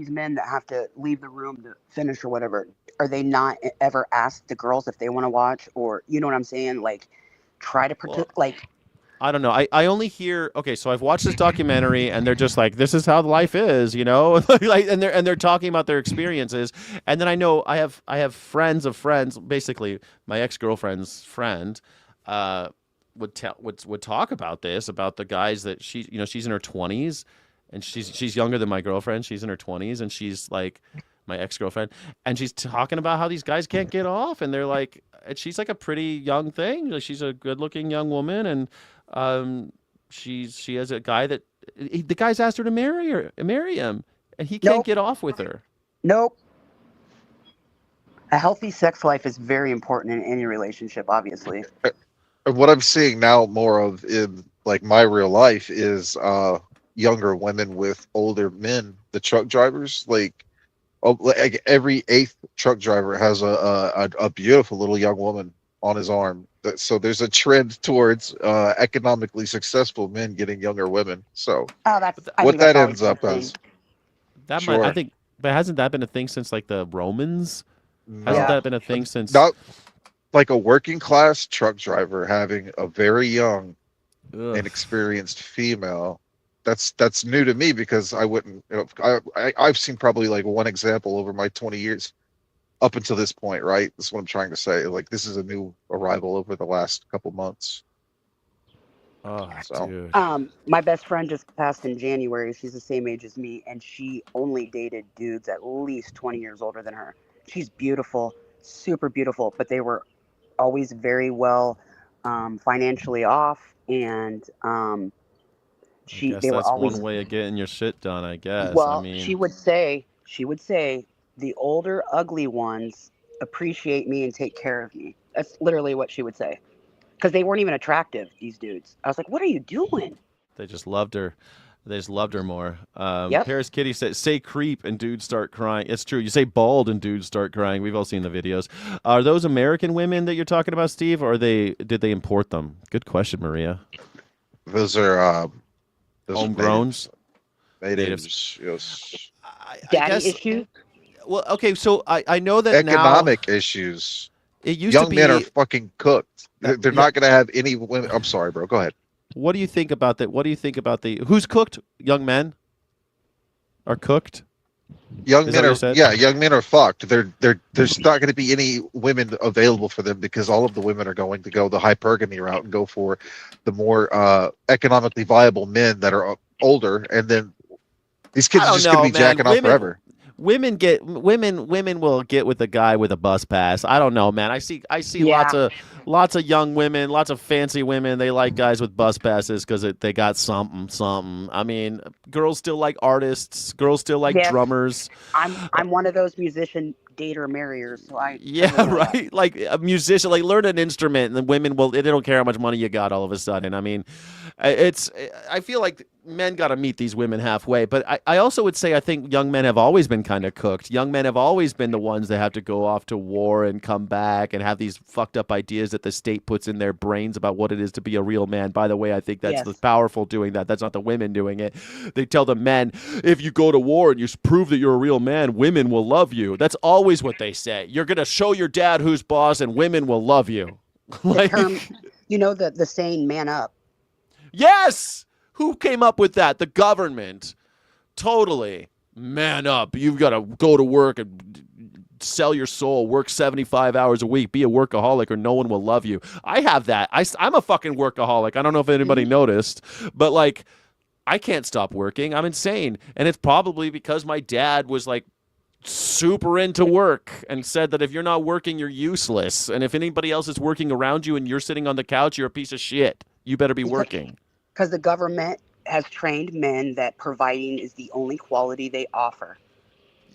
men that have to leave the room to finish or whatever, are they not ever asked the girls if they want to watch, or you know what I'm saying? Like, try to Well, protect. Like, I don't know. I only hear, okay, so I've watched this documentary and they're just like, this is how life is, you know? Like, and they're talking about their experiences. And then I know I have friends of friends, basically my ex-girlfriend's friend, would talk about this, about the guys that she's in her 20s, and she's younger than my girlfriend. She's in her 20s, and she's like my ex-girlfriend, and she's talking about how these guys can't get off, and they're like, and she's like a pretty young thing. Like, she's a good-looking young woman, and she has a guy that the guy's asked her to marry him, and he can't Nope. get off with her. nope. A healthy sex life is very important in any relationship, obviously. what I'm seeing now more of in like my real life is younger women with older men, the truck drivers. Like every eighth truck driver has a beautiful little young woman on his arm. So there's a trend towards economically successful men getting younger women. So Oh, that's. I what think that's that always ends been a up thing. as, That might, I sure, think, but hasn't that been a thing since like the Romans? Hasn't no, Yeah. that been a thing since? not like a working class truck driver having a very young Ugh. inexperienced female. That's new to me because I wouldn't. I've seen probably like one example over my 20 years up until this point. Right, that's what I'm trying to say. Like this is a new arrival over the last couple months. Oh, So dude. My best friend just passed in January. She's the same age as me, and she only dated dudes at least 20 years older than her. She's beautiful, super beautiful, but they were always very well financially off, and I she guess they were that's one always way of getting your shit done. I guess. I well. mean, She would say the older, ugly ones appreciate me and take care of me. That's literally what she would say because they weren't even attractive. These dudes. I was like, "What are you doing?" they just loved her. They just loved her more. Yep. Paris Kitty said, "Say creep and dudes start crying." It's true. You say bald and dudes start crying. We've all seen the videos. Are those American women that you're talking about, Steve, or did they import them? Good question, Maria. those are Homegrowns, natives. natives. Yes. I Daddy guess. issues. Well, okay. So I know that now. Economic issues. It used to Young men are be. fucking cooked. They're Yeah. not going to have any women. I'm sorry, bro. Go ahead. What do you think about that? What do you think about the who's cooked? Young men are cooked. Young Is that men what you are said? young men are fucked. There's not going to be any women available for them because all of the women are going to go the hypergamy route and go for the more economically viable men that are older, and then these I kids are don't just going know, to be man. jacking off forever. Women will get with a guy with a bus pass. I don't know, man. I see Yeah. lots of young women, lots of fancy women. They like guys with bus passes because they got something. I mean, girls still like artists. Girls still like Yes. drummers. I'm one of those musician dater marriers, so I Yeah, totally know that. right. Like a musician, like learn an instrument, and the women will. They don't care how much money you got. All of a sudden, I mean, it's. I feel like men got to meet these women halfway. But I also would say I think young men have always been kind of cooked. Young men have always been the ones that have to go off to war and come back and have these fucked up ideas that the state puts in their brains about what it is to be a real man. By the way, I think that's the Yes. powerful doing that. That's not the women doing it. They tell the men, if you go to war and you prove that you're a real man, women will love you. That's always what they say. You're going to show your dad who's boss and women will love you. The Like, term, the saying "man up." yes! Who came up with that? The government. Totally. Man up. You've got to go to work and sell your soul, work 75 hours a week, be a workaholic, or no one will love you. I have that. I'm a fucking workaholic. I don't know if anybody noticed, but like, I can't stop working. I'm insane. And it's probably because my dad was like super into work and said that if you're not working, you're useless. And if anybody else is working around you and you're sitting on the couch, you're a piece of shit. You better be working. Because the government has trained men that providing is the only quality they offer.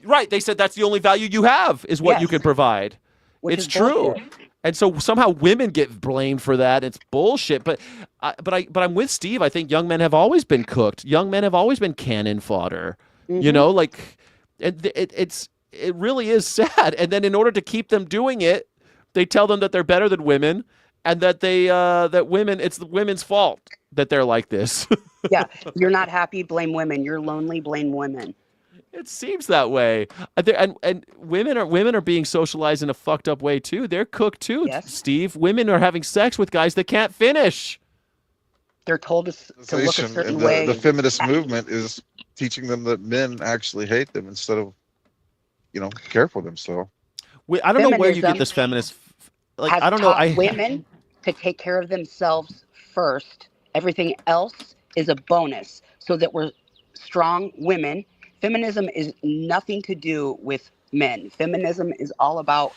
Right. They said that's the only value you have is what you Yes. can provide. Which It's is true. bullshit. And so somehow women get blamed for that. It's bullshit. But I'm with Steve. I think young men have always been cooked. Young men have always been cannon fodder. You know, like it really is sad. And then in order to keep them doing it, they tell them that they're better than women and that it's the women's fault that they're like this. Yeah, you're not happy, blame women. You're lonely, blame women. It seems that way. And women are being socialized in a fucked up way too. They're cooked too, Yes. Steve. Women are having sex with guys that can't finish. They're told to look a certain And way. the feminist movement is teaching them that men actually hate them instead of, care for them. So I don't know where you get Feminism this feminist. Like has I don't know. taught women to take care of themselves first. Everything else is a bonus, so that we're strong women. Feminism is nothing to do with men. Feminism is all about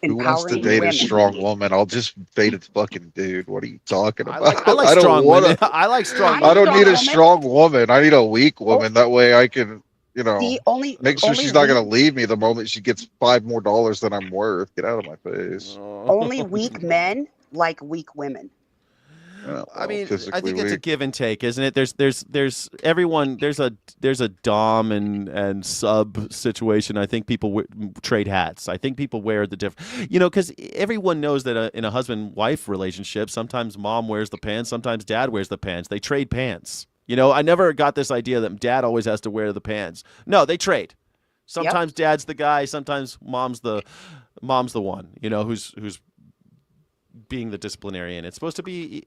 who wants to empowering date women. a strong woman? I'll just date a fucking dude. What are you talking I about? like I don't strong wanna- women. I like strong. I'm I don't strong need a woman. strong woman. I need a weak woman. That way I can, The only make sure only she's not weak- going to leave me the moment she gets $5 more than I'm worth. Get out of my face. only weak men like weak women. I Well, mean, I physically think it's a weak. give and take, isn't it? There's everyone there's a dom and sub situation. I think people trade hats. I think people wear the different, because everyone knows that in a husband wife relationship, sometimes mom wears the pants, sometimes dad wears the pants. They trade pants. I never got this idea that dad always has to wear the pants. No, they trade. Yep. Sometimes dad's the guy, sometimes mom's the one, who's being the disciplinarian. It's supposed to be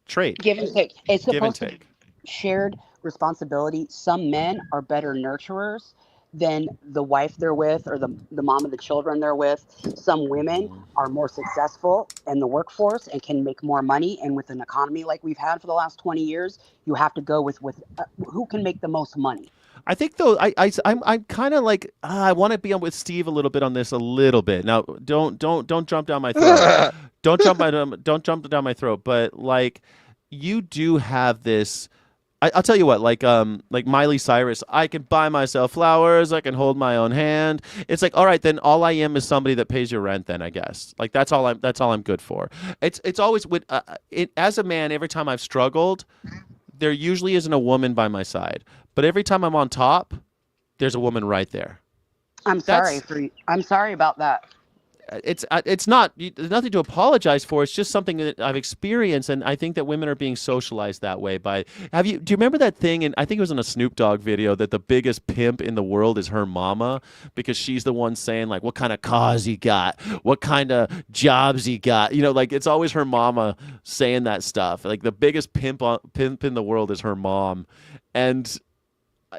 trade, Give and take. It's give and supposed to be take. shared responsibility. Some men are better nurturers than the wife they're with or the mom of the children they're with. Some women Mhm. are more successful in the workforce and can make more money. And with an economy like we've had for the last 20 years, you have to go with who can make the most money. I think though I'm kind of like I want to be on with Steve a little bit on this a little bit. Now don't jump down my throat. Don't jump down my throat. But like you do have this. I'll tell you what, like Miley Cyrus, I can buy myself flowers, I can hold my own hand. It's like, all right, then all I am is somebody that pays your rent. Then I guess, like that's all I'm good for. It's always with as a man, every time I've struggled, there usually isn't a woman by my side, but every time I'm on top, there's a woman right there. That's I'm sorry about that. it's not there's nothing to apologize for. It's just something that I've experienced, and I think that women are being socialized that way. Do you remember that thing? And I think it was in a Snoop Dogg video that the biggest pimp in the world is her mama because she's the one saying like, "What kind of cars he got? What kind of jobs he got?" Like it's always her mama saying that stuff. Like the biggest pimp in the world is her mom, and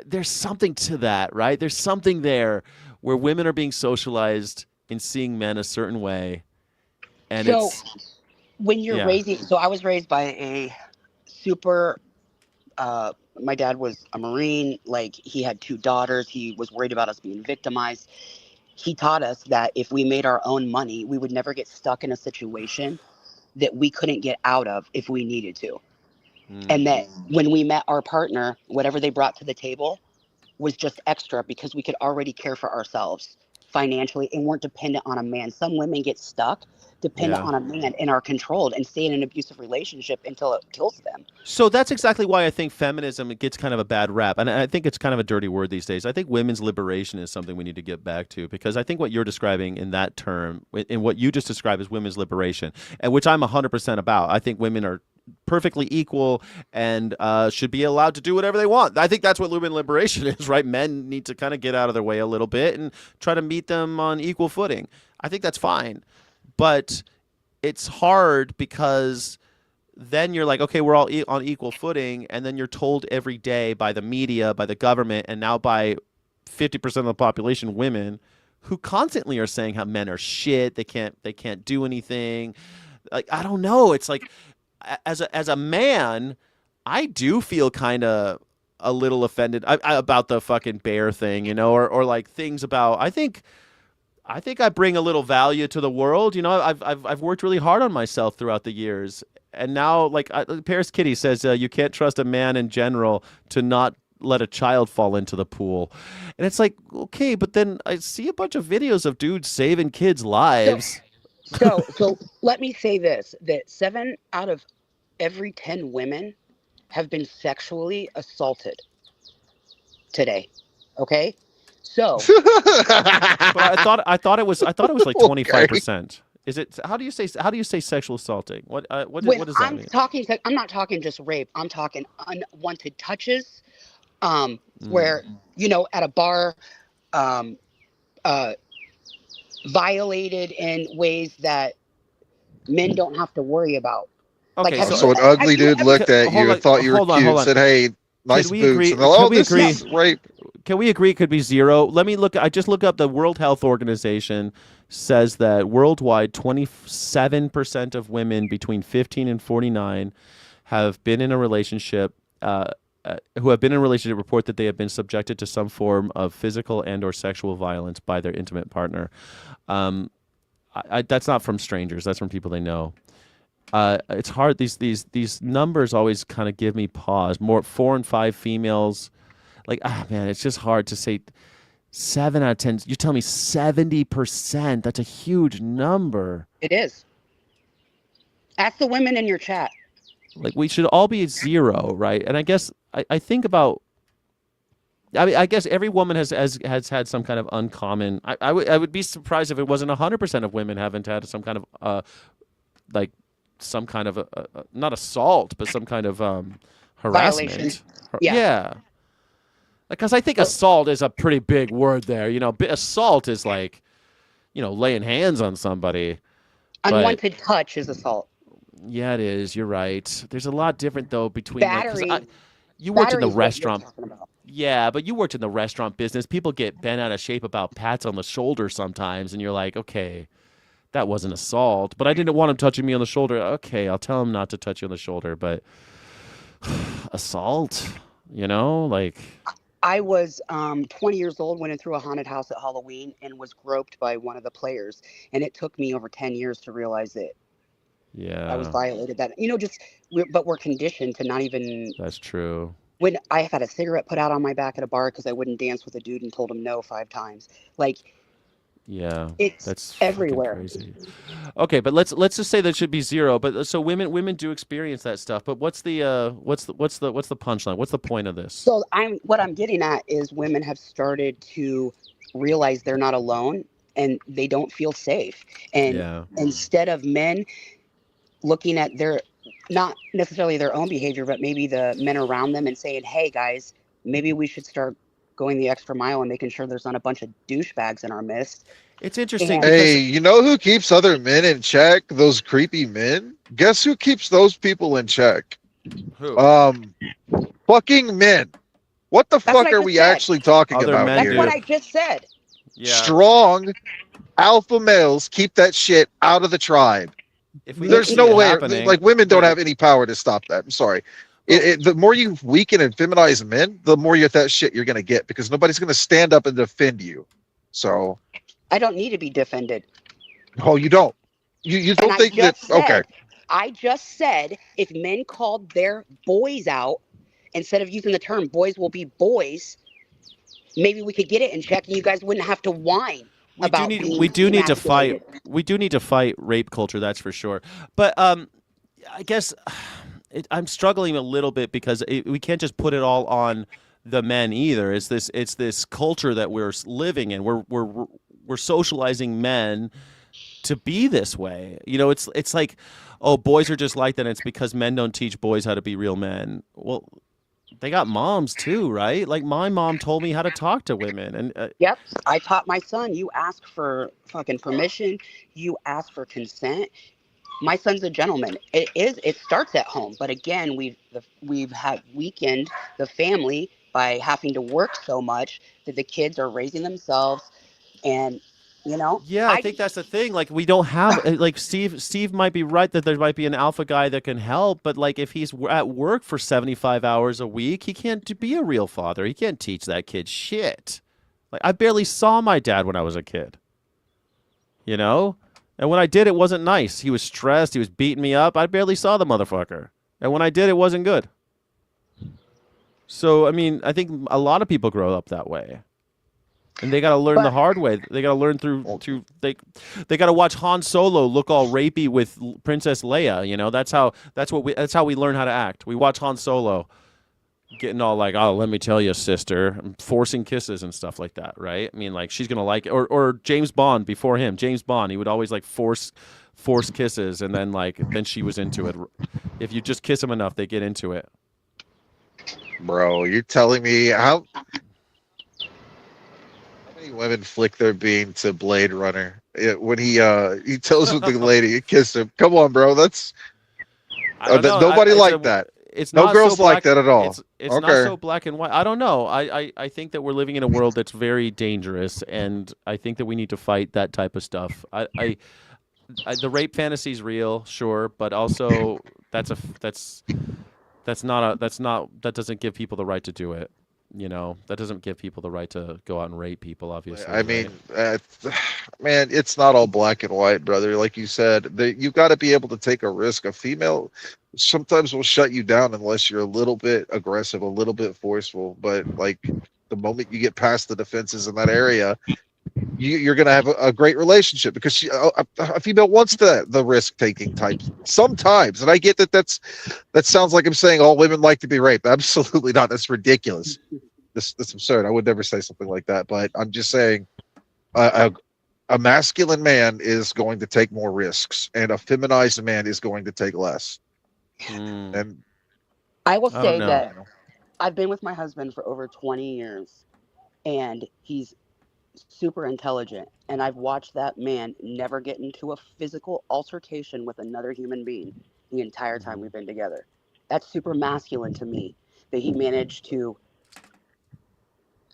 there's something to that, right? There's something there where women are being socialized in seeing men a certain way, and So it's when you're yeah. so I was raised by a super my dad was a Marine. Like he had two daughters. He was worried about us being victimized. He taught us that if we made our own money, we would never get stuck in a situation that we couldn't get out of if we needed to. And that when we met our partner, whatever they brought to the table was just extra because we could already care for ourselves financially and weren't dependent on a man. Some women get stuck dependent Yeah. on a man and are controlled and stay in an abusive relationship until it kills them. So that's exactly why I think feminism gets kind of a bad rap, and I think it's kind of a dirty word these days. I think women's liberation is something we need to get back to because I think what you're describing in that term, in what you just described as women's liberation, and which I'm 100% about. I think women are perfectly equal and should be allowed to do whatever they want. I think that's what women liberation is, right? Men need to kind of get out of their way a little bit and try to meet them on equal footing. I think that's fine, but it's hard because then you're like, okay, we're all on equal footing, and then you're told every day by the media, by the government, and now by 50% of the population, women, who constantly are saying how men are shit, they can't do anything. Like I don't know. It's like as a man, I do feel kind of a little offended about the fucking bear thing, or like things about. I think I bring a little value to the world. I've worked really hard on myself throughout the years, and now like Paris Kitty says, you can't trust a man in general to not let a child fall into the pool, and it's like okay, but then I see a bunch of videos of dudes saving kids' lives. So let me say this: that 7 out of every 10 women have been sexually assaulted today. Okay, so But I thought it was like Okay. 25%. Is it? How do you say sexual assaulting? What when does that mean? I'm not talking just rape. I'm talking unwanted touches, Mm. where at a bar, um, uh, violated in ways that men don't have to worry about. Like, Okay, have so So an have ugly you dude ever? looked at hold you on, and thought you were hold on, cute, hold on. said, "Hey, nice we boots," agree? and they're like, Can "Oh, we this agree? is rape." Can we agree it could be zero? Let me look. I just look up the World Health Organization says that worldwide 27% of women between 15 and 49 have been in a relationship who have been in a relationship report that they have been subjected to some form of physical and or sexual violence by their intimate partner. That's not from strangers. That's from people they know. It's hard. These numbers always kind of give me pause. More 4 and 5 females. Like, man, it's just hard to say 7 out of 10. You're telling me 70%. That's a huge number. It is. Ask the women in your chat. Like we should all be at 0, right? And I guess I think about. I mean, I guess every woman has had some kind of uncommon. I would be surprised if it wasn't 100% of women haven't had some kind of like some kind of not assault, but some kind of Violation. harassment. Yeah. Yeah. Because I think Well, assault is a pretty big word there. You know, assault is like, you know, laying hands on somebody. But unwanted touch is assault. yeah, it is. You're right. There's a lot different though between like, because Battery. you worked in Battery the is what you're restaurant. talking about. Yeah, but you worked in the restaurant business. People get bent out of shape about pats on the shoulder sometimes, and you're like, okay, that wasn't assault, but I didn't want him touching me on the shoulder. Okay, I'll tell him not to touch you on the shoulder, but assault, you know, like I was 20 years old, went in through a haunted house at Halloween and was groped by one of the players. And it took me over 10 years to realize that I was yeah, violated. That, but we're conditioned to not even. that's true. When I had a cigarette put out on my back at a bar because I wouldn't dance with a dude and told him no 5 times. Like, Yeah, it's that's fucking everywhere. crazy. Okay, but let's just say that should be 0. But so women do experience that stuff. But what's the punchline? What's the point of this? So what I'm getting at is women have started to realize they're not alone and they don't feel safe. And Yeah, instead of men looking at their, not necessarily their own behavior, but maybe the men around them and saying, hey guys, maybe we should start going the extra mile and making sure there's not a bunch of douchebags in our midst. it's interesting And because Hey, you know who keeps other men in check? Those creepy men. Guess who keeps those people in check? who Fucking men. What the That's what fuck I are just we said. actually talking Other about men That's here? what I just said. yeah. Strong alpha males keep that shit out of the tribe. If we There's see no it way. happening, Like women don't wait, have any power to stop that. I'm sorry. well, The more you weaken and feminize men, the more that shit you're gonna get because nobody's gonna stand up and defend you. So, I don't need to be defended. oh, you don't. You And don't think that? Okay. I just said, if men called their boys out, instead of using the term boys will be boys, maybe we could get it in check and you guys wouldn't have to whine we do about need being we do need to fight. emasculated. We do need to fight rape culture. That's for sure. But I guess I'm struggling a little bit because we can't just put it all on the men either. It's this culture that we're living in. We're socializing men to be this way. You know, it's like, oh, boys are just like that. It's because men don't teach boys how to be real men. Well, they got moms too, right? Like my mom told me how to talk to women, and Yep. I taught my son, you ask for fucking permission, you ask for consent. My son's a gentleman. It starts at home, but again, we've had weakened the family by having to work so much that the kids are raising themselves. And yeah, I think that's the thing. Like we don't have like Steve might be right that there might be an alpha guy that can help, but like if he's at work for 75 hours a week, he can't be a real father. He can't teach that kid shit. Like I barely saw my dad when I was a kid. You know? And when I did, it wasn't nice. He was stressed. He was beating me up. I barely saw the motherfucker. And when I did, it wasn't good. So, I mean, I think a lot of people grow up that way. And they got to learn the but hard way. They got to learn through they got to watch Han Solo look all rapey with Princess Leia, you know? That's how we learn how to act. We watch Han Solo getting all like, "Oh, let me tell you, sister," forcing kisses and stuff like that, right? I mean, like she's going to like it. Or James Bond before him. James Bond, he would always like force kisses and then she was into it. If you just kiss them enough, they get into it. Bro, you're telling me how many women flick their bean to Blade Runner when he tells with the lady he kissed him. Come on, bro. That's I don't know. nobody liked that. It's No not girls so like black, that at all. it's not Okay. so black and white. I don't know. I think that we're living in a world that's very dangerous, and I think that we need to fight that type of stuff. The rape fantasy is real, sure, but also that doesn't give people the right to do it. You know, that doesn't give people the right to go out and rape people. Obviously, I mean, right? man, it's not all black and white, brother. Like you said, you've got to be able to take a risk. A female sometimes will shut you down unless you're a little bit aggressive, a little bit forceful. But like the moment you get past the defenses in that area, you're going to have a great relationship because a female wants the risk taking type sometimes. And I get that sounds like I'm saying all women like to be raped. Absolutely not. That's ridiculous. That's absurd. I would never say something like that. But I'm just saying a masculine man is going to take more risks, and a feminized man is going to take less. And I will I don't say know. that I've been with my husband for over 20 years, and he's super intelligent. And I've watched that man never get into a physical altercation with another human being the entire time Mhm. we've been together. That's super masculine to me that he managed to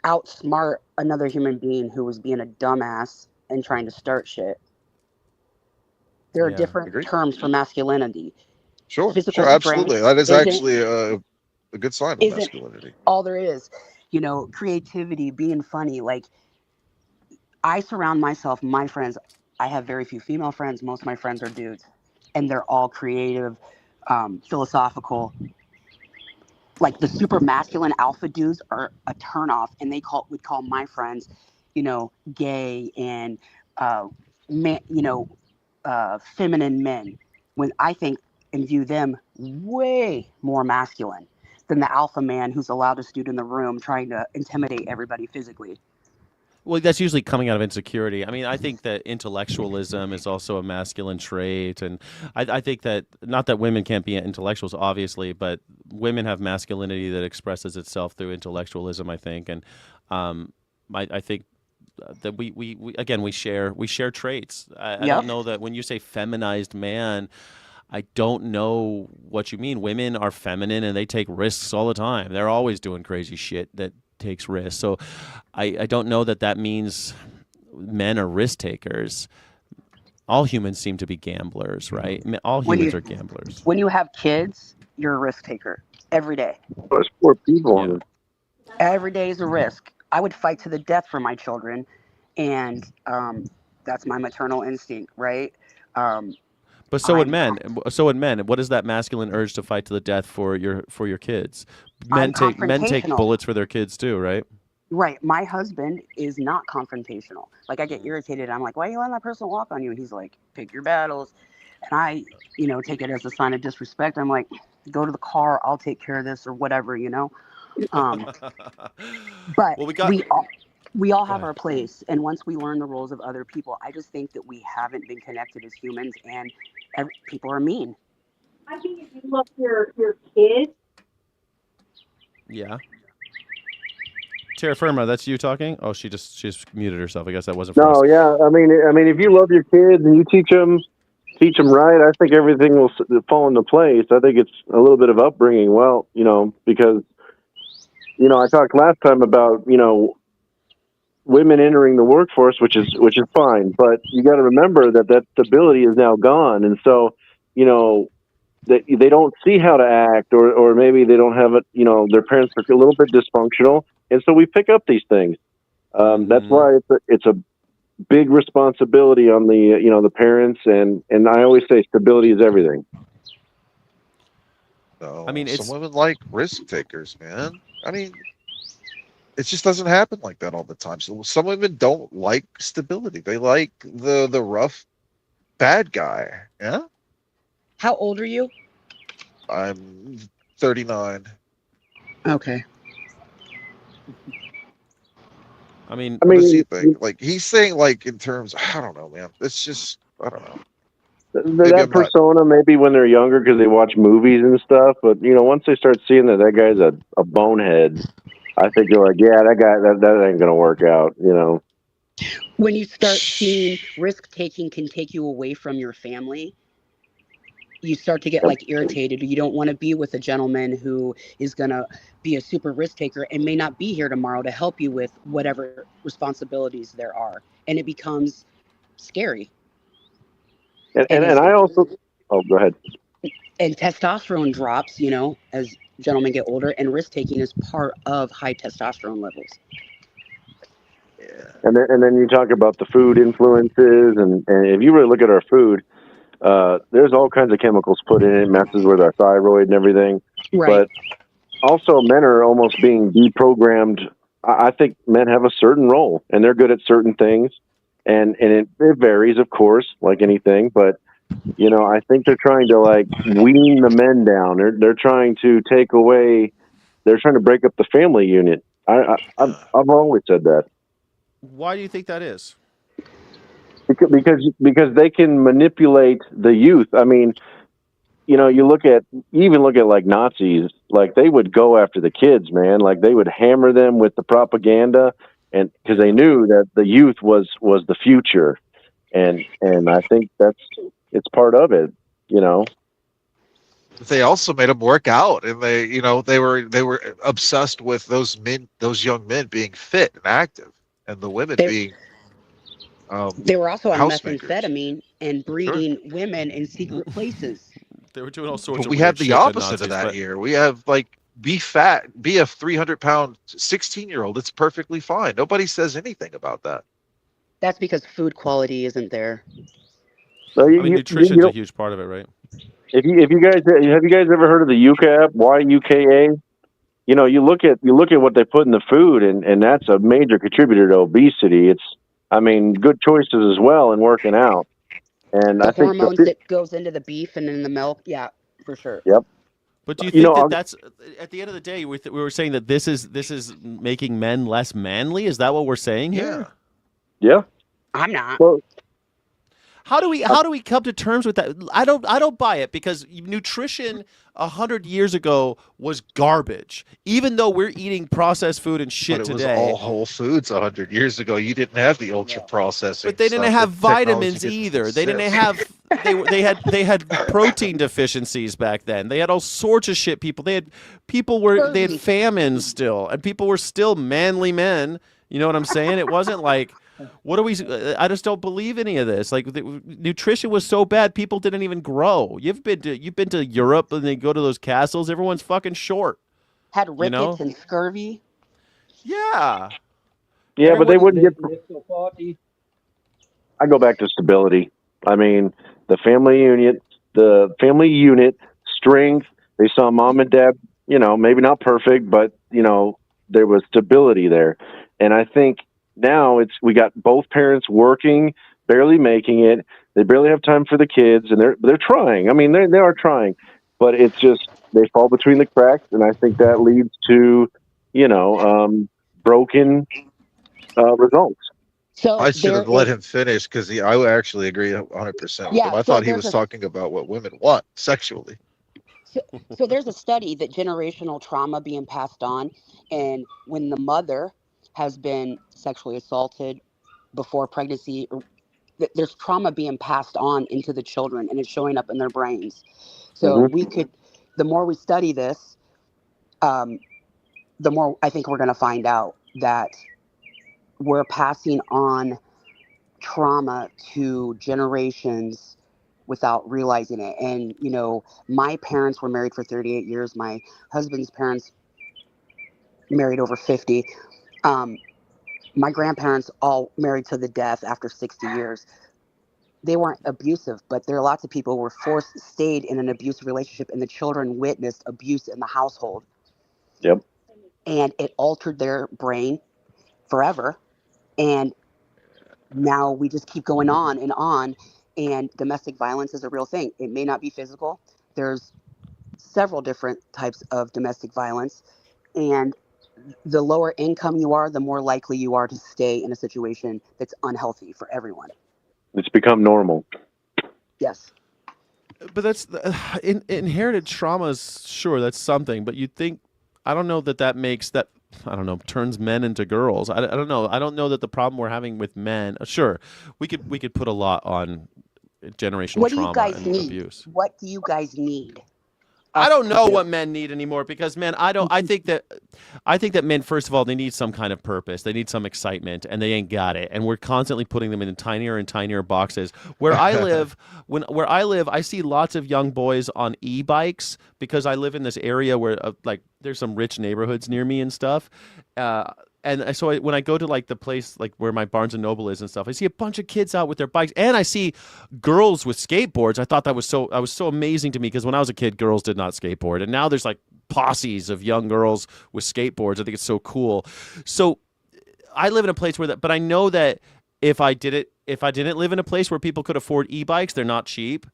outsmart another human being who was being a dumbass and trying to start shit. There are Yeah. different agreed. terms for masculinity. Sure, Physical absolutely. strength That is isn't actually a good sign of isn't masculinity. all there is. You know, creativity, being funny. Like, I surround myself, my friends. I have very few female friends. Most of my friends are dudes, and they're all creative, philosophical. Like the super masculine alpha dudes are a turnoff, and would call my friends, gay and man, feminine men. When I think and view them way more masculine than the alpha man who's the loudest dude in the room trying to intimidate everybody physically. Well, that's usually coming out of insecurity. I mean, I think that intellectualism is also a masculine trait, and I think that not that women can't be intellectuals, obviously, but women have masculinity that expresses itself through intellectualism. I think, and I think that we again we share traits. I Yep. don't know that when you say feminized man, I don't know what you mean. Women are feminine and they take risks all the time. They're always doing crazy shit that takes risks. So I don't know that that means men are risk takers. All humans seem to be gamblers, right? I mean, all When humans you are gamblers. when you have kids, you're a risk taker every day. There's poor people on Yeah. it. Every day is a risk. I would fight to the death for my children, and that's my maternal instinct, right? Um, But so would I'm men. So would men. What is that masculine urge to fight to the death for your kids? I'm Men take confrontational. bullets for their kids too, right? Right. My husband is not confrontational. Like, I get Mm. irritated. I'm like, why are you letting that person walk on you? He's like, pick your battles. And I, take it as a sign of disrespect. I'm like, go to the car. I'll take care of this or whatever. Um, but Well, we got. we all Go have ahead. our place. And once we learn the roles of other people, I just think that we haven't been connected as humans, and people are mean. I think if you love your kids, Yeah. Terra Firma, that's you talking? Oh, she just muted herself. I guess that wasn't for us. No, yeah. I mean, if you love your kids and you teach them right, I think everything will fall into place. I think it's a little bit of upbringing. Well, because I talked last time about women entering the workforce, which is fine, but you got to remember that stability is now gone, and so you know that they don't see how to act, or maybe they don't have it. Their parents are a little bit dysfunctional, and so we pick up these things. That's Mm-hmm. why it's a big responsibility on the parents, and I always say stability is everything. I No, mean, some it's women like risk takers, man. I mean, it just doesn't happen like that all the time. So some women don't like stability. They like the rough bad guy. Yeah, How old are you? I'm 39. Okay. I mean, I What does he mean, think? Like he's saying, like in terms, I don't know, man. It's just, I don't know. Maybe that I'm not. persona maybe when they're younger because they watch movies and stuff, but once they start seeing that guy's a bonehead, I think they're like, yeah, that guy that ain't gonna work out. When you start seeing risk taking can take you away from your family, you start to get Yep. like irritated. You don't want to be with a gentleman who is going to be a super risk taker and may not be here tomorrow to help you with whatever responsibilities there are. And it becomes scary. And, And and and as I also, oh, go ahead. and testosterone drops, as gentlemen get older, and risk taking is part of high testosterone levels. Yeah. And then you talk about the food influences, and if you really look at our food, there's all kinds of chemicals put in it, messes with our thyroid and everything. Right. But also, men are almost being deprogrammed. I think men have a certain role, and they're good at certain things, and it varies, of course, like anything. But I think they're trying to like wean the men down. They're trying to take away. They're trying to break up the family unit. I've always said that Why do you think that is? because they can manipulate the youth. I mean, you even look at like Nazis, like they would go after the kids, man. Like they would hammer them with the propaganda, and because they knew that the youth was the future, and I think it's part of it, you know. They also made them work out, and they were obsessed with those young men being fit and active, and the women They being they were also on housemakers. methamphetamine and Sure. breeding women in secret places. They were doing all sorts But of we have weird the shit, the opposite of Nazis, that but here. We have like be fat, be a 300-pound 16-year-old. It's perfectly fine. Nobody says anything about that. That's because food quality isn't there. So I mean, nutrition's a huge part of it, right? if you guys have you guys ever heard of the Yuka app? YUKA. You look at what they put in the food, and that's a major contributor to obesity. It's, I mean, good choices as well in working out. And The I think hormones that goes into the beef and in the milk, yeah, for sure. yep. But do you You think know, that that's at the end of the day, we were saying that this is making men less manly? Is that what we're saying here? yeah. I'm not. Well, How do we come to terms with that? I don't buy it because nutrition 100 years ago was garbage. Even though we're eating processed food and shit But it was today. all Whole Foods 100 years ago. You didn't have the ultra processing. But they didn't stuff. have The technology vitamins didn't either. They didn't exist. have they had protein deficiencies back then. They had all sorts of shit. They had famines still, and people were still manly men. You know what I'm saying? It wasn't like, what are we? I just don't believe any of this. Like nutrition was so bad, people didn't even grow. You've been to Europe and they go to those castles. Everyone's fucking short. Had rickets You know? and scurvy. Yeah. yeah, but they wouldn't get. party. I go back to stability. I mean, the family unit strength. They saw mom and dad. Maybe not perfect, but there was stability there, and I think now we got both parents working, barely making it. They barely have time for the kids, and they're trying. I mean, they are trying, but it's just they fall between the cracks, and I think that leads to broken results. So I should there have let is, him finish because I would actually agree 100% with him. yeah. I So thought he was talking about what women want sexually. so there's a study that generational trauma being passed on, and when the mother has been sexually assaulted before pregnancy, there's trauma being passed on into the children, and it's showing up in their brains. So Hmm. the more we study this, um, the more I think we're going to find out that we're passing on trauma to generations without realizing it. And, my parents were married for 38 years. My husband's parents married over 50. Um, my grandparents all married to the death after 60 years. They weren't abusive, but there are lots of people who were stayed in an abusive relationship, and the children witnessed abuse in the household. Yep. And it altered their brain forever. And now we just keep going on and on. And domestic violence is a real thing. It may not be physical. There's several different types of domestic violence. And the lower income you are, the more likely you are to stay in a situation that's unhealthy for everyone. It's become normal. Yes. But that's inherited traumas. Sure, that's something. But you'd think, I don't know that makes that. I don't know, turns men into girls. I don't know. I don't know that the problem we're having with men. Sure, we could put a lot on generational What do you trauma guys and need? abuse. What do you guys need? I don't know what men need anymore because, man, I think that men, first of all, they need some kind of purpose. They need some excitement, and they ain't got it. And we're constantly putting them in tinier and tinier boxes. Where I live, I see lots of young boys on e-bikes because I live in this area where there's some rich neighborhoods near me and stuff. And so when I go to like the place like where my Barnes and Noble is and stuff, I see a bunch of kids out with their bikes, and I see girls with skateboards. I thought that was so amazing to me because when I was a kid, girls did not skateboard, and now there's like posses of young girls with skateboards. I think it's so cool. So I live in a place where but I know that if I didn't live in a place where people could afford e-bikes, they're not cheap.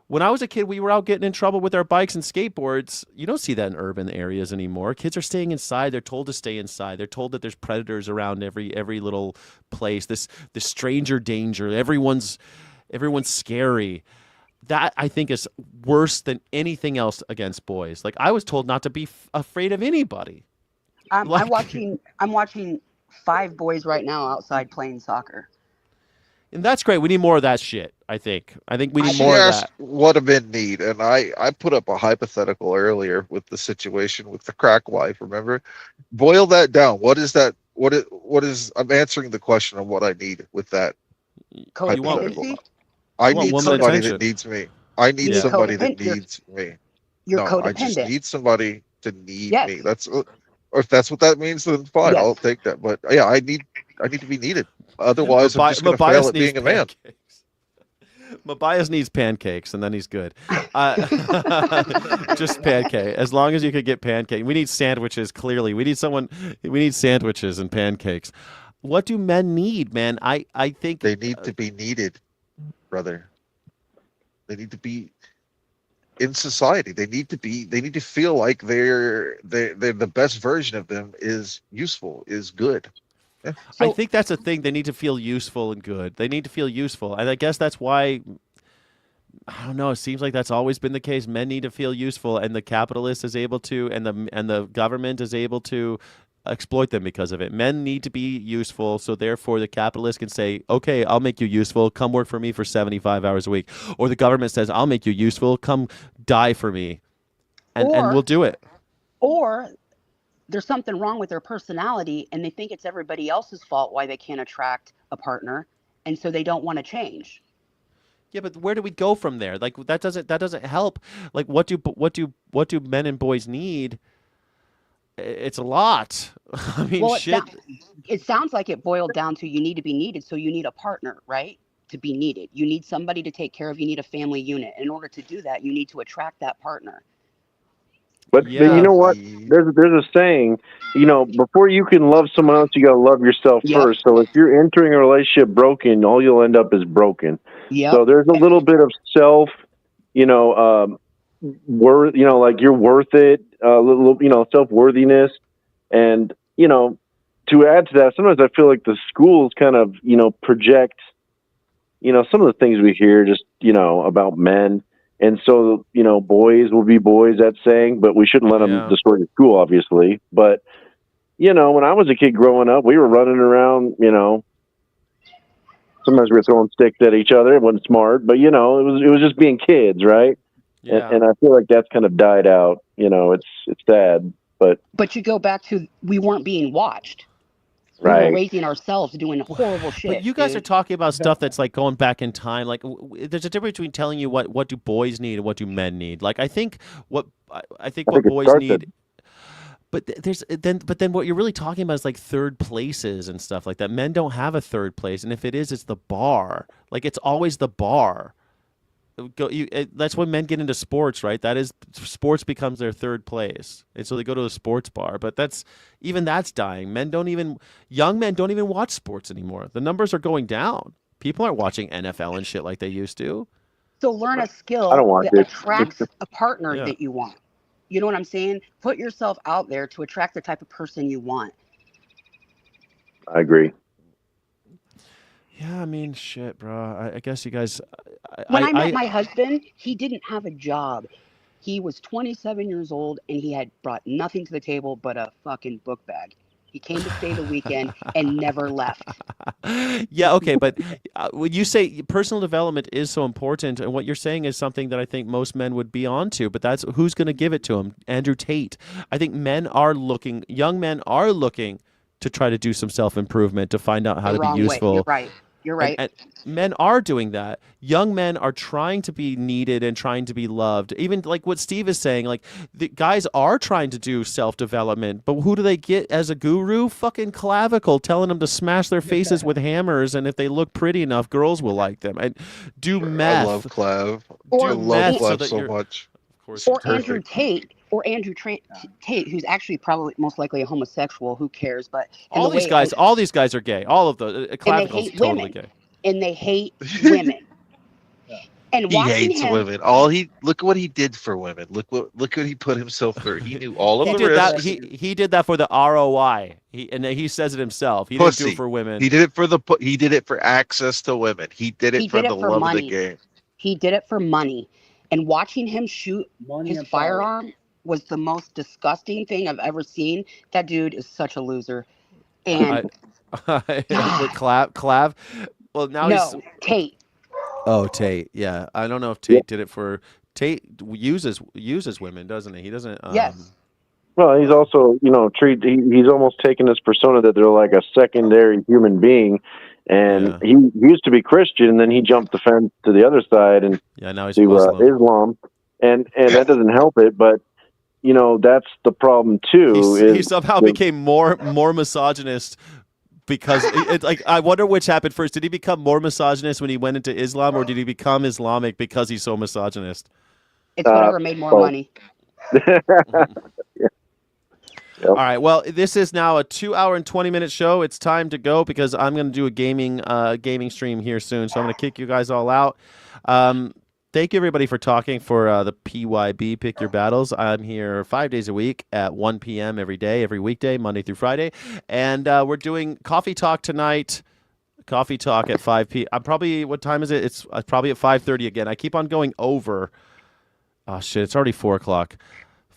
When I was a kid, we were out getting in trouble with our bikes and skateboards. You don't see that in urban areas anymore. Kids are staying inside. They're told to stay inside. They're told that there's predators around every little place. This stranger danger. Everyone's scary. That, I think, is worse than anything else against boys. Like, I was told not to be afraid of anybody. I'm Like- watching 5 boys right now outside playing soccer. And that's great. We need more of that shit, I think. I think we need She more of asked that. what do men need, and I put up a hypothetical earlier with the situation with the crack wife. Remember, boil that down. What is that? What is? I'm answering the question of what I need with that. Codependency. I You want need woman somebody attention. that needs me. I need You need somebody that codependent. needs me. You're No, I just codependent. need somebody to need Yes. me. That's or if that's what that means, then fine, Yes. I'll take that. But yeah, I need to be needed. Otherwise, I'm just going to fail Matthias at being a needs man. pancakes. Matthias needs pancakes, and then he's good. Just pancake. As long as you could get pancake. We need sandwiches, clearly. We need sandwiches and pancakes. What do men need, man? I think They need to be needed, brother. They need to be in society. They need to feel like they're the best version of them is useful, is good. Yeah. I So- think that's a thing. They need to feel useful and good. They need to feel useful. And I guess that's why, I don't know, it seems like that's always been the case. Men need to feel useful, and the capitalist is able to, and the government is able to exploit them because of it. Men need to be useful, so therefore the capitalist can say, okay, I'll make you useful. Come work for me for 75 hours a week. Or the government says, I'll make you useful. Come die for me. And Or- we'll do it. Or there's something wrong with their personality and they think it's everybody else's fault why they can't attract a partner, and so they don't want to change. Yeah, but where do we go from there? Like that doesn't help. Like what do men and boys need? It's a lot. I mean, Well, shit. it sounds like it boiled down to you need to be needed, so you need a partner, right? To be needed. You need somebody to take care of. You need a family unit. In order to do that, you need to attract that partner. But Yeah. you know what? There's a saying, before you can love someone else, you got to love yourself Yep. first. So if you're entering a relationship broken, all you'll end up is broken. Yep. So there's a little bit of self, worth, like you're worth it, a little, self-worthiness. And, to add to that, sometimes I feel like the schools kind of, project, some of the things we hear just, about men. And so, boys will be boys, that saying, but we shouldn't let them Yeah. destroy the school, obviously. But, when I was a kid growing up, we were running around, sometimes we were throwing sticks at each other. It wasn't smart, but, it was just being kids, right? Yeah. And I feel like that's kind of died out. It's sad, but But you go back to we weren't being watched. We right. were raising ourselves, doing horrible shit. But you guys are dude. talking about stuff that's like going back in time. Like, there's a difference between telling you what do boys need and what do men need. Like, I think what it boys starts need. But then what you're really talking about is like third places and stuff like that. Men don't have a third place, and if it is, it's the bar. Like, it's always the bar. That's when men get into sports, right? That is, sports becomes their third place, and so they go to a sports bar. But that's dying. Young men don't even watch sports anymore. The numbers are going down. People aren't watching NFL and shit like they used to. So learn a skill I don't want that it. attracts a partner Yeah. that you want. You know what I'm saying? Put yourself out there to attract the type of person you want. I agree. Yeah, I mean, shit, bro. I guess you guys. When I met my husband, he didn't have a job. He was 27 years old and he had brought nothing to the table but a fucking book bag. He came to stay the weekend and never left. Yeah, okay, but when you say personal development is so important, and what you're saying is something that I think most men would be onto, but that's who's going to give it to him? Andrew Tate. I think young men are looking to try to do some self-improvement, to find out how The to be wrong way. useful. You're right. You're right. And men are doing that. Young men are trying to be needed and trying to be loved. Even like what Steve is saying, like the guys are trying to do self-development, but who do they get as a guru? Fucking Clavicle telling them to smash their faces with hammers, and if they look pretty enough, girls will like them. And do meth. I love Clav. Or I do love meth so Clav that so you're- much. Of course, Or it's Andrew perfect. Tate or Andrew Tate, who's actually probably most likely a homosexual. Who cares? But and All the these way guys, all these guys are gay. All of those. and they Clavicle's hate totally women, gay. and they hate women. And He watching hates him, women. Look what he did for women. Look what he put himself through. He knew all of He the did that. risks. He did that for the ROI. He says it himself. He didn't do it Pussy. for women. He did it for he did it for access to women. He did it he for did the it for love of the money. game. He did it for money. And watching him shoot his firearm was the most disgusting thing I've ever seen. That dude is such a loser. And With Clav. Well, now he's. no, Tate. Oh, Tate. Yeah, I don't know if Yeah. Tate did it for. Tate uses women, doesn't he? He doesn't. Yes. Well, he's also, he's almost taken this persona that they're like a secondary human being. And Yeah. he used to be Christian, and then he jumped the fence to the other side and Yeah. Now he's to Muslim. Islam. And that doesn't help it. But, that's the problem, too. He somehow became more misogynist because it's like I wonder which happened first. Did he become more misogynist when he went into Islam, or did he become Islamic because he's so misogynist? It's whatever made more money. Yep. All right. Well, this is now a 2-hour and 20-minute show. It's time to go because I'm going to do a gaming stream here soon. So I'm going to kick you guys all out. Thank you, everybody, for talking for the PYB Pick Your Battles. I'm here 5 days a week at 1 p.m. every day, every weekday, Monday through Friday. And we're doing Coffee Talk tonight. Coffee Talk at 5 p.m. I'm probably, what time is it? It's probably at 5:30 again. I keep on going over. Oh, shit. It's already 4 o'clock.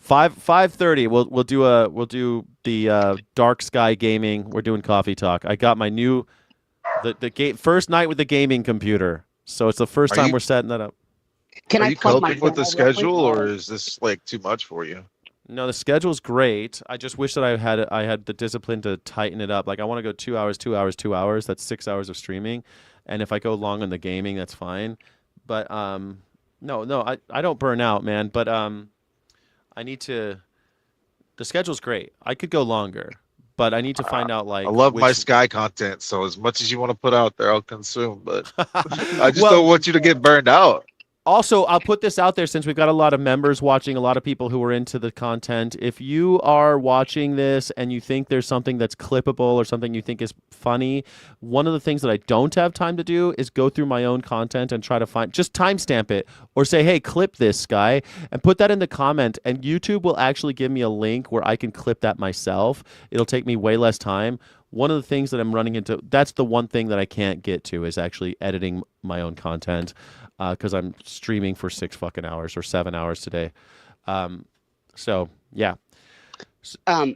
5:30. We'll do the Dark Sky Gaming. We're doing Coffee Talk. I got my new first night with the gaming computer. So it's the first time we're setting that up. Can Are I you plug my coping with the channel real quick? schedule, or is this like too much for you? No, the schedule's great. I just wish that I had the discipline to tighten it up. Like I want to go 2 hours, 2 hours, 2 hours. That's 6 hours of streaming. And if I go long on the gaming, that's fine. But no, I don't burn out, man. But I need to. The schedule's great. I could go longer, but I need to find out like. I love my Sky content, so as much as you want to put out there, I'll consume. But I just Well, don't want you to get burned out. Also, I'll put this out there since we've got a lot of members watching, a lot of people who are into the content. If you are watching this and you think there's something that's clippable or something you think is funny, one of the things that I don't have time to do is go through my own content and try to just timestamp it or say, hey, clip this guy and put that in the comment. And YouTube will actually give me a link where I can clip that myself. It'll take me way less time. One of the things that I'm running into, that's the one thing that I can't get to is actually editing my own content. Because I'm streaming for 6 fucking hours or 7 hours today. So yeah. I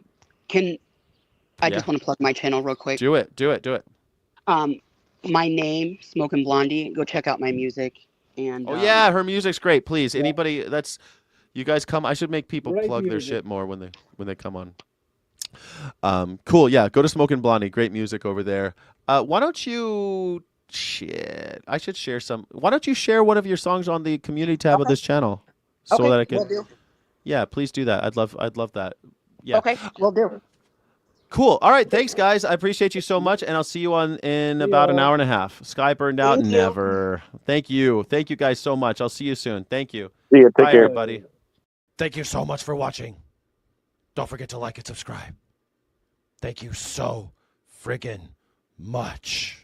just want to plug my channel real quick. Do it. My name, Smokin' Blondie. Go check out my music. And yeah, her music's great. Please, anybody you guys come. I should make people plug their shit more when they come on. Cool. Yeah, go to Smokin' Blondie. Great music over there. Why don't you? Shit, I should share some. Why don't you share one of your songs on the community tab of this channel, so that I can? Will do. Yeah, please do that. I'd love that. Yeah. Okay, will do. Cool. All right, thanks guys. I appreciate you so much, and I'll see you in about an hour and a half. Sky burned out. Thank you. Never. Thank you guys so much. I'll see you soon. Thank you. See ya. Take Bye, care. everybody. Thank you so much for watching. Don't forget to like and subscribe. Thank you so friggin' much.